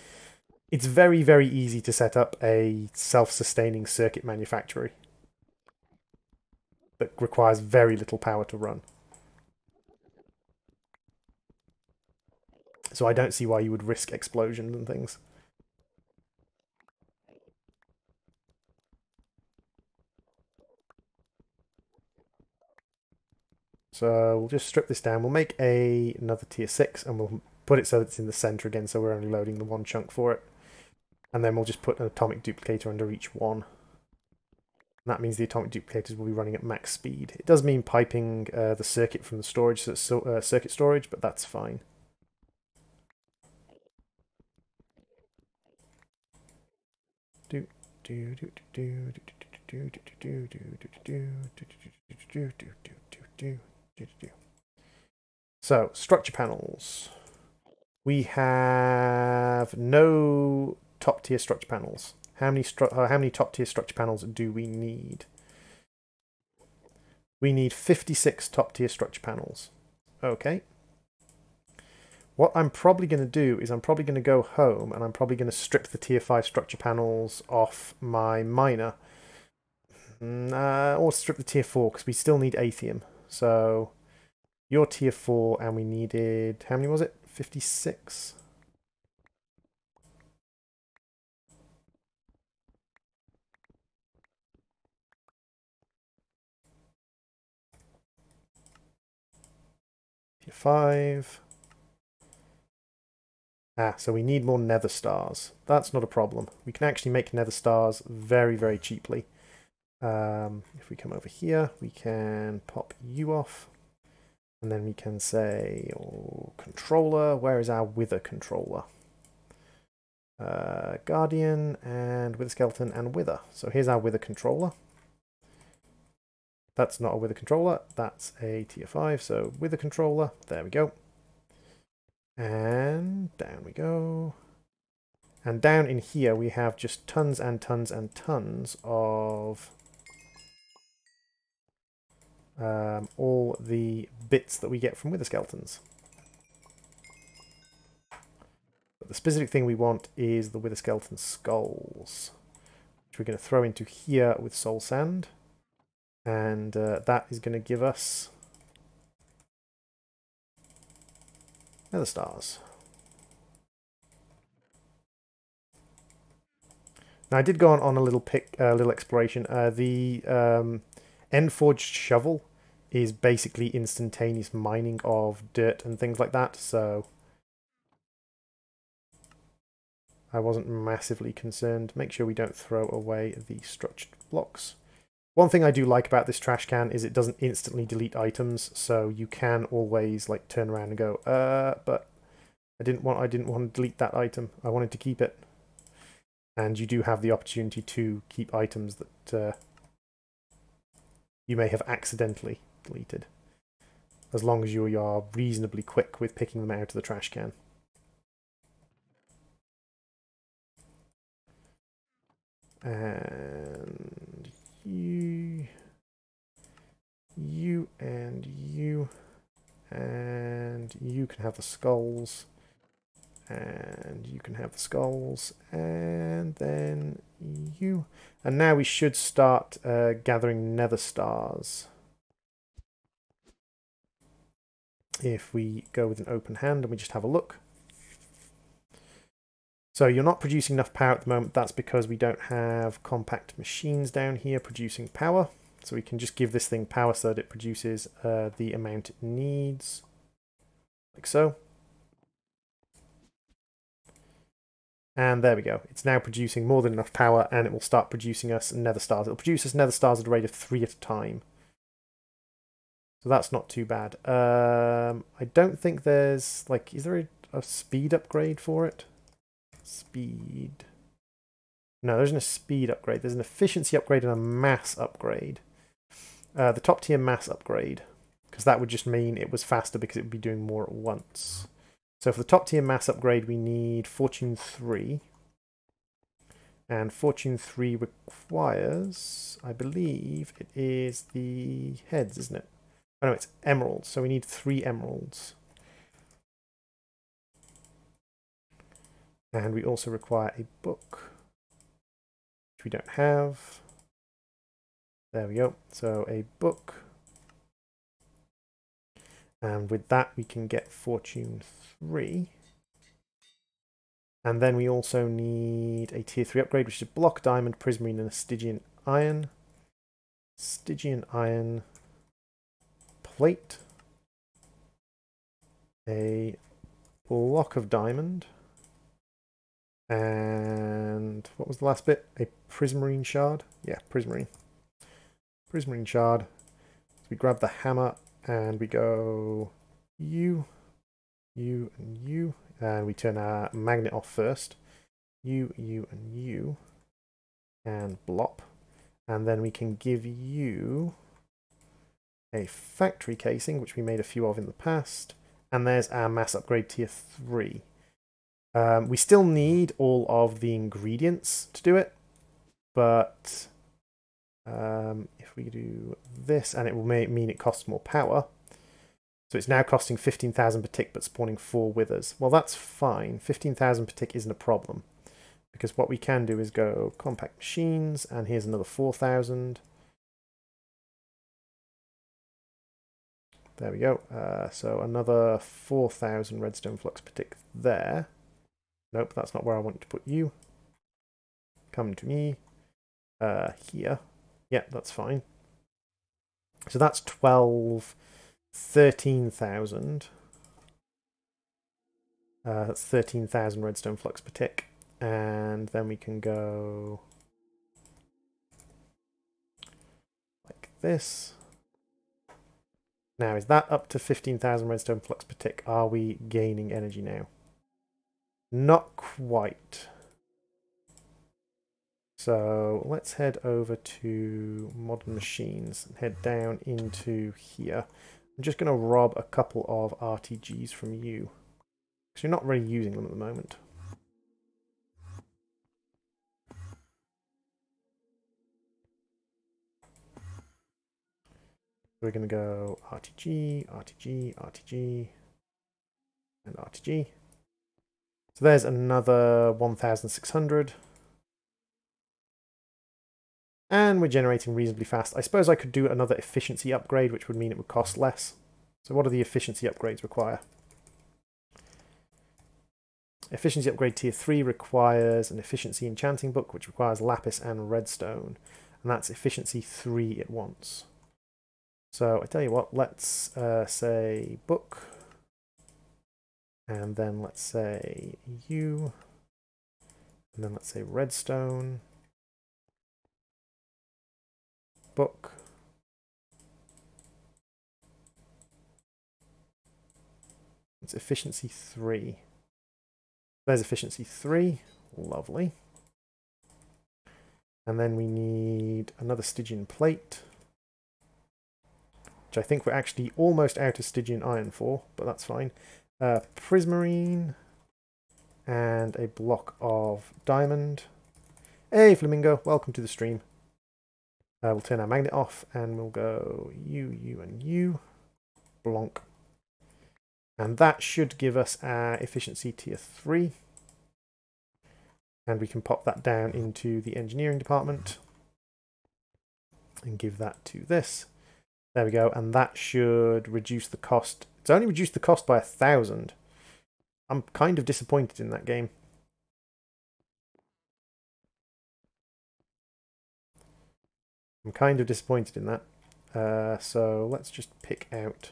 it's very, very easy to set up a self-sustaining circuit manufacturer that requires very little power to run. So I don't see why you would risk explosions and things. So we'll just strip this down. We'll make another tier 6 and we'll put it so that it's in the center again, so we're only loading the one chunk for it. And then we'll just put an atomic duplicator under each one. And that means the atomic duplicators will be running at max speed. It does mean piping the circuit from the storage, so it's circuit storage, but that's fine. So, structure panels. We have no top tier structure panels. How many top tier structure panels do we need? We need 56 top tier structure panels. Okay. What I'm probably going to do is I'm probably going to go home and I'm probably going to strip the tier 5 structure panels off my miner. Or strip the tier 4 because we still need Atheum. So you're tier 4 and we needed, how many was it? 56? Tier 5. So we need more nether stars. That's not a problem. We can actually make nether stars very, very cheaply. If we come over here, we can pop you off. And then we can say, controller, where is our wither controller? Guardian and wither skeleton and wither. So here's our wither controller. That's not a wither controller, that's a tier 5, so wither controller, there we go. And down we go. And down in here we have just tons and tons and tons of all the bits that we get from wither skeletons. But the specific thing we want is the wither skeleton skulls, which we're going to throw into here with soul sand. And that is going to give us nether stars. Now I did go on a little little exploration. The Endforged shovel is basically instantaneous mining of dirt and things like that, so I wasn't massively concerned. Make sure we don't throw away the structured blocks. One thing I do like about this trash can is it doesn't instantly delete items, so you can always like turn around and go, but I didn't want to delete that item. I wanted to keep it. And you do have the opportunity to keep items that you may have accidentally deleted, as long as you are reasonably quick with picking them out of the trash can. And you and you and you can have the skulls, and you can have the skulls, and then you. And now we should start gathering nether stars. If we go with an open hand and we just have a look. So you're not producing enough power at the moment. That's because we don't have compact machines down here producing power. So we can just give this thing power so that it produces the amount it needs, like so. And there we go. It's now producing more than enough power, and it will start producing us nether stars. It'll produce us nether stars at a rate of 3 at a time. So that's not too bad. I don't think there's, like, is there a speed upgrade for it? speed. No, there isn't a speed upgrade. There's an efficiency upgrade and a mass upgrade. The top tier mass upgrade, because that would just mean it was faster because it would be doing more at once. So for the top tier mass upgrade, we need Fortune 3. And Fortune 3 requires, I believe, it is the heads, isn't it? Oh no, it's emeralds. So we need 3 emeralds. And we also require a book, which we don't have. There we go. So a book. And with that, we can get Fortune 3. And then we also need a tier 3 upgrade, which is a block diamond, prismarine, and a Stygian iron. Stygian iron plate. A block of diamond. And what was the last bit? A prismarine shard? Yeah, prismarine. Prismarine shard. So we grab the hammer and we go you, and you. And we turn our magnet off first. You, and you. And blop. And then we can give you a factory casing, which we made a few of in the past. And there's our mass upgrade tier 3. We still need all of the ingredients to do it. But if we do this, and it will mean it costs more power. So it's now costing 15,000 per tick, but spawning 4 withers. Well, that's fine. 15,000 per tick isn't a problem. Because what we can do is go compact machines, and here's another 4,000. There we go. So another 4,000 redstone flux per tick there. Nope, that's not where I want to put you. Come to me. Here. Yeah, that's fine. So that's 13,000. That's 13,000 redstone flux per tick. And then we can go like this. Now, is that up to 15,000 redstone flux per tick? Are we gaining energy now? Not quite. So let's head over to modern machines and head down into here. I'm just going to rob a couple of RTGs from you, because you're not really using them at the moment. We're going to go RTG, RTG, RTG, and RTG. So there's another 1,600. And we're generating reasonably fast. I suppose I could do another efficiency upgrade, which would mean it would cost less. So what do the efficiency upgrades require? Efficiency upgrade tier 3 requires an efficiency enchanting book, which requires lapis and redstone. And that's efficiency 3 it wants. So I tell you what, let's say book. And then let's say you. And then let's say redstone. Book. It's efficiency 3. There's efficiency 3. Lovely. And then we need another Stygian plate, which I think we're actually almost out of Stygian iron for, but that's fine. Prismarine and a block of diamond. Hey, Flamingo, welcome to the stream. We'll turn our magnet off and we'll go you, and you. Blonk. And that should give us our efficiency tier 3. And we can pop that down into the engineering department and give that to this. There we go. And that should reduce the cost. It's only reduced the cost by 1,000. I'm kind of disappointed in that game. I'm kind of disappointed in that. So let's just pick out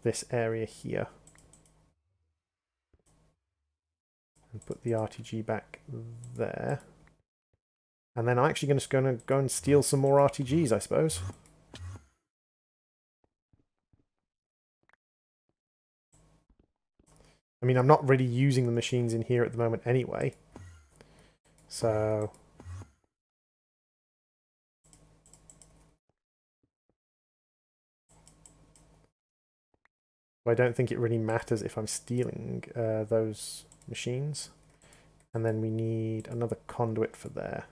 this area here and put the RTG back there. And then I'm actually just going to go and steal some more RTGs, I suppose. I mean, I'm not really using the machines in here at the moment anyway. So... I don't think it really matters if I'm stealing those machines. And then we need another conduit for there.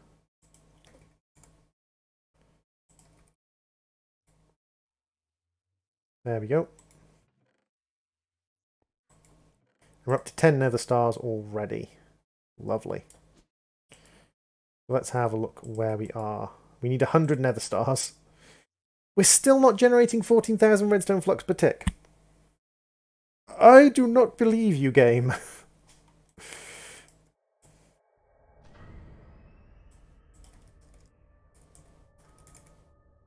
There we go. We're up to 10 nether stars already. Lovely. Let's have a look where we are. We need 100 nether stars. We're still not generating 14,000 redstone flux per tick. I do not believe you, game.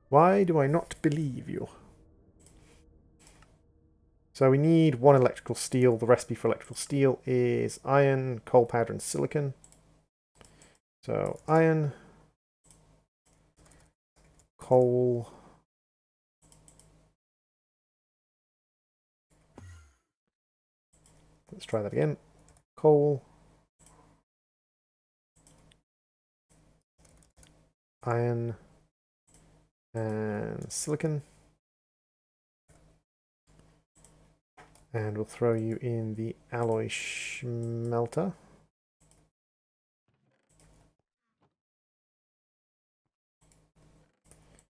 Why do I not believe you? So we need 1 electrical steel. The recipe for electrical steel is iron, coal powder, and silicon. So iron, coal, let's try that again. Coal, iron, and silicon. And we'll throw you in the alloy smelter.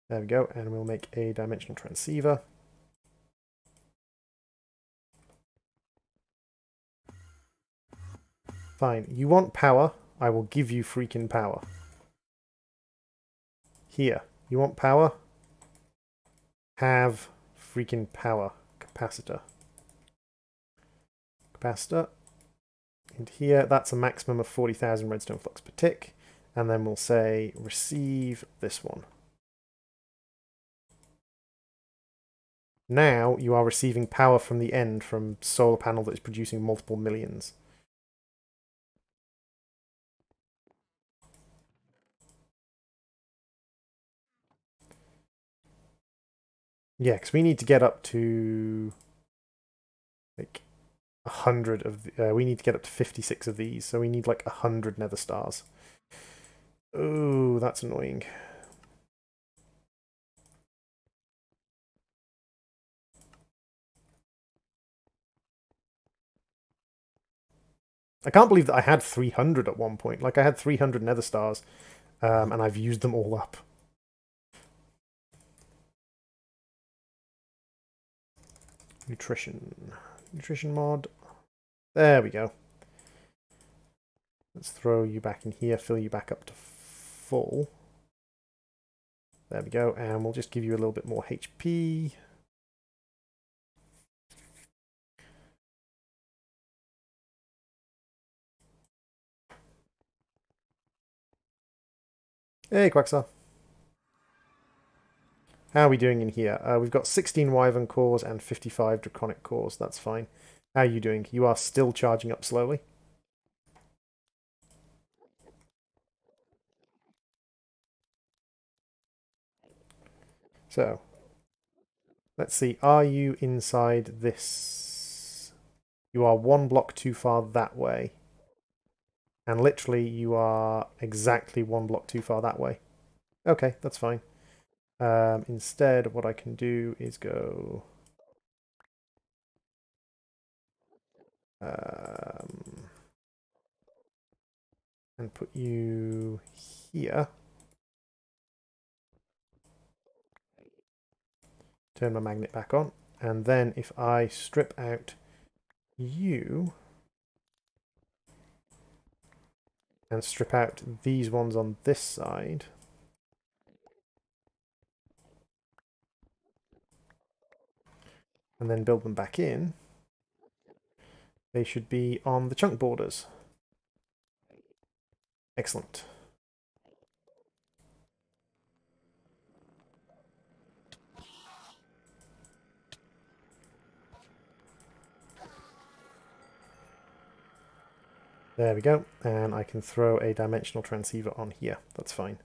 There we go, and we'll make a dimensional transceiver. Fine, you want power, I will give you freaking power. Here, you want power? Have freaking power. Capacitor. Capacitor. And here, that's a maximum of 40,000 redstone flux per tick. And then we'll say, receive this one. Now, you are receiving power from the end, from solar panel that is producing multiple millions. Yeah, because we need to get up to like 100 of we need to get up to 56 of these, so we need like 100 nether stars. Oh, that's annoying. I can't believe that I had 300 at one point. Like, I had 300 nether stars, and I've used them all up. Nutrition. Nutrition mod. There we go. Let's throw you back in here, fill you back up to full. There we go, and we'll just give you a little bit more HP. Hey, Quaxar. How are we doing in here? We've got 16 Wyvern cores and 55 Draconic cores. That's fine. How are you doing? You are still charging up slowly. So, let's see. Are you inside this? You are 1 block too far that way. And literally, you are exactly 1 block too far that way. Okay, that's fine. Instead, what I can do is go... and put you here. Turn my magnet back on. And then if I strip out you... and strip out these ones on this side... and then build them back in, they should be on the chunk borders. Excellent. There we go, and I can throw a dimensional transceiver on here. That's fine.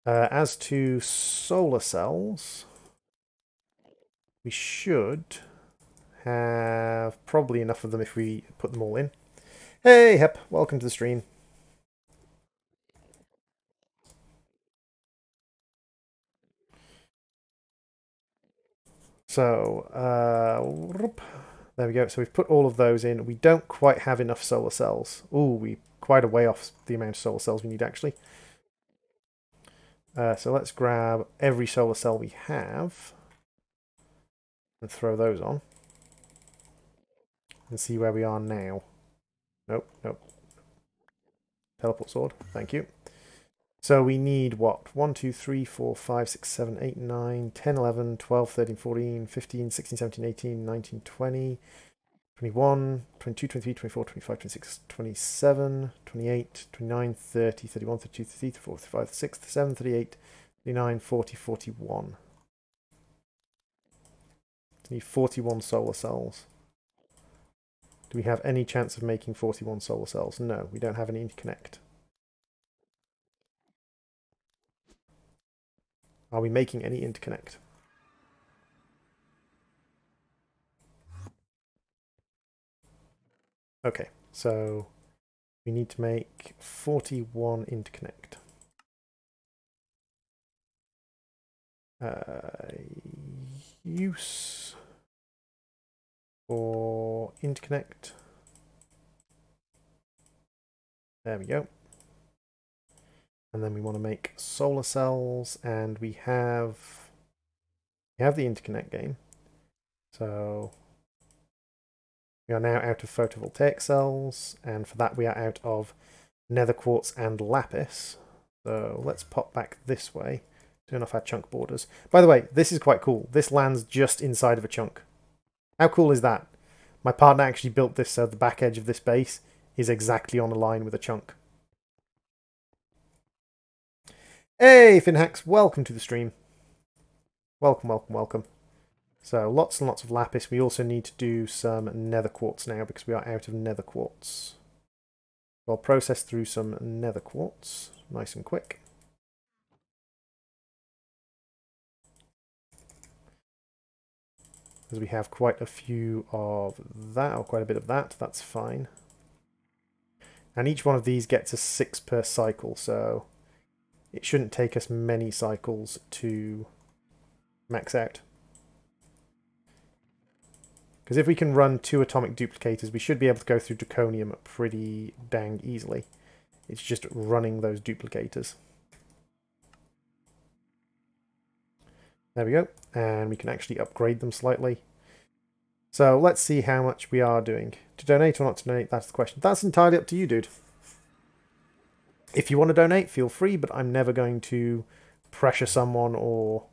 As to solar cells, we should have probably enough of them if we put them all in. Hey, Hep, welcome to the stream. So, there we go. So we've put all of those in. We don't quite have enough solar cells. Ooh, we're quite a way off the amount of solar cells we need, actually. So let's grab every solar cell we have and throw those on. And see where we are now. Nope, nope. Teleport sword, thank you. So we need what? 1, 2, 3, 4, 5, 6, 7, 8, 9, 10, 11, 12, 13, 14, 15, 16, 17, 18, 19, 20, 21, 22, 23, 24, 25, 26, 27, 28, 29, 30, 31, 32, 33, 34, 35, 36, 37, 38, 39, 40, 41. We need 41 solar cells. Do we have any chance of making 41 solar cells? No, we don't have any interconnect. Are we making any interconnect? Okay, so we need to make 41 interconnect. Use for interconnect. There we go. And then we want to make solar cells, and we have the interconnect game. So we are now out of photovoltaic cells, and for that we are out of nether quartz and lapis. So let's pop back this way, turn off our chunk borders. By the way, this is quite cool. This lands just inside of a chunk. How cool is that? My partner actually built this so the back edge of this base is exactly on a line with a chunk. Hey, Finhacks, welcome to the stream. Welcome, welcome, welcome. So, lots and lots of lapis. We also need to do some nether quartz now because we are out of nether quartz. So I'll process through some nether quartz, nice and quick. Because we have quite a few of that, or quite a bit of that, that's fine. And each one of these gets us 6 per cycle, so it shouldn't take us many cycles to max out. Because if we can run 2 atomic duplicators, we should be able to go through draconium pretty dang easily. It's just running those duplicators. There we go. And we can actually upgrade them slightly. So let's see how much we are doing. To donate or not to donate, that's the question. That's entirely up to you, dude. If you want to donate, feel free, but I'm never going to pressure someone or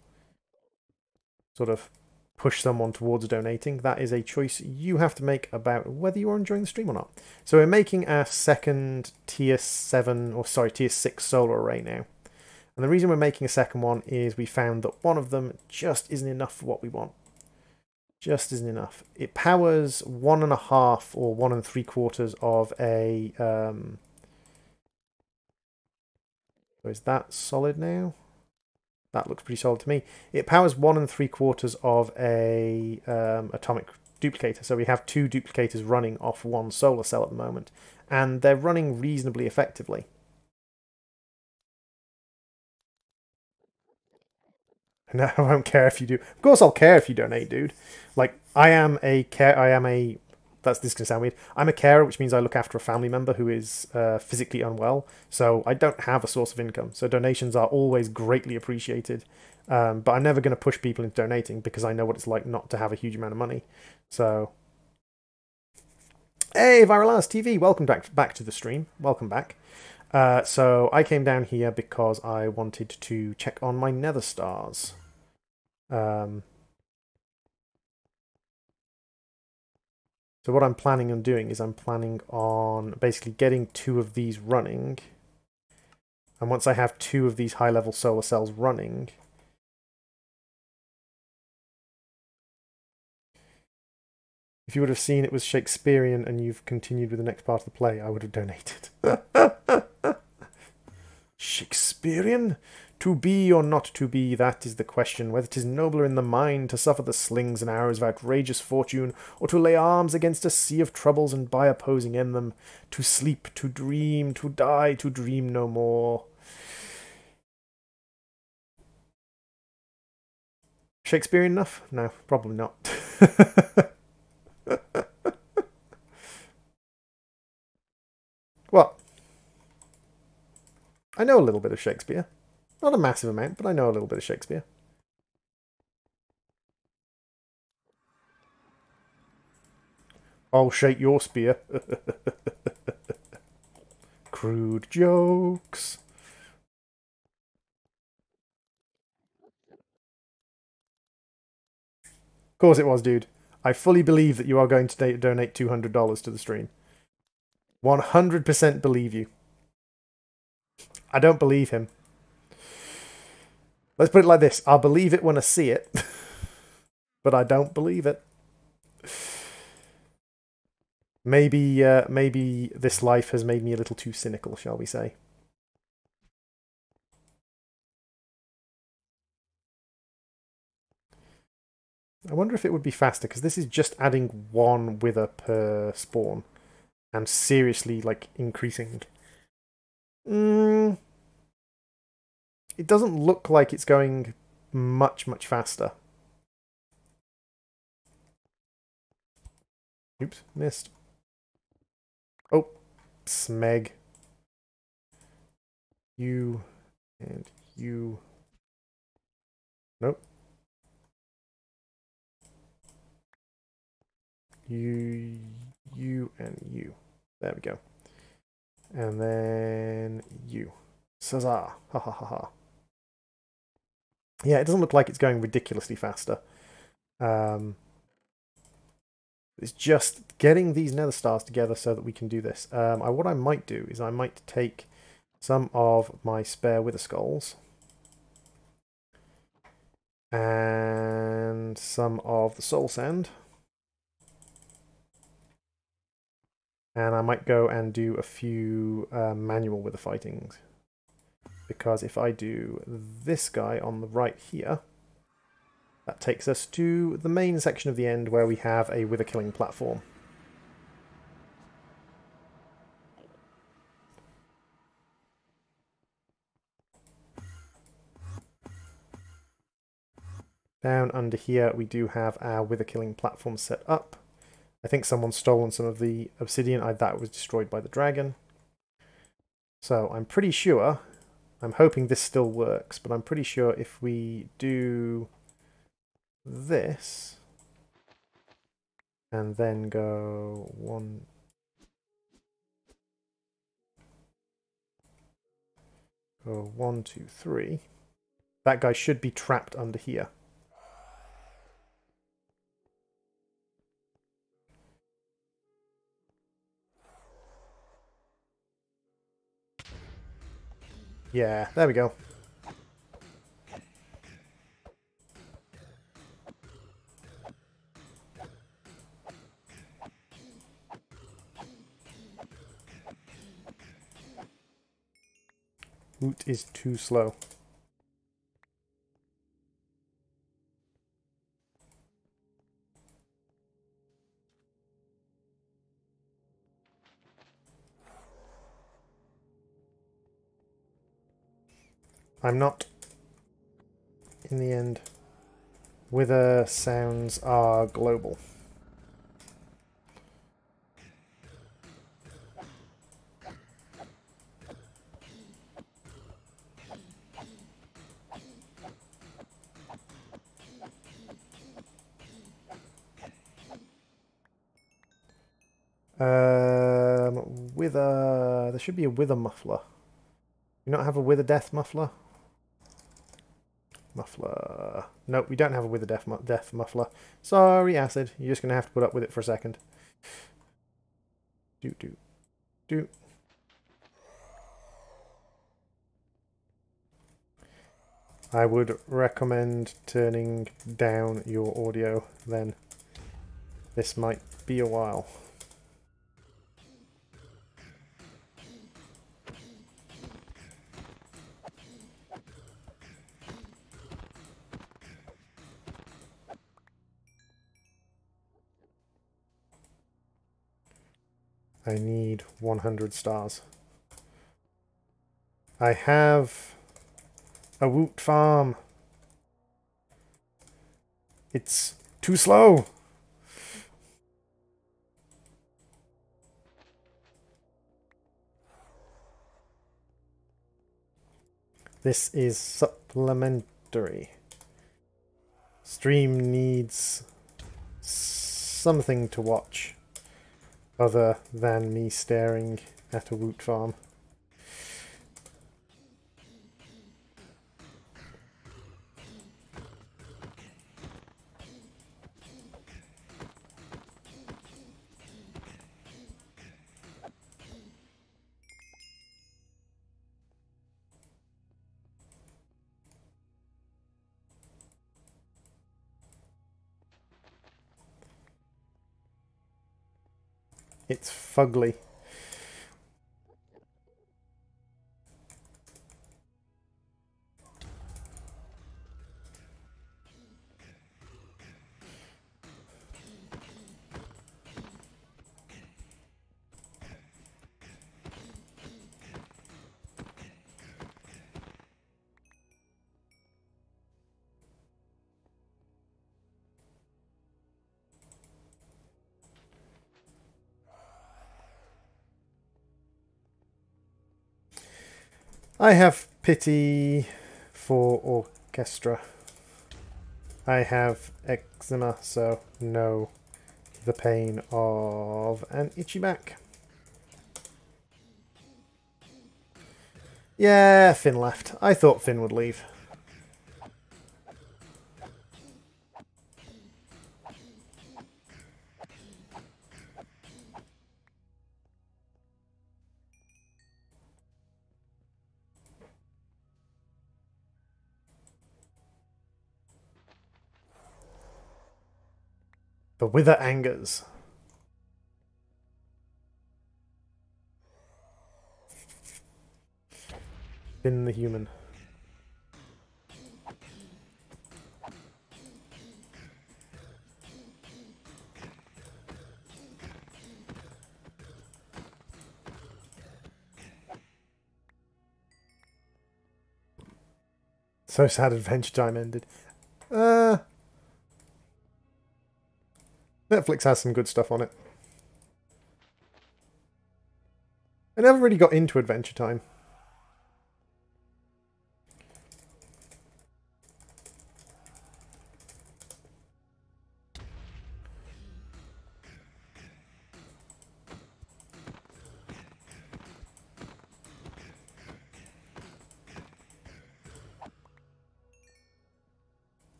sort of push someone towards donating. That is a choice you have to make about whether you are enjoying the stream or not. So we're making our second tier 7, or sorry, tier 6 solar array now. And the reason we're making a second one is we found that one of them just isn't enough for what we want. Just isn't enough. It powers 1.5 or 1 3/4 of a... So is that solid now? That looks pretty solid to me. It powers 1 3/4 of a atomic duplicator. So we have 2 duplicators running off 1 solar cell at the moment. And they're running reasonably effectively. No, I won't care if you do. Of course I'll care if you donate, dude. Like, this is going to sound weird. I'm a carer, which means I look after a family member who is physically unwell. So I don't have a source of income. So donations are always greatly appreciated. But I'm never going to push people into donating because I know what it's like not to have a huge amount of money. So, hey, Viralaz TV, welcome back to the stream. Welcome back. So I came down here because I wanted to check on my nether stars. So what I'm planning on doing is I'm planning on basically getting 2 of these running. And once I have 2 of these high-level solar cells running, if you would have seen it was Shakespearean and you've continued with the next part of the play, I would have donated. Shakespearean? To be or not to be, that is the question, whether 'tis nobler in the mind to suffer the slings and arrows of outrageous fortune, or to lay arms against a sea of troubles and by opposing in them, to sleep, to dream, to die, to dream no more. Shakespearean enough? No, probably not. Well, I know a little bit of Shakespeare. Not a massive amount, but I know a little bit of Shakespeare. I'll shake your spear. Crude jokes. Of course it was, dude. I fully believe that you are going to donate $200 to the stream. 100% believe you. I don't believe him. Let's put it like this. I'll believe it when I see it. But I don't believe it. Maybe this life has made me a little too cynical, shall we say. I wonder if it would be faster, because this is just adding one wither per spawn. And seriously, like, increasing. It doesn't look like it's going much faster. Oops, missed. Oh, smeg. You and you. Nope. You and you. There we go. And then you. Cesar. Ha ha ha ha. Yeah, it doesn't look like it's going ridiculously faster. It's just getting these nether stars together so that we can do this. What I might do is I might take some of my spare wither skulls and some of the soul sand. And I might go and do a few manual wither fightings. Because if I do this guy on the right here, that takes us to the main section of the end where we have a wither killing platform. Down under here we do have our wither killing platform set up. I think someone's stolen some of the obsidian. That was destroyed by the dragon. So I'm pretty sure, I'm hoping this still works, but I'm pretty sure if we do this and then go 1, go 1, 2, 3, that guy should be trapped under here. Yeah, there we go. Woot is too slow. I'm not. In the end, wither sounds are global. Wither. There should be a wither muffler. You not have a wither death muffler? Muffler. Nope, we don't have a wither death muffler. Sorry, Acid. You're just going to have to put up with it for a second. Do. I would recommend turning down your audio then. This might be a while. I need 100 stars. I have a woot farm. It's too slow. This is supplementary. Stream needs something to watch other than me staring at a woot farm. It's fugly. I have pity for orchestra. I have eczema, so know the pain of an itchy back. Yeah, Finn left. I thought Finn would leave. The wither angers. Finn the human. So sad Adventure Time ended. Netflix has some good stuff on it. I never really got into Adventure Time.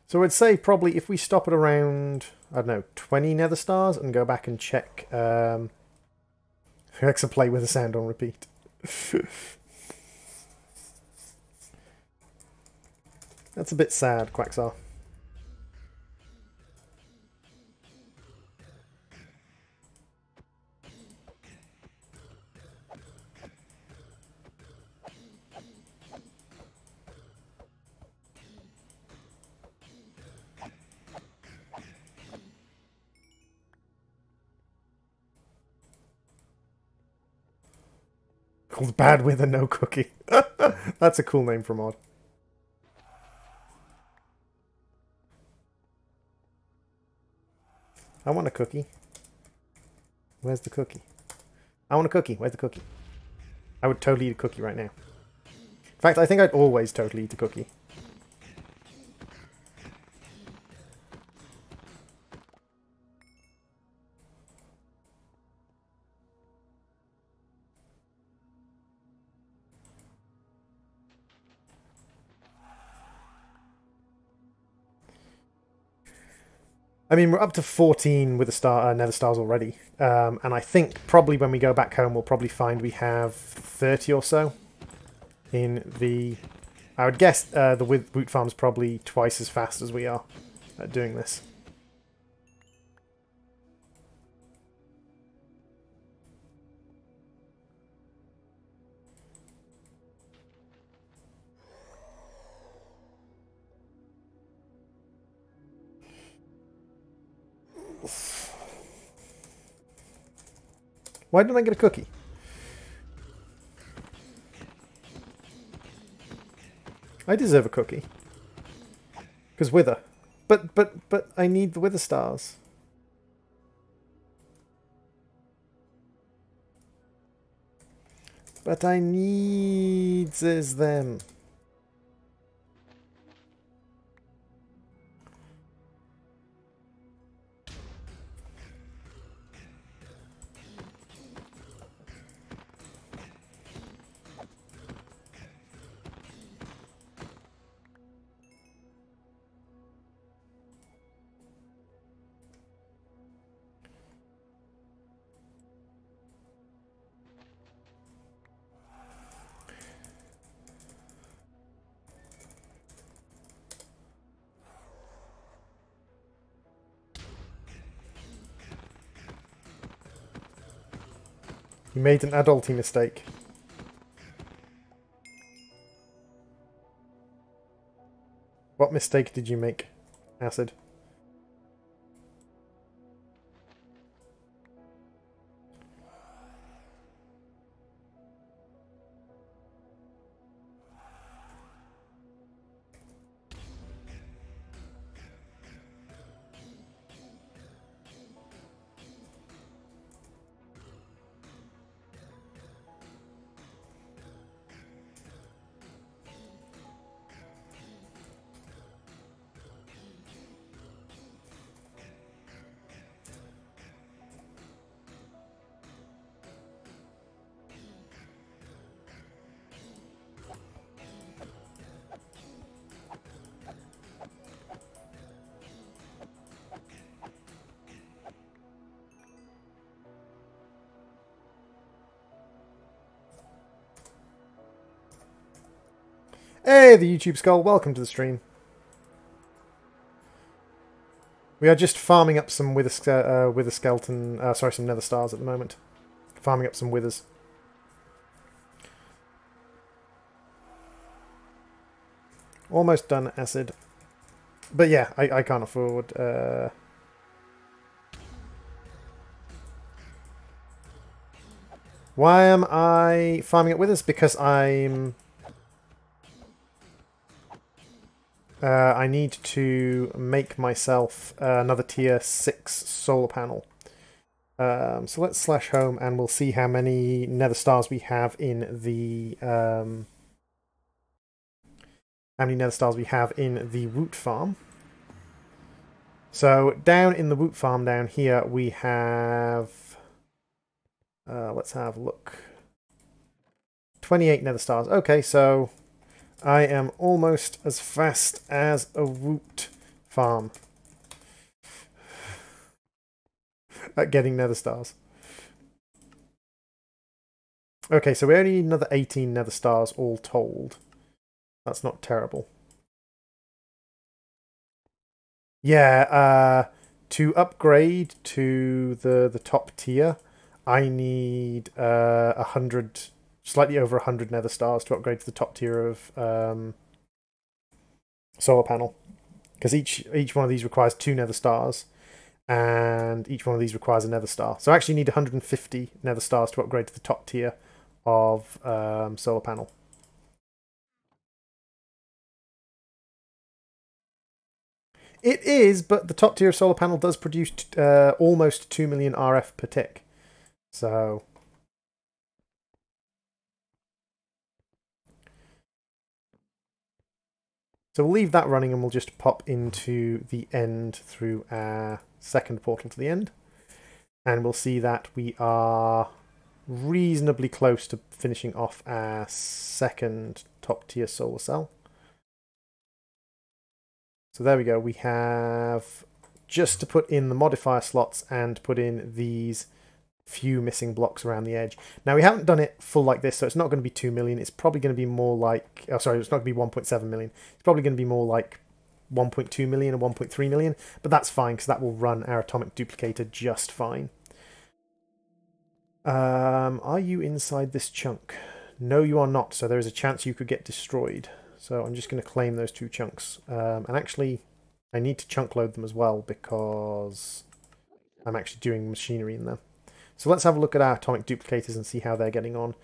So I'd say probably if we stop at around, I don't know, 20 nether stars and go back and check Alexa play with the sound on repeat. That's a bit sad, Quacksar. Called Bad with a No Cookie. That's a cool name for a mod. I want a cookie. Where's the cookie? I want a cookie. Where's the cookie? I would totally eat a cookie right now. In fact, I think I'd always totally eat a cookie. I mean, we're up to 14 with the nether stars already. And I think probably when we go back home, we'll probably find we have 30 or so in the... I would guess the woot farm's probably twice as fast as we are at doing this. Why didn't I get a cookie? I deserve a cookie. Because wither. But I need the wither stars. But I need them. You made an adulty mistake. What mistake did you make, Acid? Hey, the YouTube Skull, welcome to the stream. We are just farming up some wither skeleton, sorry, some nether stars at the moment. Farming up some withers. Almost done, Acid. But yeah, I can't afford... Why am I farming up withers? Because I'm... I need to make myself another tier 6 solar panel. So let's slash home and we'll see how many nether stars we have in the woot farm. So down in the woot farm down here we have let's have a look. 28 nether stars. Okay, so I am almost as fast as a woot farm at getting nether stars. Okay, so we only need another 18 nether stars all told. That's not terrible. Yeah, to upgrade to the top tier, I need 100... slightly over 100 nether stars to upgrade to the top tier of solar panel. Because each one of these requires 2 nether stars, and each one of these requires a nether star. So I actually need 150 nether stars to upgrade to the top tier of solar panel. It is, but the top tier of solar panel does produce almost 2 million RF per tick. So... So we'll leave that running and we'll just pop into the end through our second portal to the end. And we'll see that we are reasonably close to finishing off our second top tier solar cell. So there we go. We have just to put in the modifier slots and put in these few missing blocks around the edge. Now we haven't done it full like this, so it's not going to be 2 million. It's probably going to be more like, oh sorry, it's not going to be 1.7 million. It's probably going to be more like 1.2 million or 1.3 million, but that's fine because that will run our atomic duplicator just fine. Are you inside this chunk? No, you are not, so there is a chance you could get destroyed. So I'm just going to claim those 2 chunks. And actually, I need to chunk load them as well because I'm actually doing machinery in them. So let's have a look at our atomic duplicators and see how they're getting on.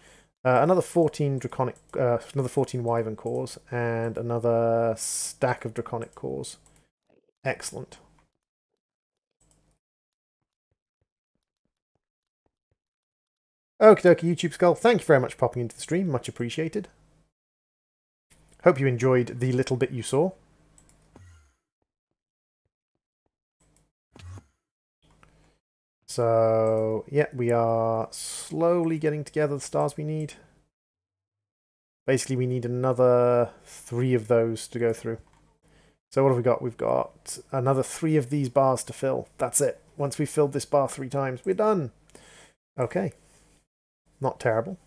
Another 14 draconic, another 14 wyvern cores, and another stack of draconic cores. Excellent. Okie dokie, YouTube Skull, thank you very much for popping into the stream, much appreciated. Hope you enjoyed the little bit you saw. So, yeah, we are slowly getting together the stars we need. Basically, we need another 3 of those to go through. So what have we got? We've got another 3 of these bars to fill. That's it. Once we've filled this bar 3 times, we're done. Okay. Not terrible.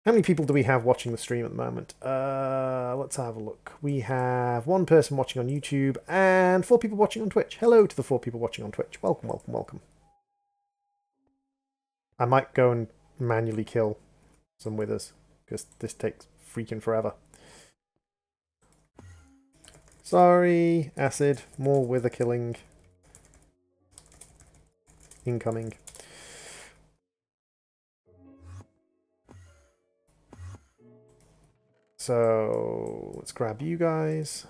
How many people do we have watching the stream at the moment? Let's have a look. We have 1 person watching on YouTube and 4 people watching on Twitch. Hello to the 4 people watching on Twitch. Welcome, welcome, welcome. I might go and manually kill some withers because this takes freaking forever. Sorry, acid. More wither killing. Incoming. So let's grab you guys.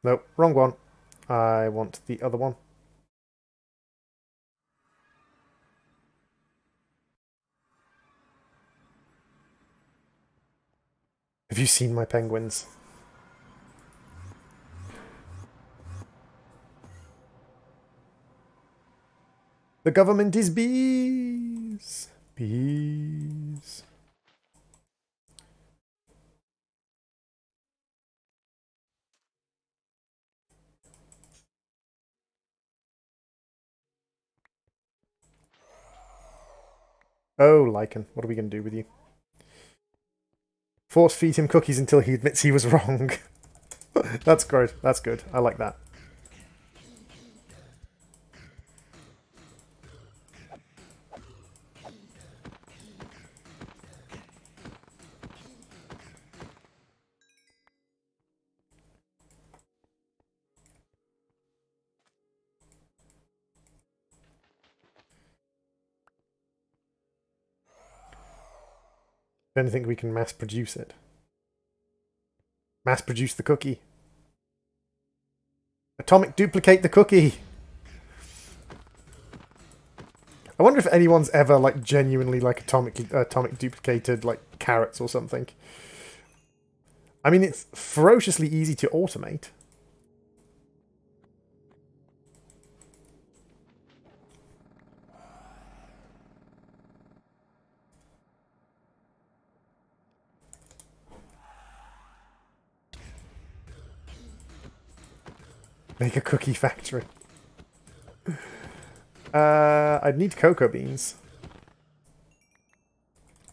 Nope, wrong one. I want the other one. Have you seen my penguins? The government is bees. Bees. Oh, Lycan, what are we going to do with you? Force feed him cookies until he admits he was wrong. That's good. That's good. I like that. Don't think we can mass produce it. Mass produce the cookie. Atomic duplicate the cookie. I wonder if anyone's ever like genuinely like atomic duplicated like carrots or something. I mean, it's ferociously easy to automate. Make a cookie factory. I'd need cocoa beans.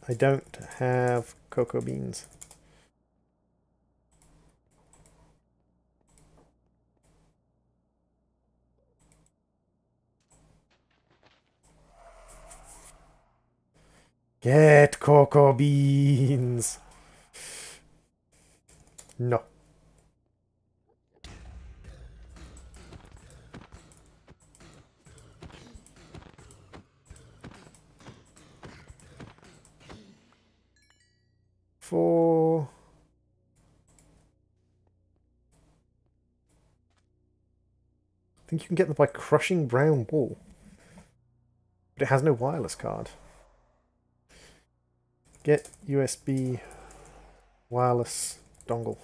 I don't have cocoa beans. Get cocoa beans. No. For I think you can get them by crushing brown wool. But it has no wireless card. Get USB wireless dongle.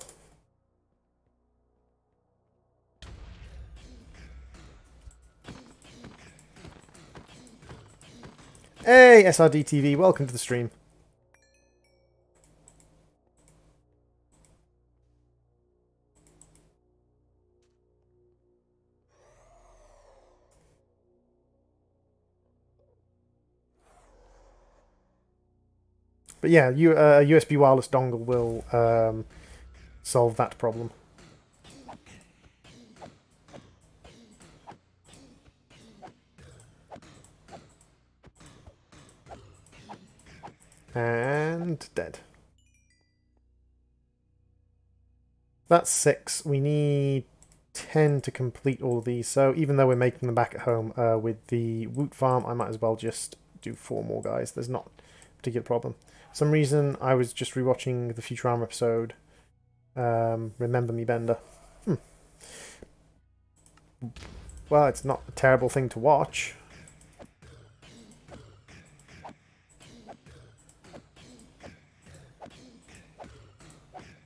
Hey, SRD TV, welcome to the stream. But yeah, a USB wireless dongle will solve that problem. And dead. That's 6. We need 10 to complete all of these. So even though we're making them back at home with the woot farm, I might as well just do 4 more guys. There's not a particular problem. For some reason, I was just rewatching the Futurama episode, Remember Me Bender. Well, it's not a terrible thing to watch.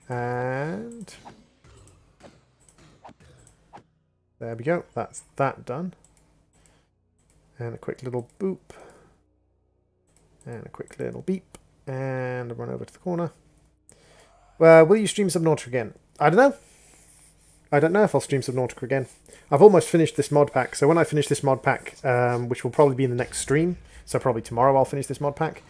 And there we go. That's that done. And a quick little boop. And a quick little beep. And a run over to the corner. Well, will you stream Subnautica again? I don't know. I don't know if I'll stream Subnautica again. I've almost finished this mod pack. So when I finish this mod pack, which will probably be in the next stream, so probably tomorrow I'll finish this mod pack.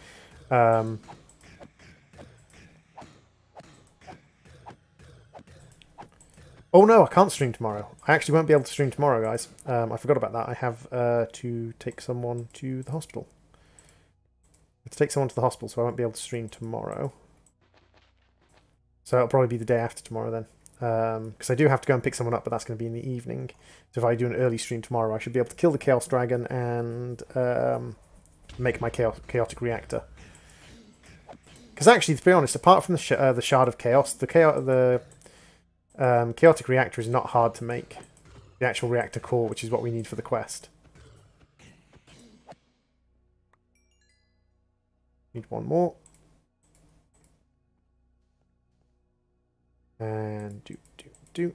Oh no, I can't stream tomorrow. I actually won't be able to stream tomorrow, guys. I forgot about that. I have to take someone to the hospital. I have to take someone to the hospital, so I won't be able to stream tomorrow. So it'll probably be the day after tomorrow then. Because I do have to go and pick someone up, but that's going to be in the evening. So if I do an early stream tomorrow, I should be able to kill the Chaos Dragon and make my chaotic reactor. Because actually, to be honest, apart from the Shard of Chaos, the chaotic reactor is not hard to make. The actual reactor core, which is what we need for the quest. Need one more. And do.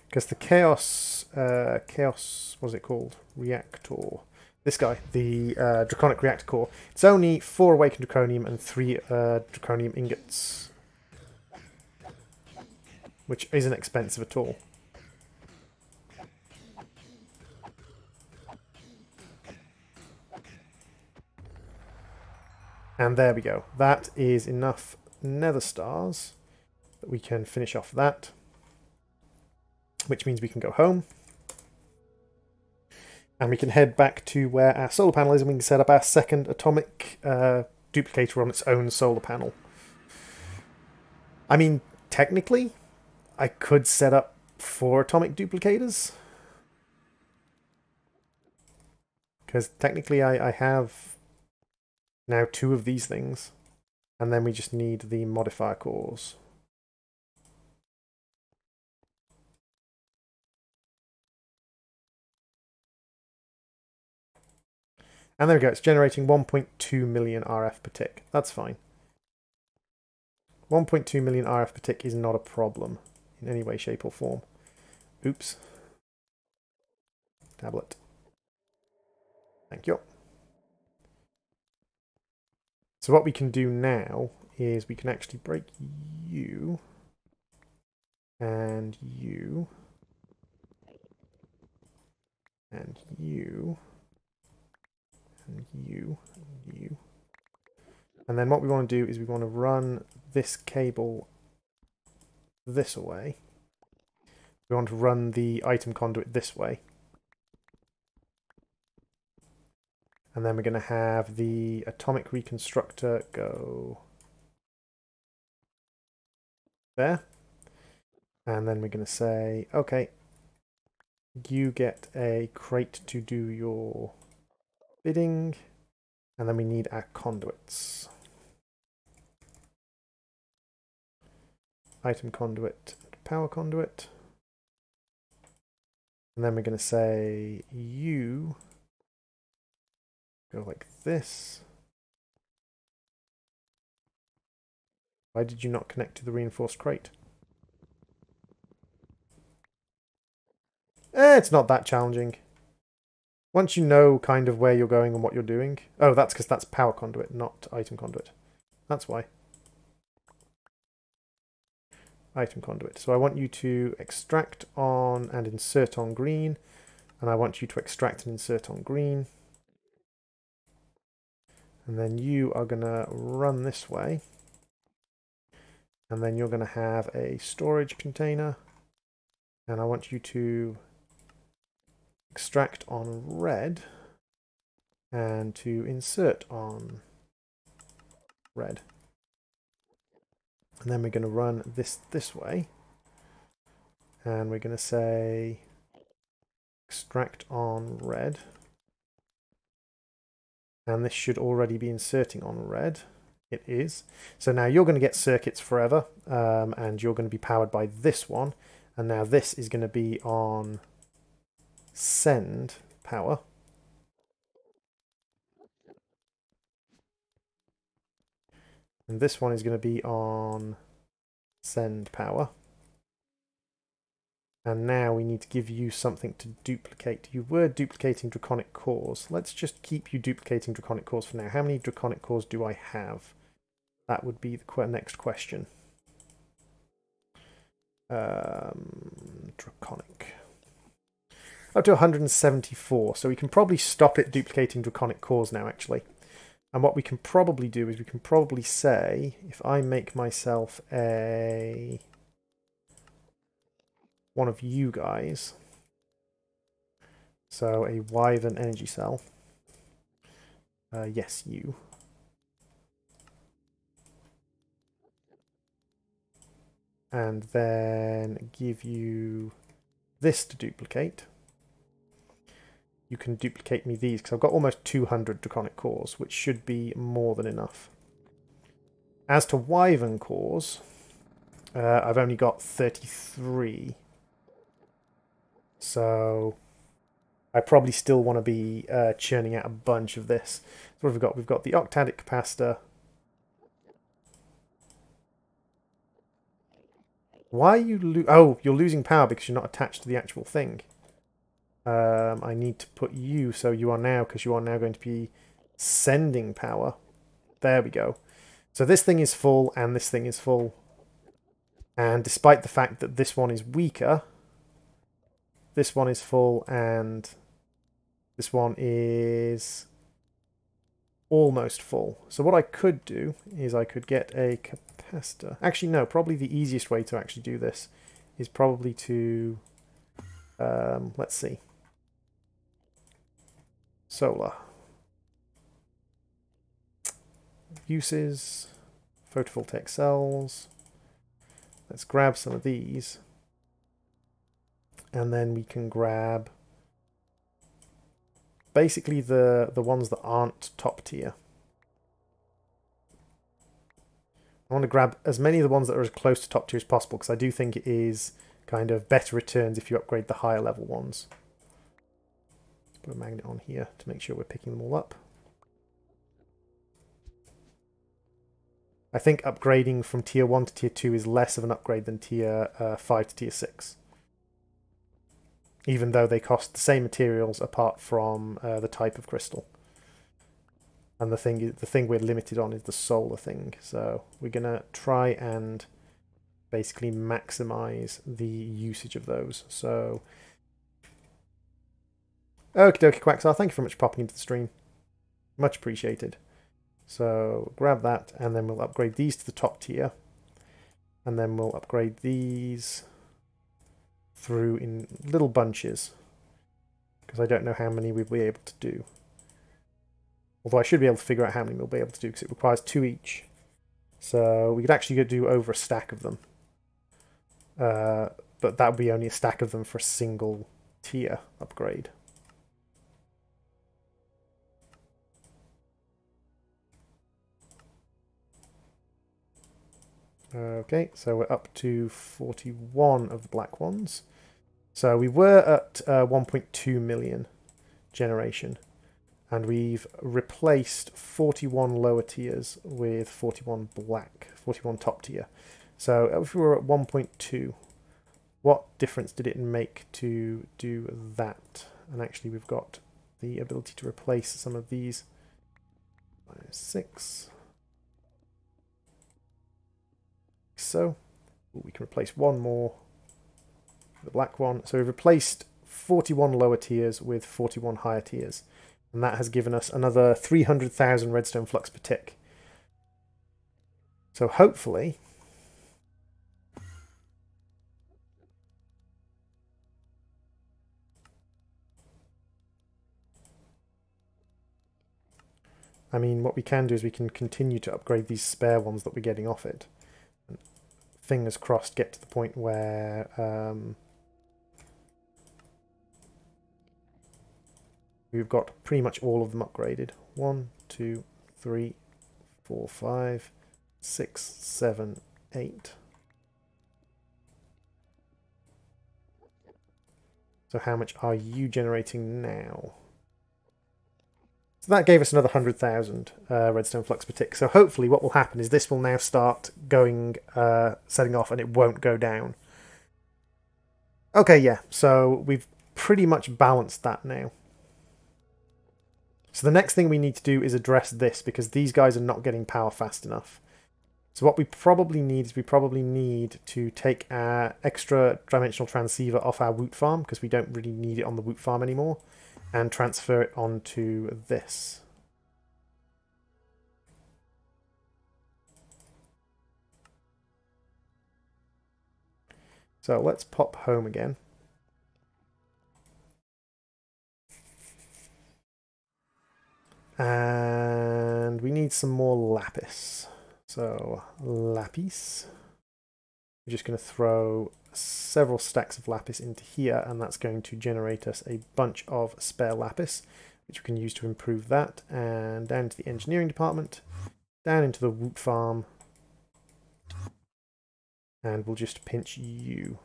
Because the chaos, what is it called? Reactor. This guy, the Draconic Reactor Core. It's only 4 Awakened Draconium and 3 Draconium Ingots. Which isn't expensive at all. And there we go. That is enough nether stars that we can finish off that. Which means we can go home. And we can head back to where our solar panel is and we can set up our second atomic duplicator on its own solar panel. I mean, technically, I could set up 4 atomic duplicators. Because technically I have now 2 of these things. And then we just need the modifier cores. And there we go, it's generating 1.2 million RF per tick. That's fine. 1.2 million RF per tick is not a problem in any way, shape or form. Oops. Tablet. Thank you. So what we can do now is we can actually break you and you and you and you and you. And then what we want to do is we want to run this cable this way. We want to run the item conduit this way. And then we're going to have the atomic reconstructor go there. And then we're going to say, okay, you get a crate to do your bidding. And then we need our conduits. Item conduit, power conduit. And then we're going to say, you go like this. Why did you not connect to the reinforced crate? It's not that challenging. Once you know kind of where you're going and what you're doing. Oh, that's because that's power conduit, not item conduit. That's why. Item conduit. So I want you to extract on and insert on green. And I want you to extract and insert on green. And then you are going to run this way. And then you're going to have a storage container. And I want you to extract on red and to insert on red. And then we're going to run this way. And we're going to say extract on red. And this should already be inserting on red. It is. So now you're going to get circuits forever, and you're going to be powered by this one. And now this is going to be on send power. And this one is going to be on send power. And now we need to give you something to duplicate. You were duplicating draconic cores. Let's just keep you duplicating draconic cores for now. How many draconic cores do I have? That would be the next question. Draconic. Up to 174. So we can probably stop it duplicating draconic cores now, actually. And what we can probably do is we can probably say, if I make myself one of you guys, so a Wyvern energy cell, yes, you, and then give you this to duplicate. You can duplicate me these, because I've got almost 200 draconic cores, which should be more than enough. As to Wyvern cores, I've only got 33. So I probably still want to be churning out a bunch of this. So what have we got? We've got the octadic capacitor. Why are you oh, you're losing power because you're not attached to the actual thing. I need to put you, so you are now, because you are now going to be sending power. There we go. So this thing is full and this thing is full. And despite the fact that this one is weaker, this one is full and this one is almost full. So what I could do is I could get a capacitor. Actually, no, probably the easiest way to actually do this is probably to, let's see, solar. Uses, photovoltaic cells. Let's grab some of these. And then we can grab basically the ones that aren't top tier. I want to grab as many of the ones that are as close to top tier as possible, because I do think it is kind of better returns if you upgrade the higher level ones. Let's put a magnet on here to make sure we're picking them all up. I think upgrading from tier 1 to tier 2 is less of an upgrade than tier 5 to tier 6. Even though they cost the same materials apart from the type of crystal. And the thing we're limited on is the solar thing. So we're going to try and basically maximize the usage of those. So, okie dokie, Quacksar, thank you very much for popping into the stream. Much appreciated. So grab that, and then we'll upgrade these to the top tier. And then we'll upgrade these through in little bunches, because I don't know how many we'll be able to do. Although I should be able to figure out how many we'll be able to do, because it requires 2 each. So we could actually do over a stack of them. But that would be only a stack of them for a single tier upgrade. Okay, so we're up to 41 of the black ones. So we were at 1.2 million generation, and we've replaced 41 lower tiers with 41 black, 41 top tier. So if we were at 1.2, what difference did it make to do that? And actually we've got the ability to replace some of these. -6. So we can replace one more, the black one. So we've replaced 41 lower tiers with 41 higher tiers, and that has given us another 300,000 redstone flux per tick. So hopefully what we can do is we can continue to upgrade these spare ones that we're getting off it. fingers crossed, get to the point where we've got pretty much all of them upgraded. 1, 2, 3, 4, 5, 6, 7, 8. So how much are you generating now? So that gave us another 100,000 redstone flux per tick. So hopefully what will happen is this will now start going, setting off, and it won't go down. Okay, yeah, so we've pretty much balanced that now. So the next thing we need to do is address this, because these guys are not getting power fast enough. So what we probably need is we probably need to take our extra dimensional transceiver off our woot farm, because we don't really need it on the woot farm anymore, and transfer it onto this. So let's pop home again. And we need some more lapis. So lapis. We're just going to throw several stacks of lapis into here, and that's going to generate us a bunch of spare lapis, which we can use to improve that. And down to the engineering department, down into the woot farm, and we'll just pinch you.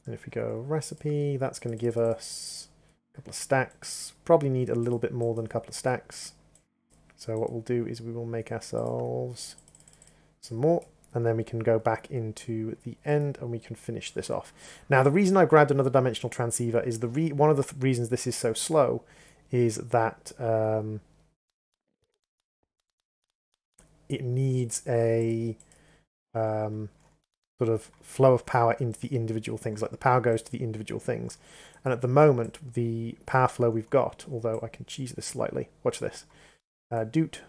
And if we go recipe, that's going to give us a couple of stacks. Probably need a little bit more than a couple of stacks. So what we'll do is we will make ourselves some more, and then we can go back into the end and we can finish this off. Now, the reason I grabbed another dimensional transceiver is one of the reasons this is so slow is that it needs a sort of flow of power into the individual things, like the power goes to the individual things. And at the moment, the power flow we've got, although I can cheese this slightly, watch this, doot.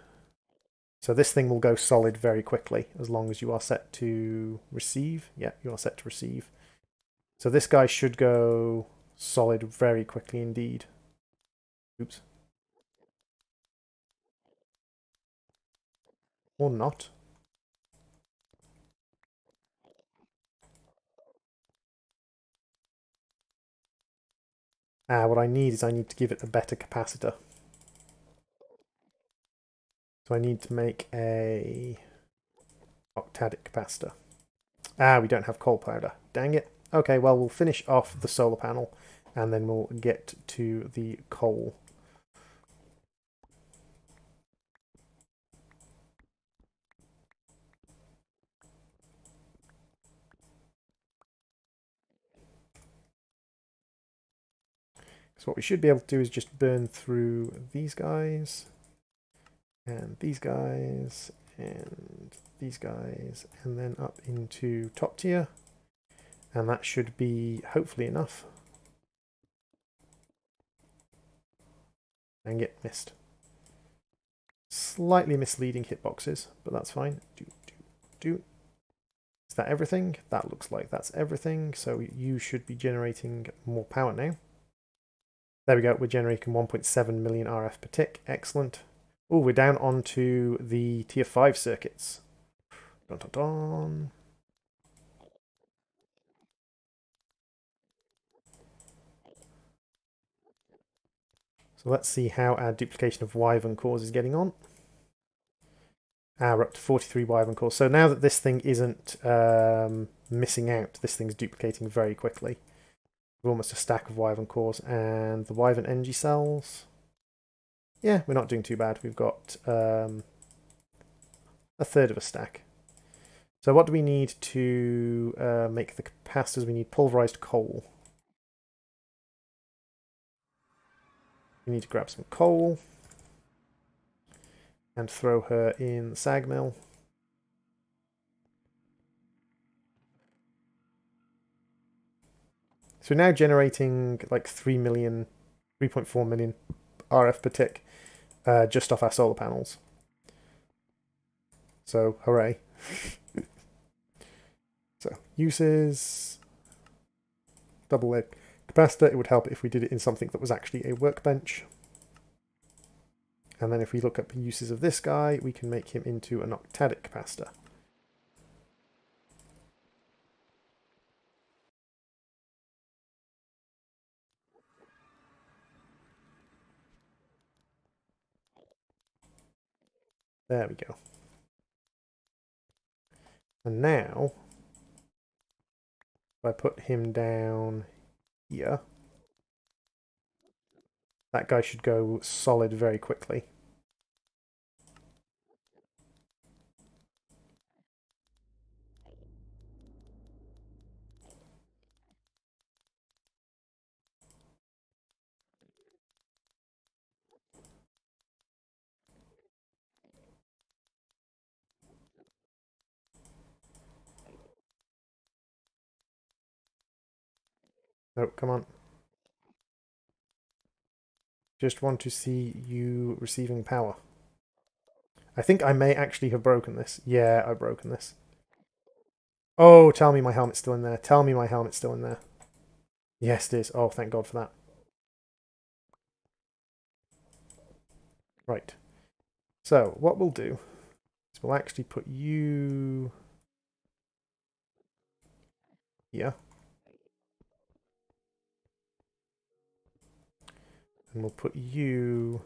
So this thing will go solid very quickly as long as you are set to receive. Yeah, you are set to receive. So this guy should go solid very quickly indeed. Oops. Or not. What I need is I need to give it a better capacitor. So I need to make a octadic capacitor. We don't have coal powder. Dang it. Okay, well, we'll finish off the solar panel and then we'll get to the coal. So what we should be able to do is just burn through these guys, and these guys, and these guys, and then up into top tier. And that should be hopefully enough. And get missed. Slightly misleading hitboxes, but that's fine. Is that everything? That looks like that's everything. So you should be generating more power now. There we go, we're generating 1.7 million RF per tick. Excellent. Oh, we're down onto the tier 5 circuits. Dun, dun, dun. So let's see how our duplication of Wyvern cores is getting on. We're up to 43 Wyvern cores. So now that this thing isn't missing out, this thing's duplicating very quickly. We're almost a stack of Wyvern cores, and the Wyvern energy cells. Yeah, we're not doing too bad. We've got a third of a stack. So what do we need to make the capacitors? We need pulverized coal. We need to grab some coal and throw her in the sag mill. So we're now generating like 3.4 million RF per tick just off our solar panels. So, hooray. So, uses, double capacitor. It would help if we did it in something that was actually a workbench. And then if we look up uses of this guy, we can make him into an octadic capacitor. There we go. And now, if I put him down here, that guy should go solid very quickly. Oh, come on. Just want to see you receiving power. I think I may actually have broken this. Yeah, I've broken this. Oh, tell me my helmet's still in there. Tell me my helmet's still in there. Yes, it is. Oh, thank God for that. Right. So, what we'll do is we'll actually put you here. And we'll put you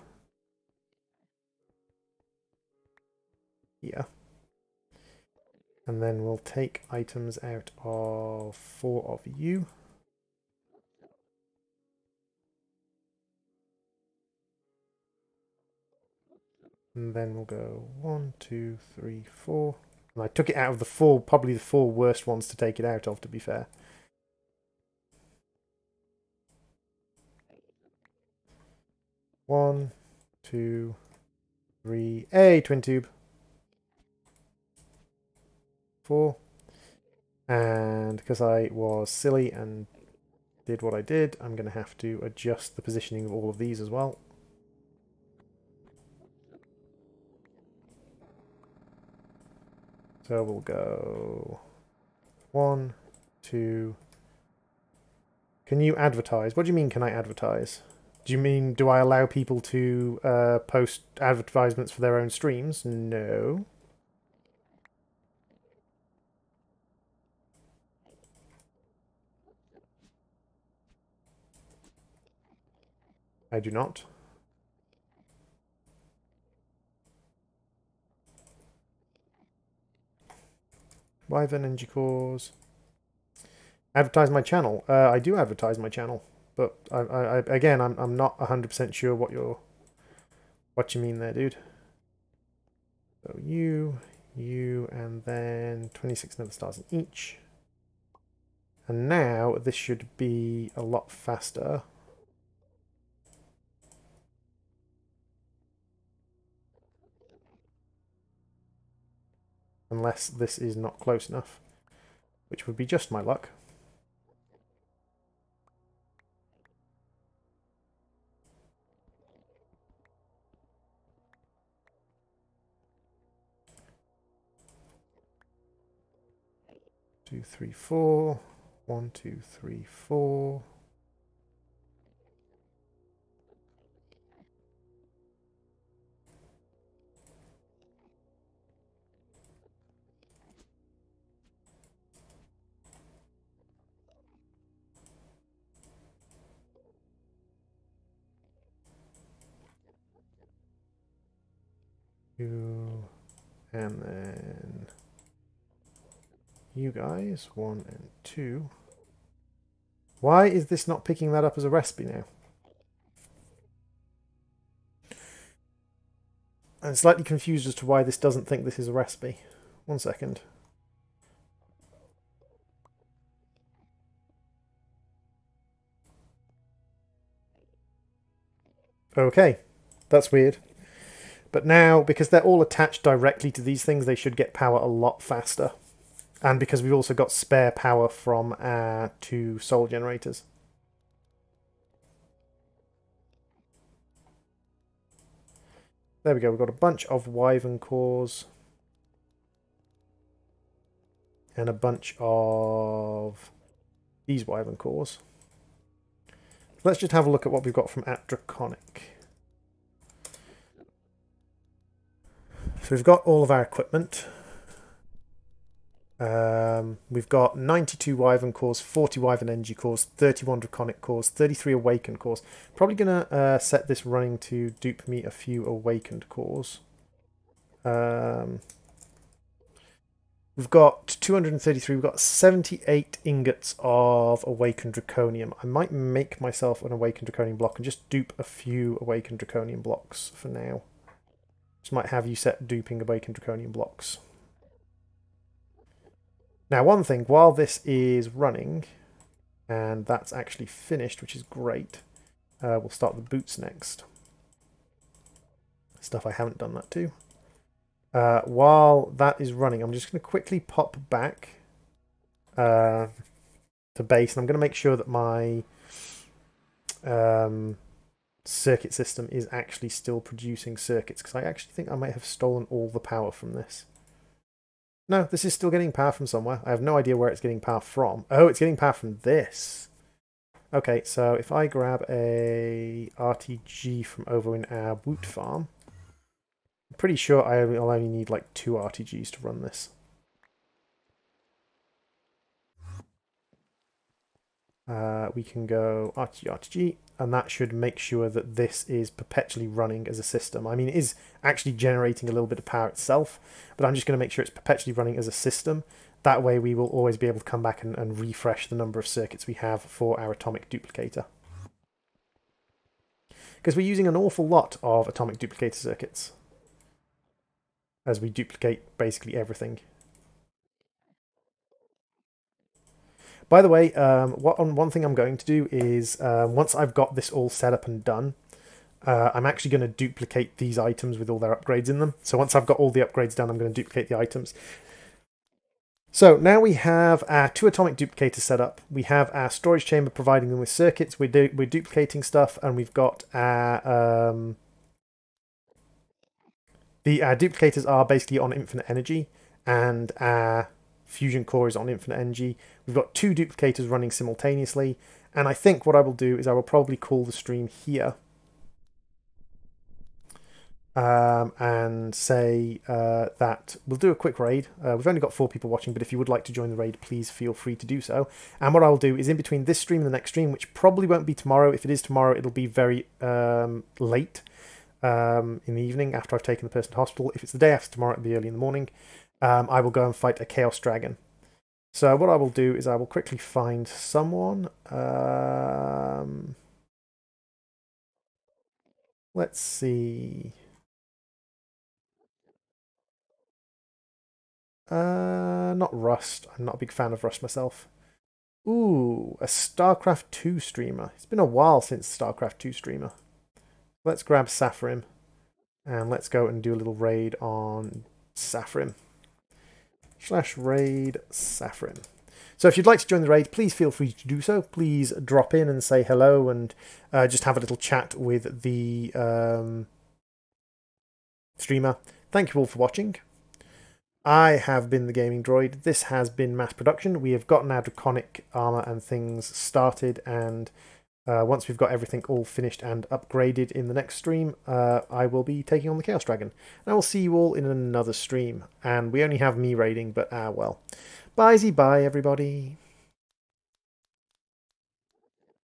here. And then we'll take items out of 4 of you. And then we'll go 1, 2, 3, 4. And I took it out of the 4, probably the 4 worst ones to take it out of, to be fair. One, 2, 3. Hey, twin tube. 4. And because I was silly and did what I did, I'm going to have to adjust the positioning of all of these as well. So we'll go 1, 2. Can you advertise? What do you mean, can I advertise? Do you mean, do I allow people to post advertisements for their own streams? No. I do not. Wyvern Energy Cores. Advertise my channel. I do advertise my channel, but again, I'm not 100% sure what you mean there, dude. So you, and then 26 nether stars in each. And now this should be a lot faster. Unless this is not close enough, which would be just my luck. Two, three, 4. 1, 2, 3, 4. You, and then you guys, 1 and 2. Why is this not picking that up as a recipe now? I'm slightly confused as to why this doesn't think this is a recipe. 1 second. Okay, that's weird. But now, because they're all attached directly to these things, they should get power a lot faster. And because we've also got spare power from our 2 soul generators. There we go, we've got a bunch of Wyvern cores. And a bunch of these Wyvern cores. let's just have a look at what we've got from @Draconic. So we've got all of our equipment. We've got 92 Wyvern cores, 40 Wyvern Energy cores, 31 Draconic cores, 33 Awakened cores. Probably going to set this running to dupe me a few Awakened cores. We've got 233, we've got 78 ingots of Awakened Draconium. I might make myself an Awakened Draconium block and just dupe a few Awakened Draconium blocks for now. Just might have you set duping Awakened Draconium blocks. Now, one thing, while this is running, and that's actually finished, which is great, we'll start the boots next. Stuff I haven't done that to. While that is running, I'm just going to quickly pop back to base, and I'm going to make sure that my circuit system is actually still producing circuits, because I actually think I might have stolen all the power from this. No, this is still getting power from somewhere. I have no idea where it's getting power from. Oh, it's getting power from this. Okay, so if I grab a RTG from over in our Woot farm, I'm pretty sure I'll only need like 2 RTGs to run this. We can go RTG, RTG, and that should make sure that this is perpetually running as a system. I mean, it is actually generating a little bit of power itself, but I'm just going to make sure it's perpetually running as a system. That way we will always be able to come back and refresh the number of circuits we have for our atomic duplicator. Because we're using an awful lot of atomic duplicator circuits as we duplicate basically everything. By the way, one thing I'm going to do is, once I've got this all set up and done, I'm actually going to duplicate these items with all their upgrades in them. So once I've got all the upgrades done, I'm going to duplicate the items. So now we have our 2 atomic duplicators set up. We have our storage chamber providing them with circuits. We're duplicating stuff, and we've got our... our duplicators are basically on infinite energy, and our fusion core is on infinite energy. We've got 2 duplicators running simultaneously, and I think what I will do is I will probably call the stream here and say that we'll do a quick raid. We've only got 4 people watching, but if you would like to join the raid, please feel free to do so. And what I'll do is in between this stream and the next stream, which probably won't be tomorrow. If it is tomorrow, it'll be very late in the evening after I've taken the person to hospital. If it's the day after tomorrow, it'll be early in the morning. I will go and fight a Chaos Dragon. So what I will do is I will quickly find someone. Let's see. Not Rust. I'm not a big fan of Rust myself. Ooh, a StarCraft 2 streamer. It's been a while since StarCraft 2 streamer. Let's grab Safarim and let's go and do a little raid on Safarim. /raid Safarim. So if you'd like to join the raid, please feel free to do so. Please drop in and say hello and just have a little chat with the streamer. Thank you all for watching. I have been the Gaming Droid. This has been Mass Production. We have gotten our Draconic armor and things started, and once we've got everything all finished and upgraded in the next stream, I will be taking on the Chaos Dragon. And I will see you all in another stream. And we only have me raiding, but well. Bye-zy-bye, everybody.